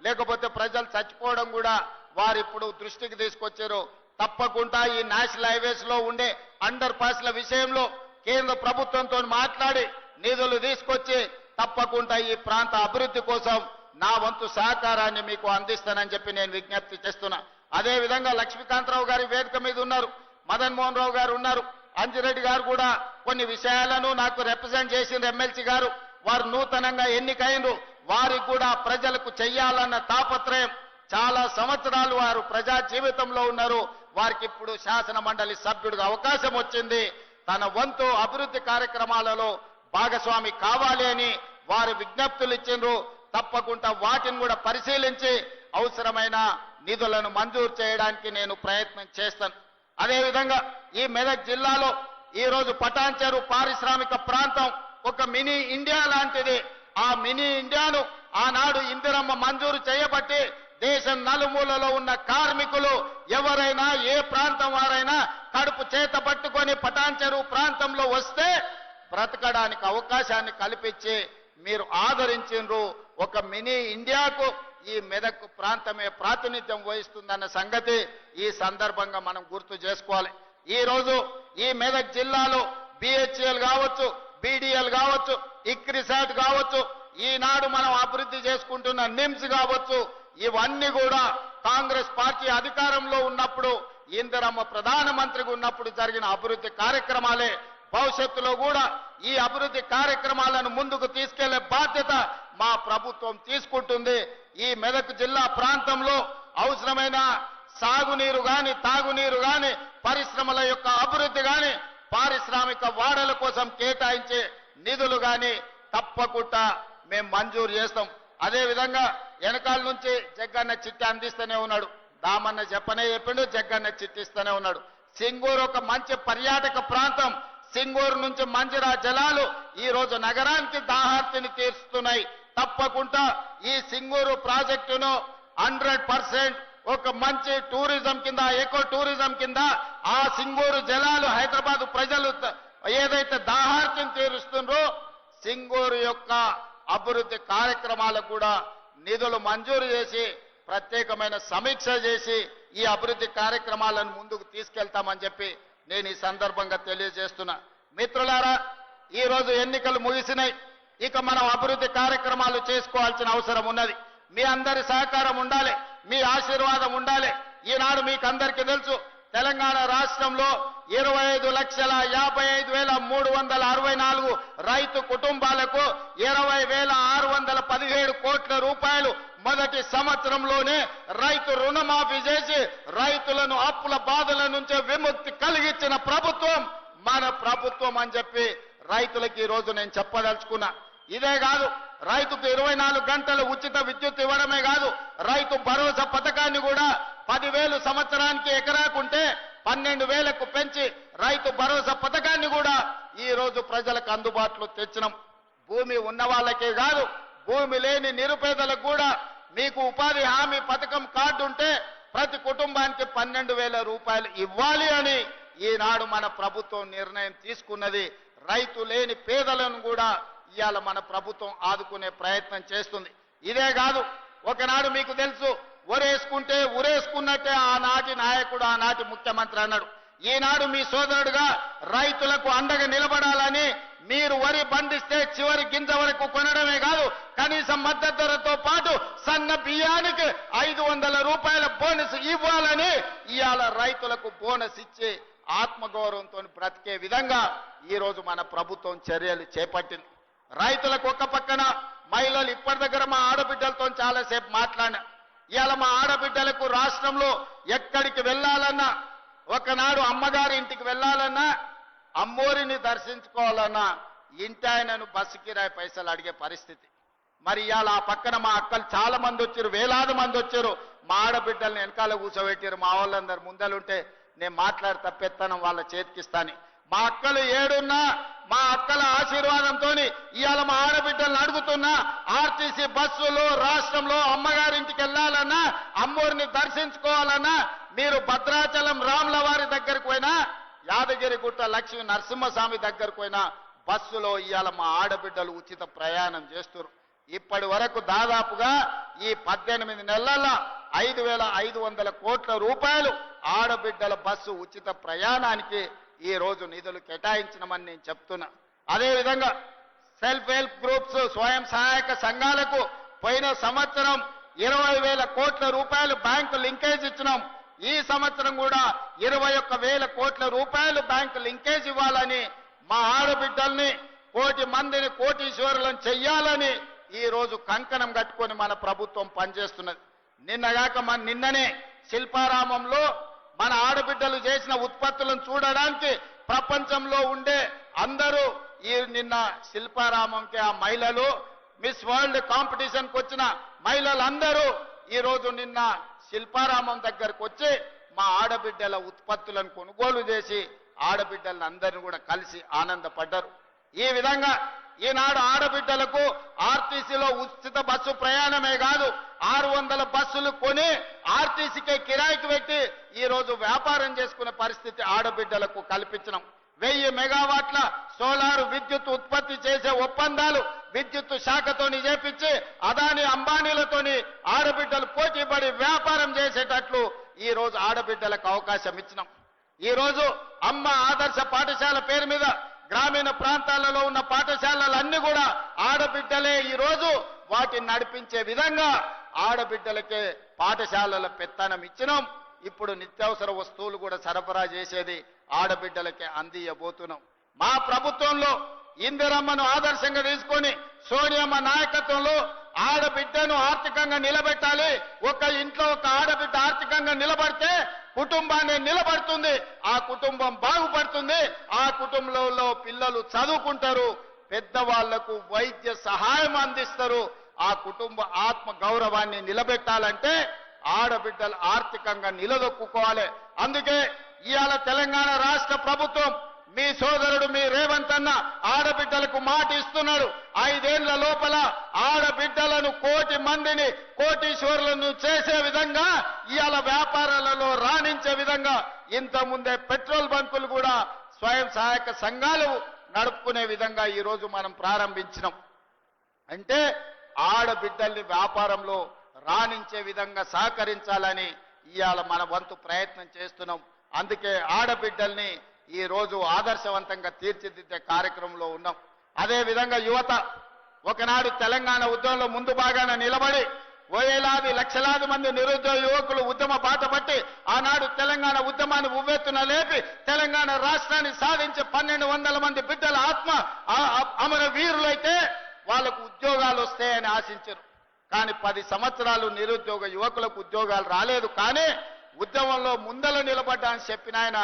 లేకపోతే ప్రజలు చచ్చిపోవడం కూడా వారు ఇప్పుడు దృష్టికి తీసుకొచ్చారు. తప్పకుండా ఈ నేషనల్ హైవేస్ లో ఉండే అండర్ పాస్ల విషయంలో కేంద్ర ప్రభుత్వంతో మాట్లాడి నిధులు తీసుకొచ్చి తప్పకుండా ఈ ప్రాంత అభివృద్ధి కోసం నా వంతు సహకారాన్ని మీకు అందిస్తానని చెప్పి నేను విజ్ఞప్తి చేస్తున్నా. అదేవిధంగా లక్ష్మీకాంతరావు గారి వేదిక మీద ఉన్నారు, మదన్ మోహన్ రావు గారు ఉన్నారు, అంజిరెడ్డి గారు కూడా కొన్ని విషయాలను నాకు రిప్రజెంట్ చేసిన ఎమ్మెల్సీ గారు, వారు నూతనంగా ఎన్నికైనరు, వారికి కూడా ప్రజలకు చెయ్యాలన్న తాపత్రయం, చాలా సంవత్సరాలు వారు ప్రజా జీవితంలో ఉన్నారు, వారికి ఇప్పుడు శాసన మండలి సభ్యుడిగా అవకాశం వచ్చింది. తన వంతు అభివృద్ధి కార్యక్రమాలలో భాగస్వామి కావాలి అని వారు విజ్ఞప్తులు ఇచ్చిండ్రు. తప్పకుండా వాటిని కూడా పరిశీలించి అవసరమైన నిధులను మంజూరు చేయడానికి నేను ప్రయత్నం చేస్తాను. అదేవిధంగా ఈ మెదక్ జిల్లాలో ఈ రోజు పటాన్ చెరు పారిశ్రామిక ప్రాంతం ఒక మినీ ఇండియా లాంటిది. ఆ మినీ ఇండియాను ఆనాడు ఇందిరమ్మ మంజూరు చేయబట్టి దేశం నలుమూలలో ఉన్న కార్మికులు ఎవరైనా ఏ ప్రాంతం వారైనా కడుపు చేత పట్టుకొని పటాన్ చెరు ప్రాంతంలో వస్తే బ్రతకడానికి అవకాశాన్ని కల్పించి మీరు ఆదరించిండ్రు. ఒక మినీ ఇండియాకు ఈ మెదక్ ప్రాంతమే ప్రాతినిధ్యం వహిస్తుందన్న సంగతి ఈ సందర్భంగా మనం గుర్తు చేసుకోవాలి. ఈ రోజు ఈ మెదక్ జిల్లాలో బిహెచ్ఎల్ కావచ్చు, బీడీఎల్ కావచ్చు, ఇక్రిసాట్ కావచ్చు, ఈనాడు మనం అభివృద్ధి చేసుకుంటున్న నిమ్స్ కావచ్చు, ఇవన్నీ కూడా కాంగ్రెస్ పార్టీ అధికారంలో ఉన్నప్పుడు, ఇందిరమ్మ ప్రధానమంత్రిగా ఉన్నప్పుడు జరిగిన అభివృద్ధి కార్యక్రమాలే. భవిష్యత్తులో కూడా ఈ అభివృద్ధి కార్యక్రమాలను ముందుకు తీసుకెళ్లే బాధ్యత మా ప్రభుత్వం తీసుకుంటుంది. ఈ మెదక్ జిల్లా ప్రాంతంలో అవసరమైన సాగునీరు గాని, తాగునీరు గాని, పరిశ్రమల యొక్క అభివృద్ధి గాని, పారిశ్రామిక వాడల కోసం కేటాయించే నిధులు గాని తప్పకుండా మేము మంజూరు చేస్తాం. అదేవిధంగా వెనకాల నుంచి జగ్గన్న చిట్టి అందిస్తూనే ఉన్నాడు, దామన్న చెప్పనే చెప్పిండు, జగ్గన్న చిట్టి ఇస్తూనే ఉన్నాడు. సింగూరు ఒక మంచి పర్యాటక ప్రాంతం. సింగూరు నుంచి మంజిరా జలాలు ఈ రోజు నగరానికి దాహార్తిని తీరుస్తున్నాయి. తప్పకుండా ఈ సింగూరు ప్రాజెక్టును 100% ఒక మంచి టూరిజం కింద, ఎకో టూరిజం కింద ఆ సింగూరు జలాలు హైదరాబాద్ ప్రజలు ఏదైతే దాహార్తిని తీరుస్తుండ్రో సింగూరు యొక్క అభివృద్ధి కార్యక్రమాలకు కూడా నిధులు మంజూరు చేసి ప్రత్యేకమైన సమీక్ష చేసి ఈ అభివృద్ధి కార్యక్రమాలను ముందుకు తీసుకెళ్తామని చెప్పి నేను ఈ సందర్భంగా తెలియజేస్తున్నా. మిత్రులారా, ఈ రోజు ఎన్నికలు ముగిసినాయి. ఇక మనం అభివృద్ధి కార్యక్రమాలు చేసుకోవాల్సిన అవసరం ఉన్నది. మీ అందరి సహకారం ఉండాలి, మీ ఆశీర్వాదం ఉండాలి. ఈనాడు మీకు అందరికీ తెలుసు, తెలంగాణ రాష్ట్రంలో 25,55,364 రైతు కుటుంబాలకు 20,617 కోట్ల రూపాయలు మొదటి సంవత్సరంలోనే రైతు రుణమాఫీ చేసి రైతులను అప్పుల బాధల నుంచి విముక్తి కలిగించిన ప్రభుత్వం మన ప్రభుత్వం అని చెప్పి రైతులకు ఈ రోజు నేను చెప్పదలుచుకున్నా. ఇదే కాదు, రైతుకు 24 గంటలు ఉచిత విద్యుత్ ఇవ్వడమే కాదు, రైతు భరోసా పథకాన్ని కూడా 10,000 సంవత్సరానికి ఎకరాకుంటే 12,000కు పెంచి రైతు భరోసా పథకాన్ని కూడా ఈ రోజు ప్రజలకు అందుబాటులో తెచ్చినాం. భూమి ఉన్న వాళ్ళకే కాదు, భూమి లేని నిరుపేదలకు కూడా మీకు ఉపాధి హామీ పథకం కార్డు ఉంటే ప్రతి కుటుంబానికి 12,000 రూపాయలు ఇవ్వాలి అని ఈనాడు మన ప్రభుత్వం నిర్ణయం తీసుకున్నది. రైతు లేని పేదలను కూడా ఇవాళ మన ప్రభుత్వం ఆదుకునే ప్రయత్నం చేస్తుంది. ఇదే కాదు, ఒకనాడు మీకు తెలుసు, ఒరేసుకుంటే ఉరేసుకున్నట్టే ఆనాటి నాయకుడు, ఆనాటి ముఖ్యమంత్రి అన్నాడు. ఈనాడు మీ సోదరుడుగా రైతులకు అండగా నిలబడాలని మీరు వరి పండిస్తే చివరి గింజ వరకు కొనడమే కాదు, కనీసం మద్దతు ధరతో పాటు సన్న బియ్యానికి 500 రూపాయల బోనస్ ఇవ్వాలని ఇవాళ రైతులకు బోనస్ ఇచ్చి ఆత్మగౌరవంతో బ్రతికే విధంగా ఈ రోజు మన ప్రభుత్వం చర్యలు చేపట్టింది. రైతులకు ఒక్క పక్కన మహిళలు ఇప్పటి దగ్గర మా ఆడబిడ్డలతో చాలాసేపు మాట్లాడినా. ఇవాళ మా ఆడబిడ్డలకు రాష్ట్రంలో ఎక్కడికి వెళ్ళాలన్నా, ఒకనాడు అమ్మగారి ఇంటికి వెళ్ళాలన్నా, అమ్మోరిని దర్శించుకోవాలన్నా ఇంటి ఆయనను బస్సు కిరాయి పైసలు అడిగే పరిస్థితి. మరి ఇవాళ ఆ పక్కన మా అక్కలు చాలా మంది వచ్చారు, వేలాది మంది వచ్చారు. మా ఆడబిడ్డల్ని వెనకాల కూర్చోబెట్టారు. మా వాళ్ళందరూ ముందలుంటే నేను మాట్లాడి తప్పెత్తనం వాళ్ళ చేతికిస్తాను. మా అక్కలు ఏడున్నా మా అక్కల ఆశీర్వాదంతో ఇవాళ మా ఆడబిడ్డలను అడుగుతున్నా, ఆర్టీసీ బస్సులు రాష్ట్రంలో అమ్మగారింటికి వెళ్ళాలన్నా, అమ్మోరిని దర్శించుకోవాలన్నా, మీరు భద్రాచలం రాముల వారి దగ్గరకు పోయినా, యాదగిరిగుట్ట లక్ష్మీ నరసింహస్వామి దగ్గరకు పోయినా బస్సులో ఇవాళ మా ఆడబిడ్డలు ఉచిత ప్రయాణం చేస్తున్నారు. ఇప్పటి వరకు దాదాపుగా ఈ 18 నెలల 5,500 కోట్ల రూపాయలు ఆడబిడ్డల బస్సు ఉచిత ప్రయాణానికి ఈ రోజు నిధులు కేటాయించినమని నేను చెప్తున్నా. అదేవిధంగా సెల్ఫ్ హెల్ప్ గ్రూప్స్, స్వయం సహాయక సంఘాలకు పోయిన సంవత్సరం 20,000 కోట్ల రూపాయలు బ్యాంకు లింకేజ్ ఇచ్చినాం. ఈ సంవత్సరం కూడా 21,000 కోట్ల రూపాయలు బ్యాంకు లింకేజ్ ఇవ్వాలని, మా ఆడబిడ్డల్ని 1,00,00,000 మందిని కోటీశ్వరులను చెయ్యాలని ఈ రోజు కంకణం కట్టుకొని మన ప్రభుత్వం పనిచేస్తున్నది. నిన్ననే శిల్పారామంలో మన ఆడబిడ్డలు చేసిన ఉత్పత్తులను చూడడానికి ప్రపంచంలో ఉండే అందరూ నిన్న శిల్పారామంకి ఆ మహిళలు, మిస్ వరల్డ్ కాంపిటీషన్కి వచ్చిన మహిళలందరూ ఈ రోజు నిన్న శిల్పారామం దగ్గరకు వచ్చి మా ఆడబిడ్డల ఉత్పత్తులను కొనుగోలు చేసి ఆడబిడ్డలను అందరిని కూడా కలిసి ఆనందపడ్డారు. ఈ విధంగా ఈనాడు ఆడబిడ్డలకు ఆర్టీసీలో ఉచిత బస్సు ప్రయాణమే కాదు, 600 బస్సులు కొని ఆర్టీసీకే కిరాయికి పెట్టి ఈ రోజు వ్యాపారం చేసుకునే పరిస్థితి ఆడబిడ్డలకు కల్పించడం. 1000 మెగావాట్ల సోలార్ విద్యుత్ ఉత్పత్తి చేసే ఒప్పందాలు విద్యుత్ శాఖతోని చేపించి అదాని అంబానీలతోని ఆడబిడ్డలు పోటీపడి వ్యాపారం చేసేటట్లు ఈ రోజు ఆడబిడ్డలకు అవకాశం ఇచ్చినాం. ఈ రోజు అమ్మ ఆదర్శ పాఠశాల పేరు మీద గ్రామీణ ప్రాంతాలలో ఉన్న పాఠశాలలన్నీ కూడా ఆడబిడ్డలే ఈ రోజు వాటిని నడిపించే విధంగా ఆడబిడ్డలకే పాఠశాలల పెత్తనం ఇచ్చినాం. ఇప్పుడు నిత్యావసర వస్తువులు కూడా సరఫరా చేసేది ఆడబిడ్డలకే అందియబోతున్నాం. మా ప్రభుత్వంలో ఇందిరమ్మను ఆదర్శంగా తీసుకొని సోనియమ్మ నాయకత్వంలో ఆడబిడ్డను ఆర్థికంగా నిలబెట్టాలి. ఒక ఇంట్లో ఒక ఆడబిడ్డ ఆర్థికంగా నిలబడితే కుటుంబాన్ని నిలబడుతుంది, ఆ కుటుంబం బాగుపడుతుంది, ఆ కుటుంబంలో పిల్లలు చదువుకుంటారు, పెద్దవాళ్లకు వైద్య సహాయం అందిస్తారు. ఆ కుటుంబ ఆత్మ గౌరవాన్ని నిలబెట్టాలంటే ఆడబిడ్డలు ఆర్థికంగా నిలదొక్కుకోవాలి. అందుకే ఇవాళ తెలంగాణ రాష్ట్ర ప్రభుత్వం మీ సోదరుడు మీ రేవంత్ అన్న ఆడబిడ్డలకు మాట ఇస్తున్నాడు. 5 ఏళ్ల లోపల ఆడబిడ్డలను 1,00,00,000 మందిని కోటీశ్వరులను చేసే విధంగా, ఇవాళ వ్యాపారాలలో రాణించే విధంగా, ఇంతకుముందే పెట్రోల్ బంకులు కూడా స్వయం సహాయక సంఘాలు నడుపుకునే విధంగా ఈ రోజు మనం ప్రారంభించినాం. అంటే ఆడబిడ్డల్ని వ్యాపారంలో రాణించే విధంగా సహకరించాలని ఇవాళ మన వంతు ప్రయత్నం చేస్తున్నాం. అందుకే ఆడబిడ్డల్ని ఈ రోజు ఆదర్శవంతంగా తీర్చిదిద్దే కార్యక్రమంలో ఉన్నాం. అదే విధంగా యువత ఒకనాడు తెలంగాణ ఉద్యమంలో ముందు భాగాన నిలబడి వేలాది లక్షలాది మంది నిరుద్యోగ యువకులు ఉద్యమ బాట పట్టి ఆనాడు తెలంగాణ తెలంగాణ ఉద్యమాన్ని ఉవ్వెత్తున లేపి తెలంగాణ రాష్ట్రాన్ని సాధించి 1200 మంది బిడ్డల ఆత్మ అమర వీరులైతే వాళ్ళకు ఉద్యోగాలు వస్తాయని ఆశించారు. కానీ 10 సంవత్సరాలు నిరుద్యోగ యువకులకు ఉద్యోగాలు రాలేదు. కానీ ఉద్యమంలో ముందల నిలబడ్డా అని చెప్పిన ఆయన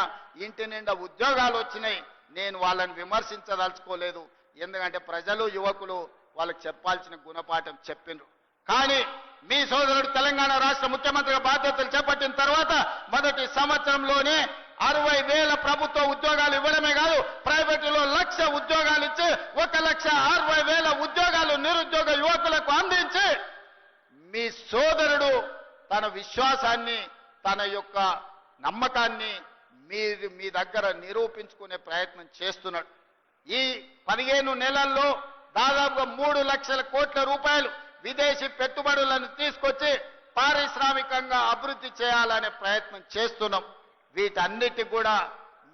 ఇంటి నిండా ఉద్యోగాలు వచ్చినాయి. నేను వాళ్ళని విమర్శించదలుచుకోలేదు, ఎందుకంటే ప్రజలు యువకులు వాళ్ళకి చెప్పాల్సిన గుణపాఠం చెప్పిండ్రు. కానీ మీ సోదరుడు తెలంగాణ రాష్ట్ర ముఖ్యమంత్రిగా బాధ్యతలు చేపట్టిన తర్వాత మొదటి సంవత్సరంలోనే 60,000 ప్రభుత్వ ఉద్యోగాలు ఇవ్వడమే కాదు, ప్రైవేటులో 1,00,000 ఉద్యోగాలు ఇచ్చి 1,60,000 ఉద్యోగాలు నిరుద్యోగ యువకులకు అందించి మీ సోదరుడు తన విశ్వాసాన్ని తన యొక్క నమ్మకాన్ని మీ దగ్గర నిరూపించుకునే ప్రయత్నం చేస్తున్నాడు. ఈ 15 నెలల్లో దాదాపుగా 3 లక్షల కోట్ల రూపాయలు విదేశీ పెట్టుబడులను తీసుకొచ్చి పారిశ్రామికంగా అభివృద్ధి చేయాలనే ప్రయత్నం చేస్తున్నాం. వీటన్నిటి కూడా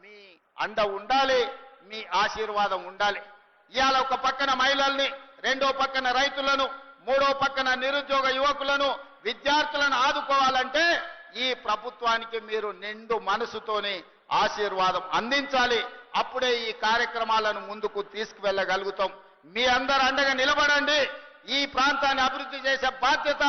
మీ అండ ఉండాలి, మీ ఆశీర్వాదం ఉండాలి. ఇవాళ ఒక పక్కన మహిళల్ని, రెండో పక్కన రైతులను, మూడో పక్కన నిరుద్యోగ యువకులను, విద్యార్థులను ఆదుకోవాలంటే ఈ ప్రభుత్వానికి మీరు నిండు మనసుతోని ఆశీర్వాదం అందించాలి. అప్పుడే ఈ కార్యక్రమాలను ముందుకు తీసుకువెళ్ళగలుగుతాం. మీ అందరు అండగా నిలబడండి. ఈ ప్రాంతాన్ని అభివృద్ధి చేసే బాధ్యత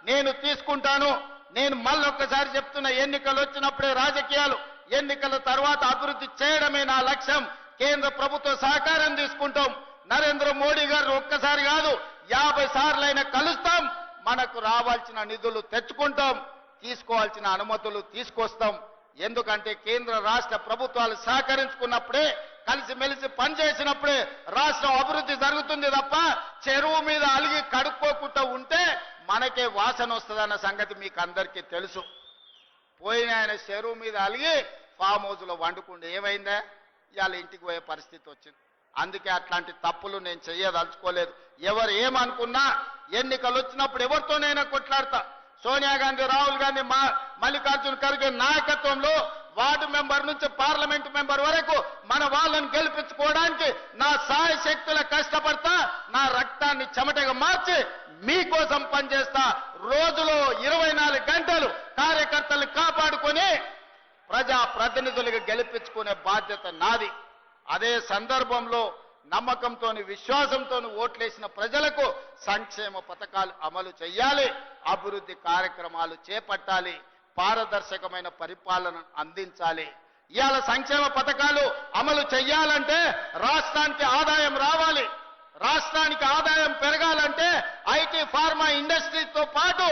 నేను తీసుకుంటాను. నేను మళ్ళొక్కసారి చెప్తున్నా, ఎన్నికలు వచ్చినప్పుడే రాజకీయాలు, ఎన్నికల తర్వాత అభివృద్ధి చేయడమే నా లక్ష్యం. కేంద్ర ప్రభుత్వ సహకారం తీసుకుంటాం. నరేంద్ర మోడీ గారు ఒక్కసారి కాదు 50 సార్లైనా కలుస్తాం. మనకు రావాల్సిన నిధులు తెచ్చుకుంటాం, తీసుకోవాల్సిన అనుమతులు తీసుకొస్తాం. ఎందుకంటే కేంద్ర రాష్ట్ర ప్రభుత్వాలు సహకరించుకున్నప్పుడే, కలిసిమెలిసి పనిచేసినప్పుడే రాష్ట్రం అభివృద్ధి జరుగుతుంది తప్ప చెరువు మీద అలిగి కడుక్కోకుండా ఉంటే మనకే వాసన వస్తుందన్న సంగతి మీకు అందరికీ తెలుసు. పోయిన ఆయన చెరువు మీద అలిగి ఫామ్ హౌస్లో వండుకుంటే ఏమైందా? ఇవాళ ఇంటికి పోయే పరిస్థితి వచ్చింది. అందుకే అట్లాంటి తప్పులు నేను చెయ్యదలుచుకోలేదు. ఎవరు ఏమనుకున్నా ఎన్నికలు వచ్చినప్పుడు ఎవరితోనైనా కొట్లాడతా. సోనియా గాంధీ, రాహుల్ గాంధీ, మల్లికార్జున ఖర్గే నాయకత్వంలో వార్డు మెంబర్ నుంచి పార్లమెంట్ మెంబర్ వరకు మన వాళ్ళని గెలిపించుకోవడానికి నా సాయ శక్తుల కష్టపడతా, నా రక్తాన్ని చెమటగా మార్చి మీకోసం పనిచేస్తా. రోజులో 24 గంటలు కార్యకర్తలు కాపాడుకొని ప్రజా ప్రతినిధులుగా గెలిపించుకునే బాధ్యత నాది. అదే సందర్భంలో నమ్మకంతో, విశ్వాసంతో ఓట్లేసిన ప్రజలకు సంక్షేమ పథకాలు అమలు చేయాలి, అభివృద్ధి కార్యక్రమాలు చేపట్టాలి, పారదర్శకమైన పరిపాలన అందించాలి. ఇవాళ సంక్షేమ పథకాలు అమలు చేయాలంటే రాష్ట్రానికి ఆదాయం రావాలి. రాష్ట్రానికి ఆదాయం పెరగాలంటే ఐటీ, ఫార్మా ఇండస్ట్రీతో పాటు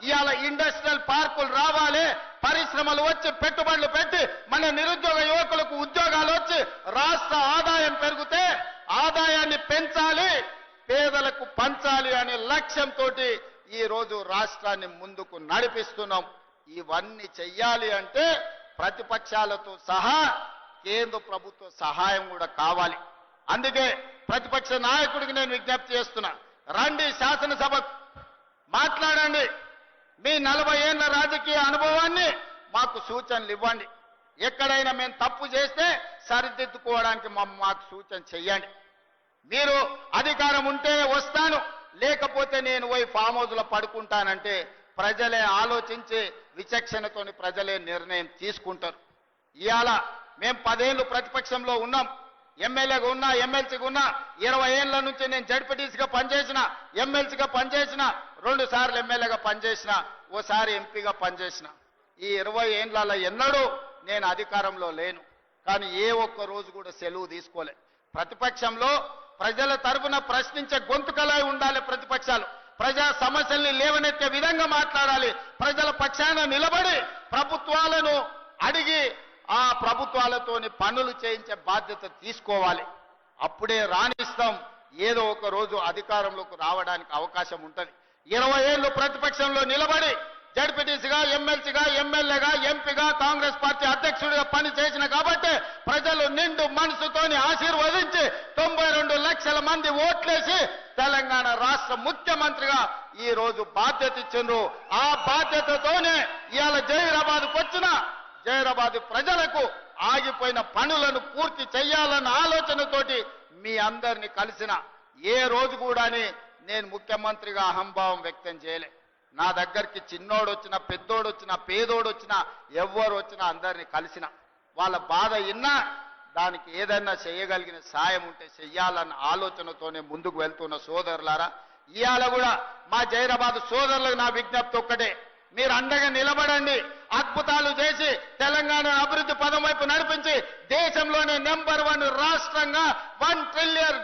ఇవాళ ఇండస్ట్రియల్ పార్కులు రావాలి, పరిశ్రమలు వచ్చి పెట్టుబడులు పెట్టి మన నిరుద్యోగ యువకులకు ఉద్యోగాలు వచ్చి రాష్ట్ర ఆదాయం పెరిగితే ఆదాయాన్ని పెంచాలి, పేదలకు పంచాలి అనే లక్ష్యంతో ఈ రోజు రాష్ట్రాన్ని ముందుకు నడిపిస్తున్నాం. ఇవన్నీ చెయ్యాలి అంటే ప్రతిపక్షాలతో సహా కేంద్ర ప్రభుత్వ సహాయం కూడా కావాలి. అందుకే ప్రతిపక్ష నాయకుడికి నేను విజ్ఞప్తి చేస్తున్నా, రండి శాసనసభ మాట్లాడండి. మీ 40 ఏళ్ల రాజకీయ అనుభవాన్ని మాకు సూచనలు ఇవ్వండి. ఎక్కడైనా మేము తప్పు చేస్తే సరిదిద్దుకోవడానికి మాకు సూచన చెయ్యండి. మీరు అధికారం ఉంటే వస్తాను, లేకపోతే నేను పోయి ఫామ్ హౌస్లో పడుకుంటానంటే ప్రజలే ఆలోచించి విచక్షణతోని ప్రజలే నిర్ణయం తీసుకుంటారు. ఇవాళ మేము 10 ఏళ్ళు ప్రతిపక్షంలో ఉన్నాం, ఎమ్మెల్యేగా ఉన్నా, ఎమ్మెల్సీగా ఉన్నా. 20 ఏళ్ల నుంచి నేను జడ్పీటీసీగా పనిచేసిన, ఎమ్మెల్సీగా పనిచేసిన, 2 సార్లు ఎమ్మెల్యేగా పనిచేసిన, ఓసారి ఎంపీగా పనిచేసిన. ఈ 20 ఏళ్లలో ఎన్నడూ నేను అధికారంలో లేను, కానీ ఏ ఒక్క రోజు కూడా సెలవు తీసుకోలే. ప్రతిపక్షంలో ప్రజల తరఫున ప్రశ్నించే గొంతుకలై ఉండాలి. ప్రతిపక్షాలు ప్రజా సమస్యల్ని లేవనెత్తే విధంగా మాట్లాడాలి. ప్రజల పక్షాన నిలబడి ప్రభుత్వాలను అడిగి ఆ ప్రభుత్వాలతోని పనులు చేయించే బాధ్యత తీసుకోవాలి. అప్పుడే రాణిస్తాం, ఏదో ఒక రోజు అధికారంలోకి రావడానికి అవకాశం ఉంటుంది. 20 ఏళ్ళు ప్రతిపక్షంలో నిలబడి జడ్పీటీసీగా, ఎమ్మెల్సీగా, ఎమ్మెల్యేగా, ఎంపీగా, కాంగ్రెస్ పార్టీ అధ్యక్షుడిగా పని చేసిన కాబట్టి ప్రజలు నిండు మనసుతోని ఆశీర్వదించి 92 లక్షల మంది ఓట్లేసి తెలంగాణ రాష్ట్ర ముఖ్యమంత్రిగా ఈ రోజు బాధ్యత ఇచ్చిండ్రు. ఆ బాధ్యతతోనే ఇవాళ జహీరాబాద్కు వచ్చిన జహీరాబాద్ ప్రజలకు ఆగిపోయిన పనులను పూర్తి చేయాలన్న ఆలోచనతోటి మీ అందరినీ కలిసిన. ఏ రోజు కూడాని నేను ముఖ్యమంత్రిగా అహంభావం వ్యక్తం చేయలే. నా దగ్గరికి చిన్నోడు వచ్చినా పెద్దోడు వచ్చినా పేదోడు వచ్చినా ఎవ్వరు వచ్చినా అందరినీ కలిసిన వాళ్ళ బాధ విన్నా దానికి ఏదైనా చేయగలిగిన సాయం ఉంటే చెయ్యాలన్న ఆలోచనతోనే ముందుకు వెళ్తున్న సోదరులారా, ఇవాళ కూడా మా జైరాబాద్ సోదరులకు నా విజ్ఞప్తి ఒక్కటే, మీరు అండగా నిలబడండి, అద్భుతాలు చేసి తెలంగాణ అభివృద్ధి పదం వైపు నడిపించి దేశంలోనే #1 రాష్ట్రంగా $1 ట్రిలియన్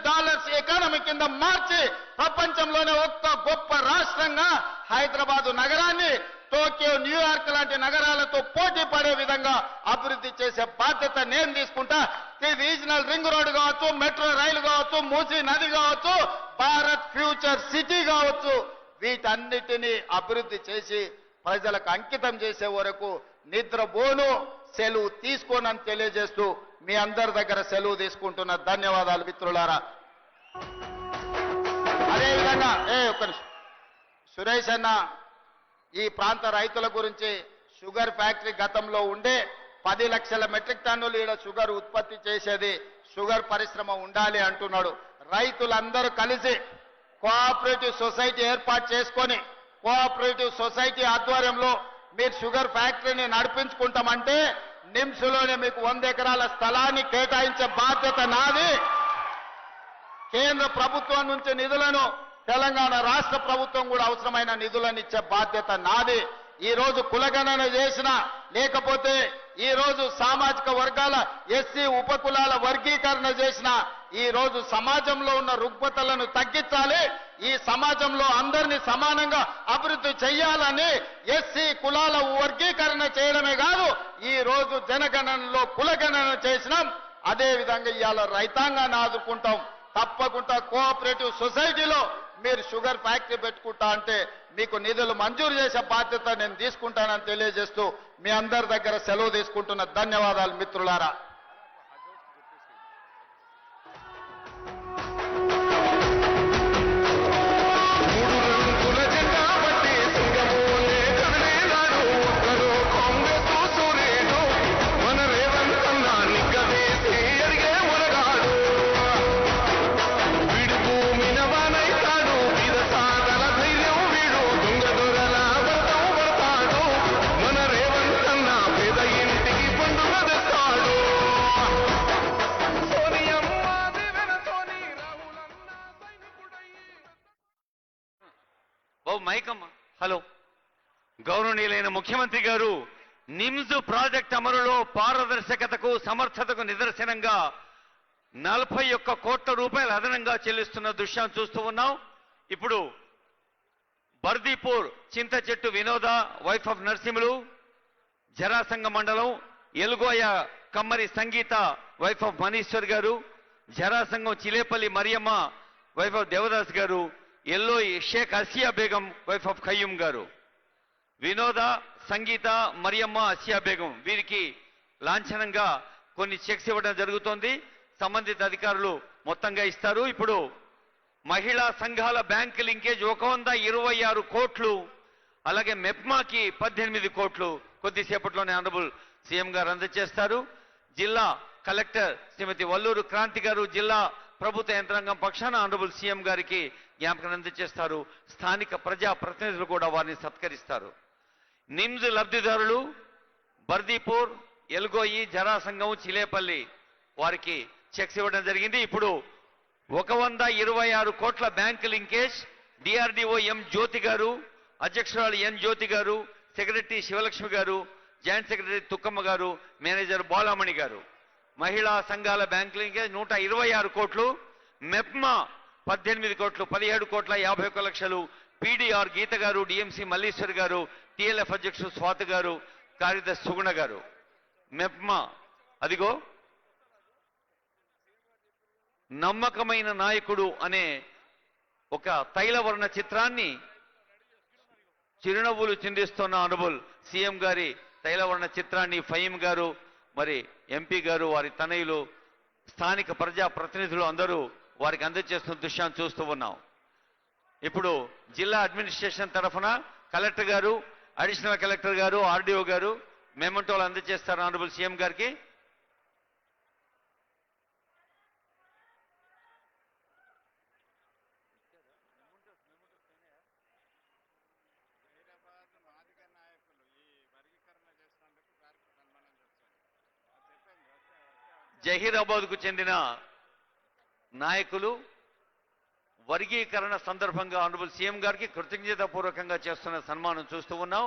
ఎకానమీ కింద మార్చి ప్రపంచంలోనే ఒక్క గొప్ప రాష్ట్రంగా హైదరాబాదు నగరాన్ని టోక్యో, న్యూయార్క్ లాంటి నగరాలతో పోటీ పడే విధంగా అభివృద్ధి చేసే బాధ్యత నేను తీసుకుంటా. రీజనల్ రింగ్ రోడ్ కావచ్చు, మెట్రో రైలు కావచ్చు, మూసీ నది కావచ్చు, భారత్ ఫ్యూచర్ సిటీ కావచ్చు, వీటన్నిటినీ అభివృద్ధి చేసి ప్రజలకు అంకితం చేసే వరకు నిద్రపోను, సెలవు తీసుకోనని తెలియజేస్తూ మీ అందరి దగ్గర సెలవు తీసుకుంటున్న ధన్యవాదాలు మిత్రులారా. అదేవిధంగా ఒక్క నిమిషం సురేష్ అన్న, ఈ ప్రాంత రైతుల గురించి షుగర్ ఫ్యాక్టరీ గతంలో ఉండే 10 లక్షల మెట్రిక్ టన్నులు ఈడ షుగర్ ఉత్పత్తి చేసేది, షుగర్ పరిశ్రమ ఉండాలి అంటున్నాడు. రైతులందరూ కలిసి కోఆపరేటివ్ సొసైటీ ఏర్పాటు చేసుకొని కోఆపరేటివ్ సొసైటీ ఆధ్వర్యంలో మీరు షుగర్ ఫ్యాక్టరీని నడిపించుకుంటామంటే నిమ్స్లోనే మీకు 100 ఎకరాల స్థలాన్ని కేటాయించే బాధ్యత నాది. కేంద్ర ప్రభుత్వం నుంచి నిధులను తెలంగాణ రాష్ట్ర ప్రభుత్వం కూడా అవసరమైన నిధులను ఇచ్చే బాధ్యత నాది. ఈ రోజు కులగణన చేసిన, లేకపోతే ఈ రోజు సామాజిక వర్గాల ఎస్సీ ఉపకులాల వర్గీకరణ చేసిన, ఈ రోజు సమాజంలో ఉన్న రుగ్మతలను తగ్గించాలి, ఈ సమాజంలో అందరినీ సమానంగా అభివృద్ధి చేయాలని ఎస్సీ కులాల వర్గీకరణ చేయడమే కాదు, ఈ రోజు జనగణనలో కులగణన చేసినాం. అదే విధంగా ఇవాళ రైతాంగాన్ని ఆదుకుంటాం. తప్పకుండా కోఆపరేటివ్ సొసైటీలో మీరు షుగర్ ఫ్యాక్టరీ పెట్టుకుంటా అంటే మీకు నిధులు మంజూరు చేసే బాధ్యత నేను తీసుకుంటానని తెలియజేస్తూ మీ అందరి దగ్గర సెలవు తీసుకుంటున్న ధన్యవాదాలు మిత్రులారా. హలో, గౌరవనీయులైన ముఖ్యమంత్రి గారు నిమ్స్ ప్రాజెక్ట్ అమలులో పారదర్శకతకు సమర్థతకు నిదర్శనంగా 41 కోట్ల రూపాయలు అదనంగా చెల్లిస్తున్న దృశ్యాన్ని చూస్తూ ఉన్నాం. ఇప్పుడు బర్దీపూర్ చింత చెట్టు వినోద వైఫ్ ఆఫ్ నరసింహులు, జరాసంగ మండలం ఎలుగోయ కమ్మరి సంగీత వైఫ్ ఆఫ్ మనీశ్వర్ గారు, జరాసంగం చిలేపల్లి మరియమ్మ వైఫ్ ఆఫ్ దేవదాస్ గారు, ఎల్లో షేక్ అసియా బేగం వైఫ్ ఆఫ్ ఖయ్యూమ్ గారు. వినోద, సంగీత, మరియమ్మ, అసియా బేగం వీరికి లాంఛనంగా కొన్ని చెక్స్ ఇవ్వడం జరుగుతోంది. సంబంధిత అధికారులు మొత్తంగా ఇస్తారు. ఇప్పుడు మహిళా సంఘాల బ్యాంక్ లింకేజ్ 126 కోట్లు, అలాగే మెప్మాకి 18 కోట్లు కొద్దిసేపట్లోనే ఆనరబుల్ సీఎం గారు అందజేస్తారు. జిల్లా కలెక్టర్ శ్రీమతి వల్లూరు క్రాంతి గారు జిల్లా ప్రభుత్వ యంత్రాంగం పక్షాన ఆనరబుల్ సీఎం గారికి జ్ఞాపకం అందజేస్తారు. స్థానిక ప్రజా ప్రతినిధులు కూడా వారిని సత్కరిస్తారు. నిమ్స్ లబ్ధిదారులు బర్దీపూర్, ఎల్గోయి, జరాసంగం, చిలేపల్లి వారికి చెక్స్ ఇవ్వడం జరిగింది. ఇప్పుడు 126 కోట్ల బ్యాంక్ లింకేజ్ డిఆర్డిఓ ఎం జ్యోతి గారు, అధ్యక్షురాలు ఎన్ జ్యోతి గారు, సెక్రటరీ శివలక్ష్మి గారు, జాయింట్ సెక్రటరీ తుక్కమ్మ గారు, మేనేజర్ బాలామణి గారు. మహిళా సంఘాల బ్యాంక్ లింకేజ్ 126 కోట్లు, మెప్మా 18 కోట్లు, 17 కోట్ల 51 లక్షలు. పీడీఆర్ గీత గారు, డిఎంసీ మల్లీశ్వర్ గారు, టిఎల్ఎఫ్ అధ్యక్షుడు స్వాతి గారు, కార్యదర్శి సుగుణ గారు. మెప్మా అదిగో నమ్మకమైన నాయకుడు అనే ఒక తైలవర్ణ చిత్రాన్ని చిరునవ్వులు చిందిస్తున్న ఆనరబుల్ సీఎం గారి తైలవర్ణ చిత్రాన్ని ఫహీం గారు, మరి ఎంపీ గారు, వారి తనయులు, స్థానిక ప్రజా ప్రతినిధులు అందరూ వారికి అందజేస్తున్న దృశ్యాన్ని చూస్తూ ఉన్నాం. ఇప్పుడు జిల్లా అడ్మినిస్ట్రేషన్ తరఫున కలెక్టర్ గారు, అడిషనల్ కలెక్టర్ గారు, ఆర్డీఓ గారు మెమంటోలు అందజేస్తారు ఆనరబుల్ సీఎం గారికి. జహీరాబాద్కు చెందిన నాయకులు వర్గీకరణ సందర్భంగా ఆనరబుల్ సీఎం గారికి కృతజ్ఞతాపూర్వకంగా చేస్తున్న సన్మానం చూస్తూ ఉన్నాం.